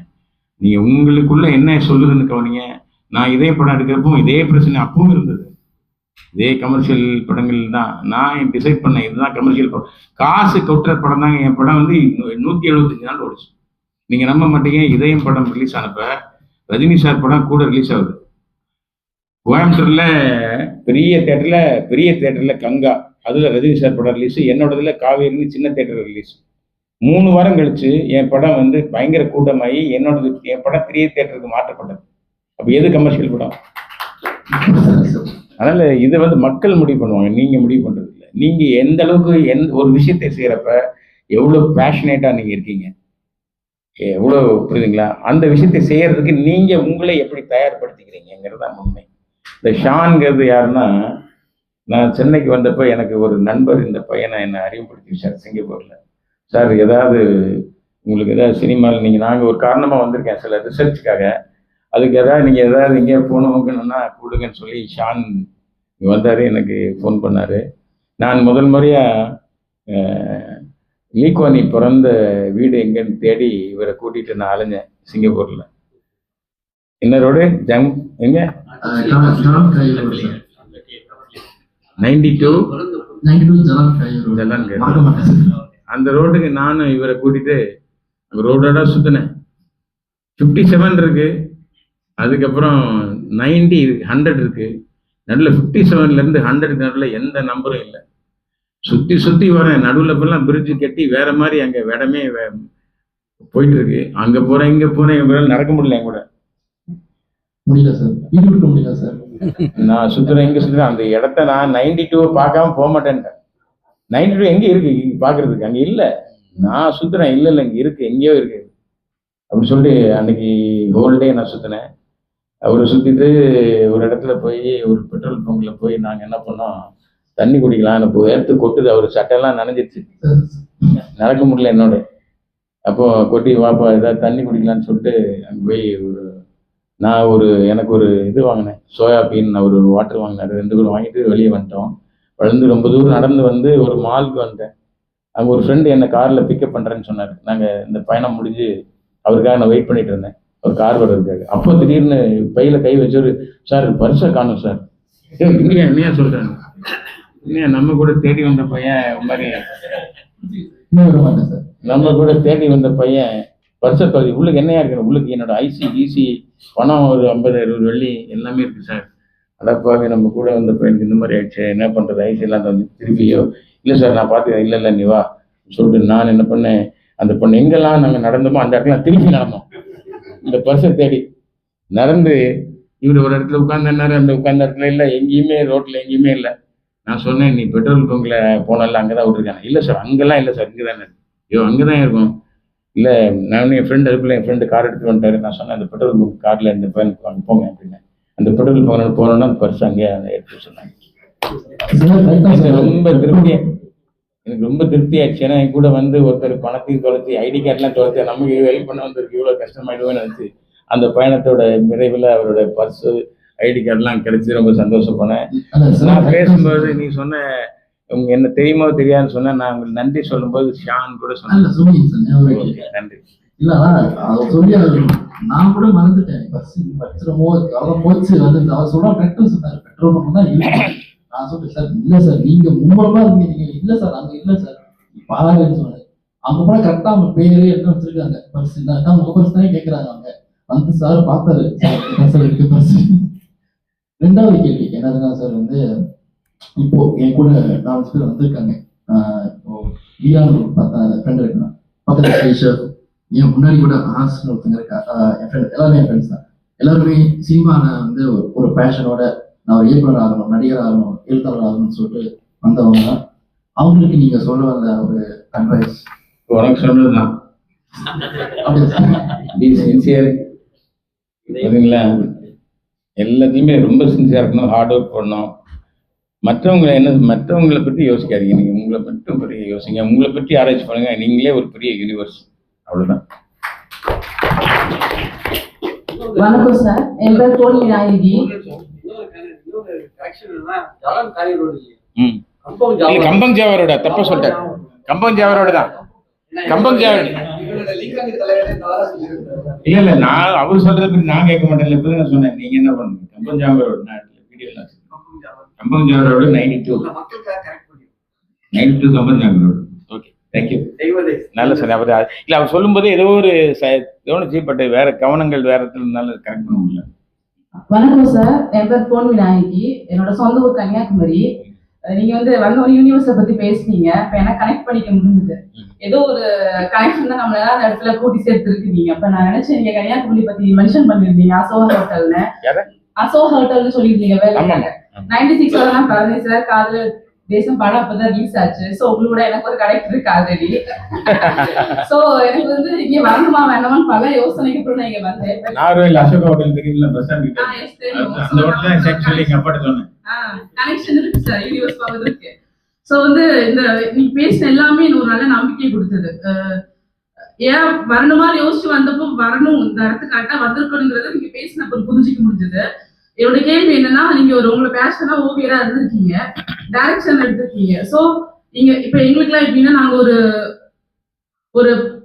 நீங்க உங்களுக்குள்ள என்ன சொல்லுதுன்னு கவனிங்க. நான் இதே படம் எடுக்கிறப்போ இதே பிரச்சனை அப்பவும் இருந்தது. இதே கமர்ஷியல் படங்கள் தான் நான் டிசைட் பண்ணேன். இதுதான் கமர்ஷியல் படம், காசு கொட்டுற படம் தாங்க என் படம். 175 நாள் ஓடிச்சு. நீங்க நம்ப மாட்டீங்க. இதயம் படம் ரிலீஸ் ஆனப்ப ரஜினி சார் படம் கூட ரிலீஸ் ஆகுது. கோயம்புத்தூர்ல பெரிய தேட்டர்ல கங்கா, அதுல ரஜினி சார் படம் ரிலீஸ். என்னோடதுல காவேரின்னு சின்ன தேட்டர் ரிலீஸ். 3 வாரம் கழிச்சு என் படம் பயங்கர கூட்டமாகி என் படம் பெரிய தேட்டருக்கு மாற்றப்பட்டது. அப்ப எது கமர்ஷியல் படம்? அதனால இது மக்கள் முடிவு பண்ணுவாங்க, நீங்க முடிவு பண்றது இல்லை. நீங்க எந்த அளவுக்கு ஒரு விஷயத்தை செய்யறப்ப எவ்வளவு பேஷனேட்டா நீங்க இருக்கீங்க, எவ்வளவு, புரியுதுங்களா? அந்த விஷயத்தை செய்யறதுக்கு நீங்க உங்களை எப்படி தயார்படுத்திக்கிறீங்கிறது தான் உண்மை. இந்த ஷான்ங்கிறது யாருன்னா, நான் சென்னைக்கு வந்தப்போ எனக்கு ஒரு நண்பர் இந்த பையனை என்னை அறிமுகப்படுத்தி வச்சார் சிங்கப்பூர்ல. சார், ஏதாவது உங்களுக்கு ஏதாவது சினிமாவில் நாங்கள் ஒரு காரணமாக வந்திருக்கேன் சில ரிசர்ச்சுக்காக, அதுக்கு ஏதாவது இங்கே போனவங்கன்னா கொடுங்கன்னு சொல்லி ஷான் வந்தார், எனக்கு ஃபோன் பண்ணார். நான் முதல் முறையாக லீக்வானி பிறந்த வீடு எங்கன்னு தேடி இவரை கூட்டிகிட்டு நான் அலைஞ்சேன் சிங்கப்பூரில். என்ன ரோடு எங்க 92 அந்த ரோட்டுக்கு நானும் இவரை கூட்டிட்டு ரோடோட சுத்தினேன். 57 இருக்கு, அதுக்கப்புறம் 90 100 இருக்கு, நடுவில் 57ல இருந்து 100 நடுவில் எந்த நம்பரும் இல்லை. சுத்தி வரேன், நடுவில் போலாம் பிரிட்ஜு கட்டி வேற மாதிரி அங்க இடமே போயிட்டு இருக்கு. அங்க போறேன் இங்க போறேன், நடக்க முடியல என் கூட. முடியல சார், ஈடுபடுத்த முடியல சார். நான் சுத்துறேன் இங்க சுத்துறேன், அந்த இடத்த நான் 92 பார்க்காம போக மாட்டேன்ட்டேன். 92 எங்க இருக்கு பாக்குறதுக்கு? அங்க இல்ல. நான் சுத்துறேன், இல்ல இங்க இருக்கு, எங்கேயோ இருக்கு அப்படின்னு சொல்லிட்டு அன்னைக்கு ஹோல் டே நான் சுத்தினேன். அவரை சுத்திட்டு ஒரு இடத்துல போய் ஒரு பெட்ரோல் பங்க்ல போய் நாங்க என்ன பண்ணோம், தண்ணி குடிக்கலாம். இப்போ எடுத்து கொட்டுது, அவர் சட்டையெல்லாம் நனைஞ்சிருச்சு, நடக்க முடியல என்னோட. அப்போ கொட்டி வாப்பா ஏதாவது தண்ணி குடிக்கலான்னு சொல்லிட்டு அங்கே போய் எனக்கு ஒரு இது வாங்கினேன், சோயாபீன். அவர் ஒரு வாட்டர் வாங்கினாரு, 2 பேரும் வாங்கிட்டு வெளியே வந்துட்டோம். ரொம்ப தூரம் நடந்து ஒரு மாலுக்கு வந்துட்டேன். அங்கே ஒரு ஃப்ரெண்டு என்னை காரில் பிக்கப் பண்ணுறேன்னு சொன்னார். நாங்கள் இந்த பயணம் முடிஞ்சு அவருக்காக நான் வெயிட் பண்ணிட்டு இருந்தேன். அவர் கார் வர இருக்காரு. அப்போ திடீர்னு பையில கை வச்சவர், சார் பர்ஸை காணும் சார். என்னையா சொல்றாங்க, இல்லையா நம்ம கூட தேடி வந்த பையன் மாதிரி, நம்ம கூட தேடி வந்த பையன் பர்ஸை தொலை, உள்ளுக்கு என்னையா இருக்கு? உள்ளுக்கு என்னோட ஐசி ஈசி பணம் ஒரு 50-60 வெள்ளி எல்லாமே இருக்கு சார். அடப்பாவே, நம்ம கூட வந்த பையனுக்கு இந்த மாதிரி ஆயிடுச்சு, என்ன பண்றது? ஐசி எல்லாம் வந்து திருப்பியோ இல்லை சார் நான் பார்த்துக்கிறேன், இல்லை நீ வா சொல்லிட்டு நான் என்ன பண்ணேன், அந்த பொண்ணு எங்கெல்லாம் நாங்கள் நடந்தோமோ அந்த இடத்துல திருப்பி நடந்தோம். இந்த பர்ஸை தேடி நடந்து இவர் ஒரு இடத்துல உட்கார்ந்தாரு, அந்த உட்கார்ந்த இடத்துல இல்லை, எங்கேயுமே ரோட்ல எங்கேயுமே இல்லை. நான் சொன்னேன், நீ பெட்ரோல் பங்க்ல போனால அங்கதான் விட்டுருக்காங்க. இல்லை சார் அங்கெல்லாம் இல்லை சார், இங்கதானே. ஐயோ அங்கதான் இருக்கும். இல்லை நான் என் ஃப்ரெண்டு அதுக்குள்ள என் ஃப்ரெண்டு கார் எடுத்துட்டு வந்துட்டாரு. நான் சொன்னேன், அந்த பெட்ரோல் பங்க் கார்ல இந்த பையனுக்கு அங்கே போங்க அப்படின்னு. அந்த பெட்ரோல் பங்க் போனோம்னா அந்த பர்ஸ் அங்கேயே எடுத்து சொன்னாங்க. எனக்கு ரொம்ப திருப்தி ஆயிடுச்சு. ஏன்னா என் கூட ஒருத்தர் பணத்தையும் தொலைச்சி ஐடி கார்டெலாம் தொலைச்சி நமக்கு ஹெல்ப் பண்ண வந்திருக்கு, இவ்வளோ கஷ்டமாயிடுவேன்னு நினச்சி அந்த பயணத்தோட நிறைவில் அவரோட பர்ஸு ஐடி கார்டெலாம் கிடைச்சி ரொம்ப சந்தோஷப்பனேன். நான் பேசும்போது நீ சொன்ன உங்க என்ன தெரியுமோ தெரியாதுன்னு சொன்னா, நான் உங்களுக்கு நன்றி சொல்லும்போது ஷான் கூட சொன்னேன். நன்றி. இல்ல சொல்லி நான் கூட மறந்துட்டேன். போச்சு அவர் சொல்ற பெட்ரோல் சொன்னாரு, பெட்ரோல் பங்க் தான் இருக்கு. நான் சொல்றேன் சார், இல்ல சார் நீங்க மும்முரமா இருக்கீங்க. இல்ல சார் அங்க இல்ல சார் பாருன்னு சொன்னேன். அங்க போனா கரெக்டா அவங்க பேரு என்ன வச்சிருக்காங்க, பர்ஸ் தான் உங்க பர்ஸ் தானே கேட்கறாங்க. அவங்க சார் பார்த்தாரு, சார் இருக்கு பர்ஸ். 2வது கேள்வி என்னதுன்னா சார், இப்போ என் கூட 4 பேர் வந்திருக்காங்க. விஆர் பார்த்தா ஃப்ரெண்ட் இருக்கான், பக்கத்துல கேஷவ், என் முன்னாடி கூட ஆர்ஸ்னு ஒருத்தங்க இருக்கா, என் ஃப்ரெண்ட், எல்லாருமே என் ஃப்ரெண்ட்ஸ் தான். எல்லாருமே சினிமாவில் வந்து ஒரு பேஷனோட நான் ஒரு இயக்குனர் ஆகணும், நடிகர் ஆகணும், எழுத்தாளர் ஆகணும்னு சொல்லிட்டு வந்தவங்க. அவங்களுக்கு நீங்க சொல்ல வந்த ஒரு அட்வைஸ்? உனக்கு சொன்னதுதான், பி சின்சியர். சரிங்களா? எல்லாத்தையுமே ரொம்ப சின்சியராக இருக்கணும், ஹார்ட் ஒர்க் பண்ணணும். மற்றவங்களை பற்றி யோசிக்காதீங்க, நீங்கள் உங்களை மட்டும் பற்றி யோசிங்க, உங்களை பற்றி ஆராய்ச்சி பண்ணுங்க. நீங்களே ஒரு பெரிய யூனிவர்ஸ், அவ்வளோதான். வணக்கம் சார், என் பேர் தோனி நாயகி. கம்பங் ஜாவரோட தப்ப சொல்லிட்டேன், கம்பங் ஜாவரோட தான், கம்பங் ஜாவர் இல்ல நான் அவர் சொல்றத பத்தி நான் கேட்க மாட்டேன். இப்ப நான் சொன்னேன், நீங்க என்ன பண்ணுங்க, கம்பங் ஜாவரோட வீடியோ கம்பங் ஜாவரோட 92 கம்பங் ஜாவரோட. Okay, thank you. நல்ல சார். அவர் இல்ல அவர் சொல்லும் போது ஏதோ ஒரு கவனிச்சு, பட் வேற கவனங்கள் வேற இடத்துல கரெக்ட் பண்ண முடியல. வணக்கம் சார், என் பேர் தோனி நாயகி. என்னோட சொந்த ஊர் கன்னியாகுமரி. நீங்க வந்து வந்த ஒரு யூனிவர்ஸை பத்தி பேசுனீங்க, இப்ப எனக்கு கனெக்ட் பண்ணிக்க முடிஞ்சது. ஏதோ ஒரு கனெக்ஷன் தான் நம்மள அந்த இடத்துல கூட்டி சேர்த்துருக்கீங்க. அப்ப நான் நினைச்சேன், நீங்க கன்னியாகுமரி பத்தி மென்ஷன் பண்ணிருந்தீங்க, அசோகா ஹோட்டல்னு. அசோகா ஹோட்டல்னு சொல்லியிருந்தீங்க. வேலை 96 தான் பிறந்தேன் சார். காதல தேசம் படம் அப்பதான் ரிலீஸ் ஆச்சு. சோ உங்களோட எனக்கு ஒரு கனெக்ட் இருக்கு ஆல்ரெடி. சோ எனக்கு வந்து இங்க வரணுமா வேணாமான்னு பல யோசனைக்கு அப்புறம் நான் இங்க வந்தேன். நார்வேல் அசோகா ஹோட்டல் தெரியும்ல, பஸ் ஸ்டாண்ட் கிட்ட. அந்த ஹோட்டல் தான் ஆக்சுவலி கப்பட சொன்னேன். கனெக்ஷன் இருக்கு சார், யூனிவர்ஸ் பவர் இருக்கு. சோ வந்து இந்த நீங்க பேசின எல்லாமே எனக்கு ஒரு நல்ல நம்பிக்கை கொடுத்தது. ஏன் வரணுமா யோசிச்சு வந்தப்போ வரணும், இந்த இடத்துக்கு கரெக்டா வந்திருக்கணுங்கிறத நீங்க பேசினப்ப புரிஞ்சுக்க முடிஞ்சது. என்னோட கேள்வி என்னன்னா, நீங்க உங்களை பேஷனா ஓவியரா இருந்திருக்கீங்க, டைரக்ஷன் எடுத்திருக்கீங்க. சோ நீங்க இப்ப எங்களுக்கு எல்லாம் எப்படின்னா, நாங்க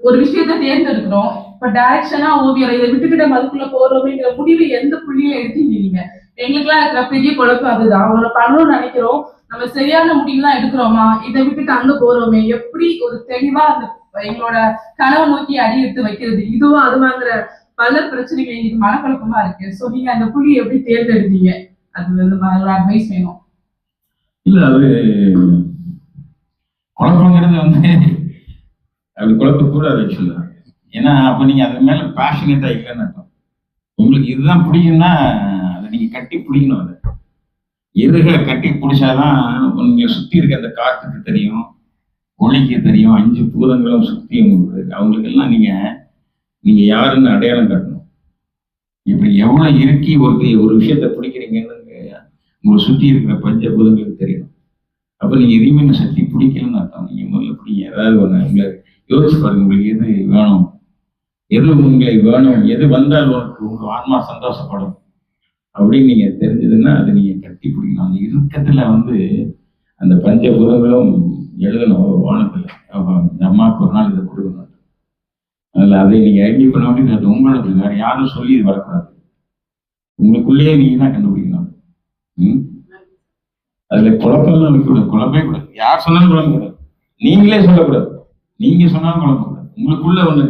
ஒரு விஷயத்த தேர்ந்தெடுக்கிறோம். இப்ப டைரக்ஷனா ஓவியரா இதை விட்டுக்கிட்ட அதுக்குள்ள போறோம்ங்கிற முடிவு எந்த புள்ளியில எடுத்தீங்க நீங்க? எங்களுக்கு எல்லாம் இருக்கிற பெரிய குழப்பம் அதுதான். அவங்கள பண்ணணும்னு நினைக்கிறோம், நம்ம சரியான முடிவுலாம் எடுக்கிறோமா, இதை விட்டுட்டு அங்க போறோமே, எப்படி ஒரு தெளிவா அந்த எங்களோட கனவை நோக்கி அடி எடுத்து வைக்கிறது, இதுவா அதுவாங்கிற பல பிரச்சனைகள் எங்களுக்கு மனக்குழப்பமா இருக்கு. சோ நீங்க அந்த புள்ளி எப்படி தேர்ந்தெடுத்தீங்க? அது வந்து அட்வைஸ் வேணும். இல்ல அது குழப்பங்கிறது வந்து அப்படி குழப்பக்கூடாது ஆக்சுவலா. ஏன்னா அப்ப நீங்க அது மேல பேஷனேட்டா இல்லைன்னு அர்த்தம். உங்களுக்கு இதுதான் பிடிக்கும்னா அதை நீங்க கட்டி பிடிக்கணும். அதை எதுக கட்டி பிடிச்சாதான் உங்களை சுத்தி இருக்க அந்த காற்றுக்கு தெரியும், ஒளிக்கு தெரியும், 5 பூதங்களும் சுத்தி உங்களுக்கு அவங்களுக்கு எல்லாம் நீங்க யாருன்னு அடையாளம் காட்டணும். இப்படி எவ்வளவு இறுக்கி ஒரு விஷயத்த பிடிக்கிறீங்கன்னு உங்களை சுத்தி இருக்கிற பஞ்சபூதங்களுக்கு தெரியணும். அப்ப நீங்க எதையுமே சக்தி பிடிக்கலன்னு அர்த்தம். நீங்க முதல்ல பிடிங்க, ஏதாவது ஒண்ணு உங்களை யோசிச்சு பாருங்க, உங்களுக்கு எது வேணும், எது உங்களை வேணும், எது வந்தால் உங்க ஆன்மா சந்தோஷப்படும் அப்படின்னு நீங்க தெரிஞ்சதுன்னா அதை நீங்க கட்டி பிடிக்கணும். அந்த இறுக்கத்துல அந்த பஞ்சபூதங்களும் எழுதணும் ஒரு வானத்துல, இந்த அம்மாவுக்கு ஒரு நாள் இதை கொடுக்கணும். அதில் அதை நீங்க ஐடென்டிஃபை பண்ண வேண்டியது அது உங்களுக்கு, வேற யாரும் சொல்லி இது வரக்கூடாது, உங்களுக்குள்ளேயே நீங்க தான் கண்டுபிடிக்கணும். அதுல குழப்பம்லாம் இருக்கக்கூடாது, குழப்பமே கூடாது. யார் சொன்னாலும் குழப்பம் கூடாது, நீங்களே சொல்லக்கூடாது, நீங்க சொன்னாலும் குழப்பம் கூடாது. உங்களுக்குள்ள ஒண்ணு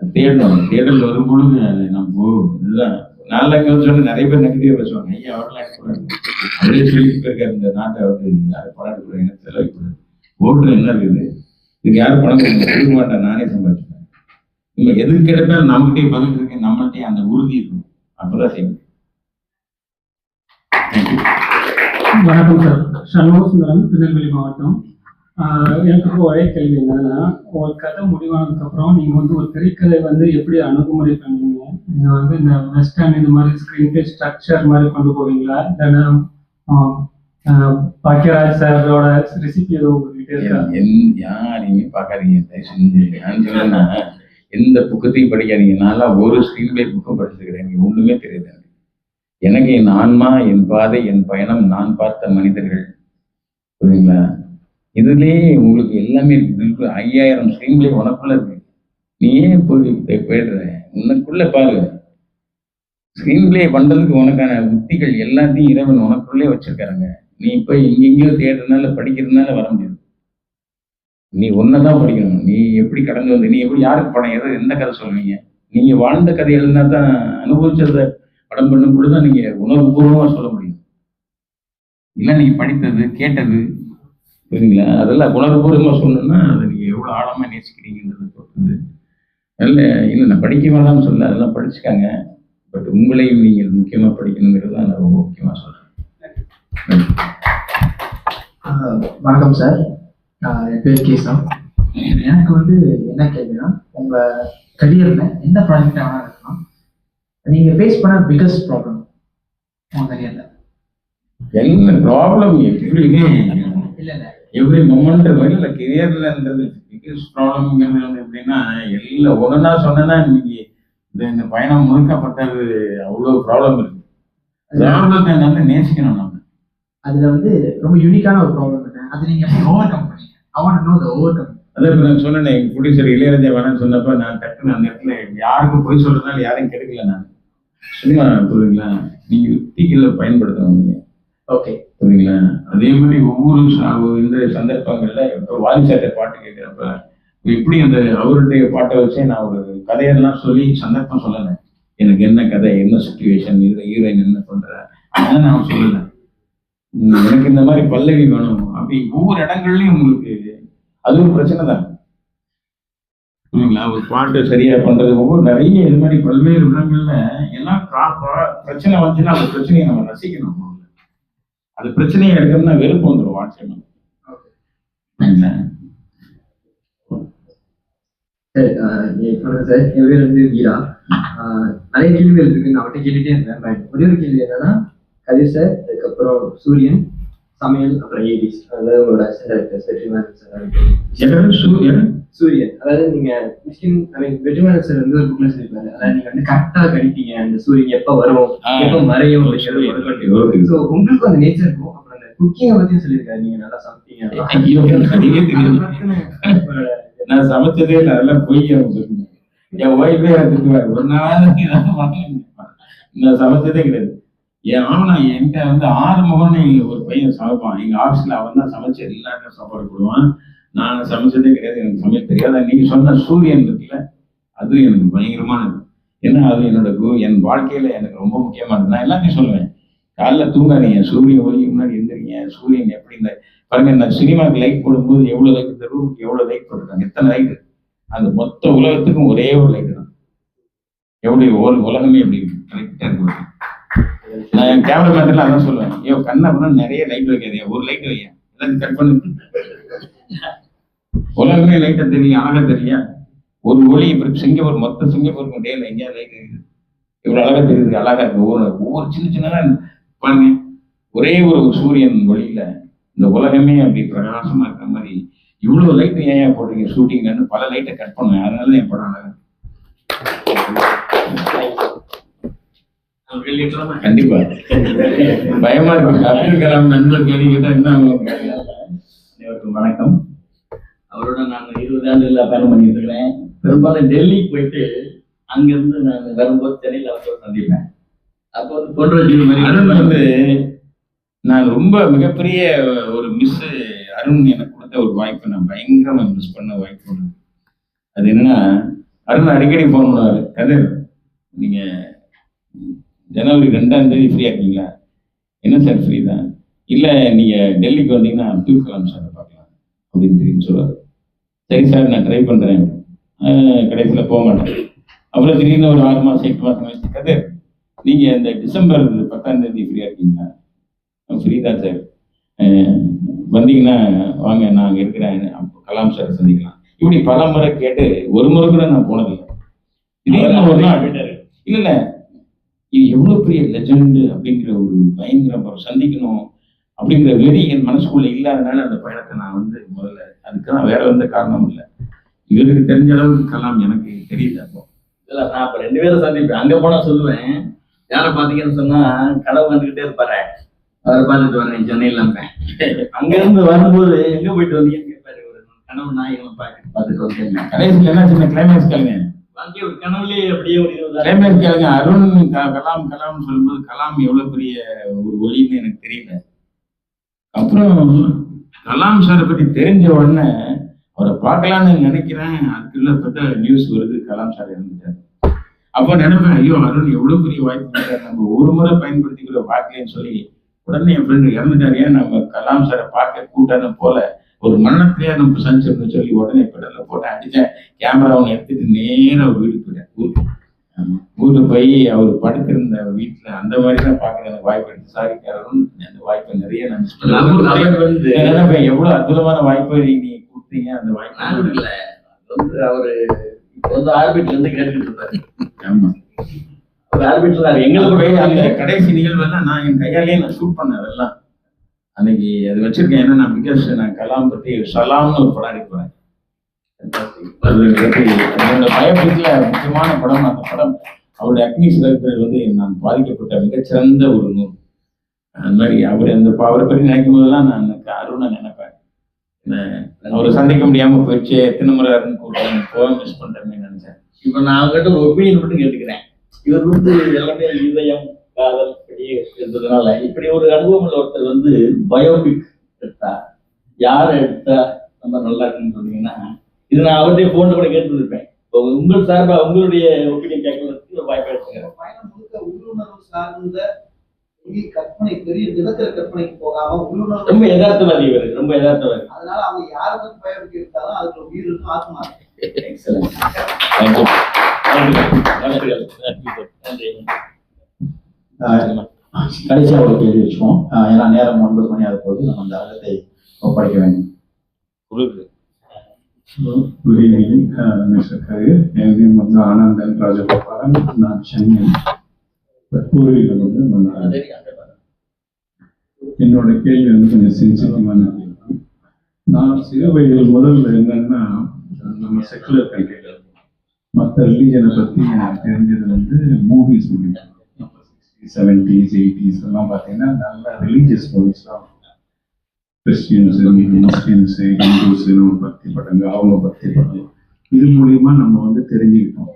தேடணும். தேடல் வரும் பொழுது அது நம்ம இதுதான் நல்ல சொன்ன நிறைய பேர் நெகட்டிவா பேசுவாங்க. ஐயா அவரெல்லாம் அப்படியே சொல்லிட்டு போயிருக்காரு, இந்த நாட்டை யாரும் பணம் கூடாது, எனக்கு செலவிக்கூடாது, ஓட்டு என்ன இருக்குது, இதுக்கு யாரும் பணம் கொடுக்க மாட்டேன், நானே சம்பாதிச்சேன். நீங்க எதுக்கு கிடைத்தாலும் நம்மகிட்டே பதில் இருக்கு, நம்மள்கிட்டே அந்த உறுதி இருக்கும், அப்பதான் செய்யணும். வணக்கம் சார், சண்முக சுந்தரம், திருநெல்வேலி மாவட்டம். எனக்கு ஒரே கேள்வி என்னன்னா, ஒரு கதை முடிவானதுக்கு அப்புறம் நீங்க ஒரு திரைக்கதை எப்படி அணுகுமுறை பண்ணுவீங்க? நீங்க இந்த வெஸ்டர்ன் இது மாதிரி ஸ்கிரீன் பிளே ஸ்ட்ரக்சர் மாதிரி கொண்டு போவீங்களா, இல்லைன்னா பாக்கியராஜ் சாரோட ரெசிபி எதுவும் உங்ககிட்ட இருக்கா? யாரையுமே பார்க்காதீங்க, தயவு செஞ்சு. நான் சொன்னா எந்த புக்கத்தையும் படிக்காதீங்க. நான்லாம் ஒரு ஸ்கிரீன் பிளே புக்கும் படிச்சுக்கிறேன், எனக்கு ஒண்ணுமே தெரியாது. எனக்கு என் ஆன்மா, என் பாதை, என் பயணம், நான் பார்த்த மனிதர்கள், புரியுதுங்களா? இதுலயே உங்களுக்கு எல்லாமே இருக்கு. 5000 ஸ்கிரீன் பிளே உனக்குள்ள இருக்கு. நீ ஏன் போயிடுற? உனக்குள்ள பாரு. ஸ்கிரீன் பிளே பண்றதுக்கு உனக்கான உத்திகள் எல்லாத்தையும் இறைவன் உனக்குள்ளே வச்சிருக்காருங்க. நீ போய் எங்கெங்கயோ தேடுறதுனால படிக்கிறதுனால வர முடியாது. நீ ஒன்னதான் படிக்கணும். நீ எப்படி கடந்து வந்து, நீ எப்படி யாருக்கு படம் எந்த கதை சொல்லுவீங்க? நீங்க வாழ்ந்த கதை எழுதினா தான், அனுபவிச்சதை படம் பண்ணும் பொழுதுதான் நீங்க உணர்வுபூர்வமா சொல்ல முடியும். இல்லை நீங்கள் படித்தது கேட்டது புரியுதுங்களா, அதெல்லாம் உணர்வுபூர்வமாக சொல்லணும்னா அதை நீங்கள் எவ்வளோ ஆழமாக நேசிக்கிறீங்கன்றது பொறுத்தது. நல்ல இல்லை நான் படிக்க வேண்டாம்னு சொல்ல, அதெல்லாம் படிச்சுக்காங்க. பட் உங்களையும் நீங்கள் முக்கியமாக படிக்கணுங்கிறது தான் நான் ரொம்ப முக்கியமாக சொல்கிறேன். வணக்கம் சார், என் பேர் கேசம். எனக்கு வந்து என்ன கேள்வினா, உங்க கரியர்ல எந்த ப்ராஜெக்ட் வேணா இருக்கலாம், நீங்க ஃபேஸ் பண்ண பிகஸ்ட் ப்ராப்ளம் உங்க கரியர்ல? என்ன ப்ராப்ளம் எப்படியுமே இல்ல எவ்ரி மொமெண்ட் இல்லை கெரியர்லன்றது பிகஸ்ட் ப்ராப்ளம்ங்கிறது வந்து எப்படின்னா, எல்லாம் ஒன்றுனா சொன்னா இன்னைக்கு இந்த பயணம் முழுக்கப்பட்டது அவ்வளோ ப்ராப்ளம் இருக்கு. ப்ராப்ளத்தை வந்து நேசிக்கணும் நம்ம. அதுல வந்து ரொம்ப யூனிக்கான ஒரு ப்ராப்ளம் இருக்கு, அது நீங்க எப்படி ஓவர் கம் பண்ணீங்க? I want to know the overcome. அதே இப்போ நான் சொன்னேன் ப்ரொடியூசர் இளையராஜா வேணான்னு சொன்னப்ப நான் டக்குன்னு அந்த இடத்துல யாருக்கும் போய் சொல்றதுனால யாரையும் கெடுக்கல. நான் சும்மா புரியுங்களா, நீங்க யுக்திகளை பயன்படுத்தணும் நீங்க. ஓகே புரியுங்களா, அதே மாதிரி ஒவ்வொரு இந்த சந்தர்ப்பங்கள்ல இப்போ வாரிசாட்ட பாட்டு கேட்குறப்ப எப்படி அந்த அவருடைய பாட்டை வச்சே நான் ஒரு கதையெல்லாம் சொல்லி சந்தர்ப்பம் சொல்லலை. எனக்கு என்ன கதை, என்ன சுச்சுவேஷன், இதுல ஹீரோயின் என்ன பண்ற, அதெல்லாம் நான் சொல்லலை. எனக்கு இந்த மாதிரி பல்லவி வேணும் அப்படி ஒவ்வொரு இடங்கள்லயும் உங்களுக்கு அது ஒரு பிரச்சனை தான். புரியுங்களா, ஒரு பாட்டு சரியா பண்றது ஒவ்வொரு நிறைய இது மாதிரி பல்வேறு இடங்கள்ல எல்லாம் பிரச்சனை வந்துச்சுன்னா அந்த பிரச்சனையை நம்ம ரசிக்கணும். அது பிரச்சனையை எடுக்கணும்னா வெறுப்பு வந்துடும் வாழ்க்கை. சார், என் பேர் வந்து வீரா. நிறைய கேள்விகள் இருக்கு, நான் அவர்கிட்ட கேட்டுட்டே இருந்தேன். பட் ஒரே ஒரு கேள்வி என்னன்னா, கதிர் சார், அதுக்கப்புறம் சூரியன், சமையல், அப்புறம் ஏடிஸ், அதாவது உங்களோட சூரியன். அதாவது நீங்க வெற்றிமாறன் சார் வந்து ஒரு புக்ல சொல்லிருப்பாரு, அதாவது நீங்க வந்து கரெக்டா கணிப்பீங்க அந்த சூரியன் எப்ப வரும் எப்ப மறையும். ஸோ உங்களுக்கும் அந்த நேச்சர் இருக்கும். அப்புறம் அந்த குக்கிங்கை பத்தியும் சொல்லியிருக்காரு, நீங்க நல்லா சமைப்பீங்க. நான் சமைச்சதே இல்லை, அதெல்லாம் பொய். என் ஒய்ஃபே திட்டுவாரு, ஒரு நாள் நான் சமைச்சதே கிடையாது. ஆனா என்கிட்ட வந்து 6 முகம்னு ஒரு பையன் சமைப்பான் எங்க ஆஃபீஸ்ல. அவன் தான் சமைச்சு எல்லாருக்கும் சாப்பாடு போடுவான். நான் சமைச்சதே கிடையாது, எனக்கு சமைக்க தெரியாது. நீங்க சொன்ன சூரியன் இருக்குல்ல, அது எனக்கு பயங்கரமானது. ஏன்னா அது என்னோட என் வாழ்க்கையில எனக்கு ரொம்ப முக்கியமானது. நான் எல்லாத்தையும் சொல்லுவேன், காலைல தூங்காதீங்க, சூரியன் ஒளிக்கு முன்னாடி எந்திரிங்க. சூரியன் எப்படி இந்த பாருங்க, நான் சினிமாவுக்கு லைட் போடும்போது எவ்வளவு லைட், இந்த ரூமுக்கு எவ்வளவு லைட் போட்டிருக்காங்க, எத்தனை லைட், அந்த மொத்த உலகத்துக்கும் ஒரே ஒரு லைட் தான். எப்படி உலகமே எப்படி கரெக்டா இருக்கு. நான் என் கேமராமேன்ல அதான் சொல்லுவேன், ஐயோ கண்ணா பண்ணா நிறைய லைட் வைக்காதே, ஒரு லைட் வையா, எல்லாத்தையும் கட் பண்ணு. உலகமே லைட்டா தெரியும், அழகா தெரியா. ஒரு ஒளி இப்படி சிங்கப்பூர், மொத்த சிங்கப்பூருக்கு டேல எங்கேயா லைட் இருக்குது, இவ்வளவு அழகா தெரியுது, அழகா இருக்கு. ஒவ்வொரு சின்ன சின்னதா பாருங்க, ஒரே ஒரு சூரியன் ஒளியில இந்த உலகமே அப்படி பிரகாசமா இருக்கிற மாதிரி இவ்வளவு லைட் ஏன் போடுறீங்க ஷூட்டிங்லன்னு பல லைட்டை கட் பண்ணுவேன். அதனால என் படம் அழகா. கண்டிப்பா பயமா இருக்கு. அப்துல் கலாம் நண்பர் கேள்விக்கிட்ட என்ன. அனைவருக்கும் வணக்கம். அவரோட நான் 20 ஆண்டுகளா பயணம் பண்ணிட்டு இருக்கிறேன். பெரும்பாலும் டெல்லிக்கு போயிட்டு அங்கிருந்து நான் வரும்போது சென்னையில் அவரோட சந்திப்பேன். அப்போ வந்து அருண் வந்து நான் ரொம்ப மிகப்பெரிய ஒரு மிஸ். அருண் எனக்கு கொடுத்த ஒரு வாய்ப்பு நான் பயங்கரமா மிஸ் பண்ண வாய்ப்பு ஒன்று. அது என்னன்னா, அருண் அடிக்கடி ஃபோன் பண்ணுவாரு, கதிர் நீங்க ஜனவரி 2ஆம் தேதி ஃப்ரீயா இருக்கீங்களா? என்ன சார் ஃப்ரீ தான். இல்லை நீங்க டெல்லிக்கு வந்தீங்கன்னா அப்துல் கலாம் சாரை பார்க்கலாம் அப்படின்னு சொல்லுவார். சரி சார் நான் ட்ரை பண்றேன். கடைசியில் போக மாட்டேன். அப்புறம் திடீர்னு ஒரு 6 மாதம் 8 மாதம் கழிச்சு, கதிர் நீங்க இந்த டிசம்பர் 10ஆம் தேதி ஃப்ரீயா இருக்கீங்களா? ஃப்ரீ தான் சார், வந்தீங்கன்னா வாங்க, நான் அங்கே இருக்கிறேன், கலாம் சார் சந்திக்கலாம். இப்படி பல முறை கேட்டு ஒரு முறை கூட நான் போனதில்லை. திடீர்னு ஒரு நாள் இல்லை இது எவ்வளோ பெரிய லெஜெண்டு அப்படிங்கிற ஒரு பயங்கர சந்திக்கணும் அப்படிங்கிற வெறி என் மனசுக்குள்ள இல்லாதனால அந்த பயணத்தை நான் வந்து முதல்ல அதுக்கெல்லாம் வேற எந்த காரணமும் இல்லை. இவருக்கு தெரிஞ்ச அளவுக்கு கலாம் எனக்கு தெரியல. அப்போ இல்லை, நான் இப்போ 2 பேரும் சந்திப்பேன். அங்கே போனால் சொல்லுவேன், யாரை பார்த்தீங்கன்னு சொன்னா கனவு வந்துகிட்டே இருப்பாரு, அவரை பார்த்துட்டு வரேன் சென்னையில் இருப்பேன். அங்கிருந்து வரும்போது எங்க போயிட்டு வந்தீங்கன்னு கேட்பாரு. ஒரு கனவு நாயகனை பார்த்துட்டு வந்தேன். கடைசியில் என்ன சின்ன கிளைமேக்ஸ் கேளுங்க, வாழ்க்கை ஒரு கனவுலேயே அப்படியே ஒரு 20 கிளைமேக்ஸ் கேளுங்க. அருண் கலாம் சொல்லும்போது கலாம் எவ்வளவு பெரிய ஒரு ஒளின்னு எனக்கு தெரியல. அப்புறம் கலாம் சாரை பற்றி தெரிஞ்ச உடனே அவரை பார்க்கலான்னு நினைக்கிறேன். அதுக்குள்ள பார்த்தா நியூஸ் வருது, கலாம் சார் இறந்துட்டார். அப்போ நினைப்பேன், ஐயோ அருண் எவ்வளவு பெரிய வாய்ப்பு, நம்ம ஒரு முறை பயன்படுத்திக்கிற வாய்க்கலன்னு சொல்லி உடனே என் ஃப்ரெண்டு இறந்துட்டாரியா, நம்ம கலாம் சாரை பார்க்க கூட்டான போல ஒரு மரணத்திலேயே நம்ம சந்திச்சிருந்தோம் சொல்லி உடனே பெடல்ல போட்டேன், அடித்தேன். கேமராவை எடுத்துட்டு நேராக வீட்டுக்கு போயிட்டேன். ஊருக்கு போய் அவர் படுத்திருந்த வீட்டில் அந்த மாதிரி தான் பார்க்க எனக்கு வாய்ப்பு எடுத்து சாரிக்காரரும் அந்த வாய்ப்பை நிறைய நான் எவ்வளோ அற்புதமான வாய்ப்பை நீ கொடுத்தீங்க. அந்த வாய்ப்பு இல்லை அவரு இப்போ ஆர்பிட்ல இருந்து கேட்டுட்டு இருப்பாரு. ஆமா, ஆர்பிட்ல எங்களுக்கு போய் அந்த கடைசி நிகழ்வெல்லாம் நான் என் கையாலேயே நான் ஷூட் பண்ணேன். அதெல்லாம் அன்னைக்கு அது வச்சிருக்கேன். ஏன்னா நான் பிகாஸ் நான் கலாம் பத்தி சலாம்னு ஒரு படம் எடுக்கிறேன். என்னோட பயப்படத்துல முக்கியமான படம் அந்த படம். அவருடைய அக்னி சிறப்புகள் வந்து நான் பாதிக்கப்பட்ட மிகச்சிறந்த ஒரு நூல். அந்த மாதிரி அவரை பற்றி நினைக்கும் போதெல்லாம் நான் எனக்கு அருணை நினைப்பேன். அவரை சந்திக்க முடியாம போயிடுச்சு, எத்தனை முறை அருண் கூட்டம் போக மிஸ் பண்றேன்னு நினைச்சேன். இப்ப நான் அவங்ககிட்ட ஒரு ஒப்பீனியன் மட்டும் கேட்டுக்கிறேன். இவர் வந்து எல்லாமே இதயம் காதல் இருந்ததுனால இப்படி ஒரு அனுபவம் உள்ள ஒருத்தர் வந்து பயோபிக் எடுத்தா யாரை எடுத்தா நம்ம நல்லா இருக்குன்னு சொன்னீங்கன்னா இது நான் அவர்கிட்ட போன்ல கூட கேட்டுருப்பேன். இப்போ உங்கள் சார்பா உங்களுடைய ஒப்பீனியன் கேட்கறதுக்கு வாய்ப்பு எடுத்துக்கிறேன். பயணம் முழுக்க உள்ளுணர்வு சார்ந்த கற்பனை, பெரிய நிலத்தில கற்பனைக்கு போகாம உள்ளுணர்வு ரொம்ப யதார்த்தவாதி இவர், ரொம்ப யதார்த்தவாதி. அதனால அவங்க யாருக்கு பயோபிக் எடுத்தாலும் அதுக்கு உயிர் இருக்கும், ஆத்மா இருக்கு. எக்ஸலன்ட். கடைசியாக ஒரு கேள்வி வச்சுக்கோம். ஏன்னா நேரம் 9 மணி ஆக போது நம்ம அந்த அரங்கத்தை ஒப்படைக்க வேண்டும். குட் ஈவினிங் மிஸ்டர் கதிர். என் நேம் வந்து ஆனந்தன் ராஜகோபாலன். நான் சென்னை, பூர்வீகம் வந்து மன்னார். என்னோட கேள்வி வந்து கொஞ்சம் சென்சிட்டிவான கேள்வி. நான் சிறு வயதில் முதல்ல என்னன்னா நம்ம செக்குலர் கண்ட்ரியில் மற்ற ரிலீஜனை பற்றி எனக்கு தெரிஞ்சது வந்து மூவிஸ் மூலிமா 70s 80s எல்லாம் பார்த்தீங்கன்னா நல்ல ரிலீஜியஸ் மூவிஸ் தான். கிறிஸ்டியன்ஸு, முஸ்லீம்ஸு, ஹிந்துஸு பக்தி படங்கள், அவங்க பக்தி படம், இது மூலியமா நம்ம வந்து தெரிஞ்சுக்கிட்டோம்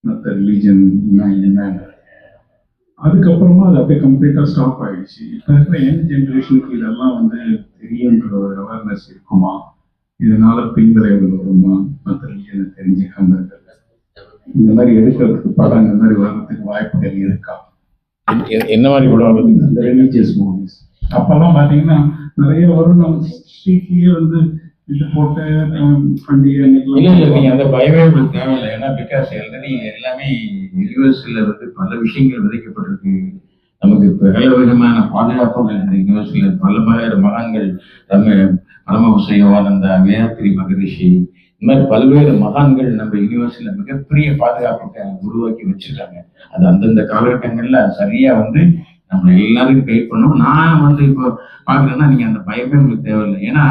மற்ற ரிலீஜன் என்ன. அதுக்கப்புறமா அது அப்படியே கம்ப்ளீட்டாக ஸ்டாப் ஆகிடுச்சு. இப்போ இருக்கிற யங் ஜென்ரேஷனுக்கு இதெல்லாம் வந்து தெரியுன்ற ஒரு அவேர்னஸ் இருக்குமா? இதனால பின்விளைவுகள் வருமா? மற்ற ரிலீஜனை தெரிஞ்சுக்காம இருக்கிறது, இந்த மாதிரி எடுக்கிறதுக்கு படம் இந்த மாதிரி வர்றதுக்கு வாய்ப்புகள் இருக்கா? என்ன மாதிரி படம் வருது? அந்த ரிலீஜியஸ் மூவிஸ் அப்பெல்லாம் பார்த்தீங்கன்னா நிறைய வரும். நம்ம ஸ்ட்ரீட்லேயே வந்து இது போட்டு பண்டிகை நீங்க அந்த பயமே உங்களுக்கு தேவையில்லை. ஏன்னா பிகாஸ் ஆல்ரெடி எல்லாமே யூனிவர்சிட்டியில வந்து பல விஷயங்கள் விதைக்கப்பட்டிருக்கு. நமக்கு பல விதமான பாதுகாப்புகள் இந்த யூனிவர்சிட்டியில பல மகான்கள், பரமஹம்சயோகானந்தா, வேதாத்ரி மகரிஷி, இந்த மாதிரி பல்வேறு மகான்கள் நம்ம யூனிவர்சிட்டியில மிகப்பெரிய பாதுகாப்புக்கு உருவாக்கி வச்சிருக்காங்க. அது அந்தந்த காலகட்டங்கள்ல சரியா வந்து நம்ம எல்லாருக்கும் கைட் பண்ணணும். நான் வந்து இப்போ பாக்குறேன்னா நீங்க அந்த பயமே உங்களுக்கு தேவையில்லை. ஏன்னா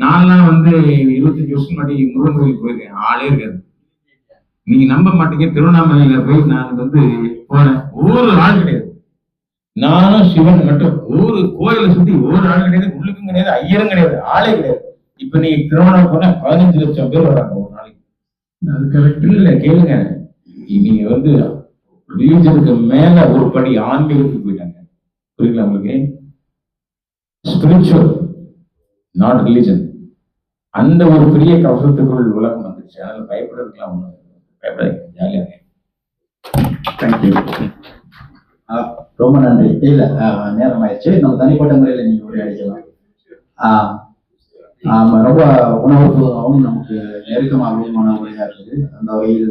நான்லாம் வந்து 25 வருஷம் முன்னாடி முருகன் கோயிலுக்கு போயிருக்கேன், ஆளே இருக்காது. நீங்க நம்ப மாட்டீங்க, திருவண்ணாமலையில போய் நான் வந்து போனேன், ஒரு ஆள் கிடையாது. நானும் சிவன் மட்டும், ஒரு கோயிலை சுத்தி ஒரு ஆள் கிடையாது, உள்ளுக்கும் கிடையாது, ஐயரும் கிடையாது, ஆளே கிடையாது. இப்ப நீங்க திருவண்ணாமலை போனா 15 லட்சம் பேர் வராங்க ஒரு நாளைக்கு. அது கரெக்ட் இல்ல, கேளுங்க, நீங்க வந்து ரிலீஜனுக்கு மேல ஒரு படி ஆன்மீகத்துக்கு போயிட்டாங்க. புரியுங்களா உங்களுக்கு? Spiritual, not religion. அந்த ஒரு பெரிய கவசத்துக்குள் உலகம் வந்துருச்சு. அதனால பயப்படுறதுக்கெல்லாம் ஒண்ணு பயப்படாதீங்க, ஜாலியாக. தேங்க்யூ, ரொம்ப நன்றி. இல்ல நேரம் ஆயிடுச்சு, நம்ம தனிப்பட்ட முறையில நீங்க உரையாடிக்கலாம். ரொம்ப உணவுபூர்வமாகவும் நமக்கு நெருக்கமாகவும் உரையா இருக்குது. அந்த வகையில்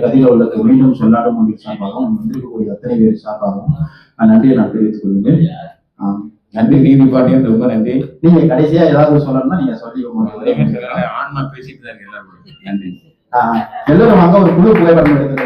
கதிரவர்களுக்கு மீண்டும் சொல்லாடும் ஒன்றின் சார்பாகவும் வந்திருக்கக்கூடிய அத்தனை பேர் சார்பாகவும் நன்றியை நான் தெரிவித்துக் கொள்கிறேன். நன்றி. நீதி பாட்டியம் ரொம்ப நன்றி. நீங்க கடைசியா ஏதாவது சொல்லணும்னா நீங்க சொல்லி ஆன்மா பேசிட்டு தான் எல்லாரும். நன்றி. எல்லாரும் வாங்க, ஒரு குழு புகைப்படம் எடுத்துக்கலாம்.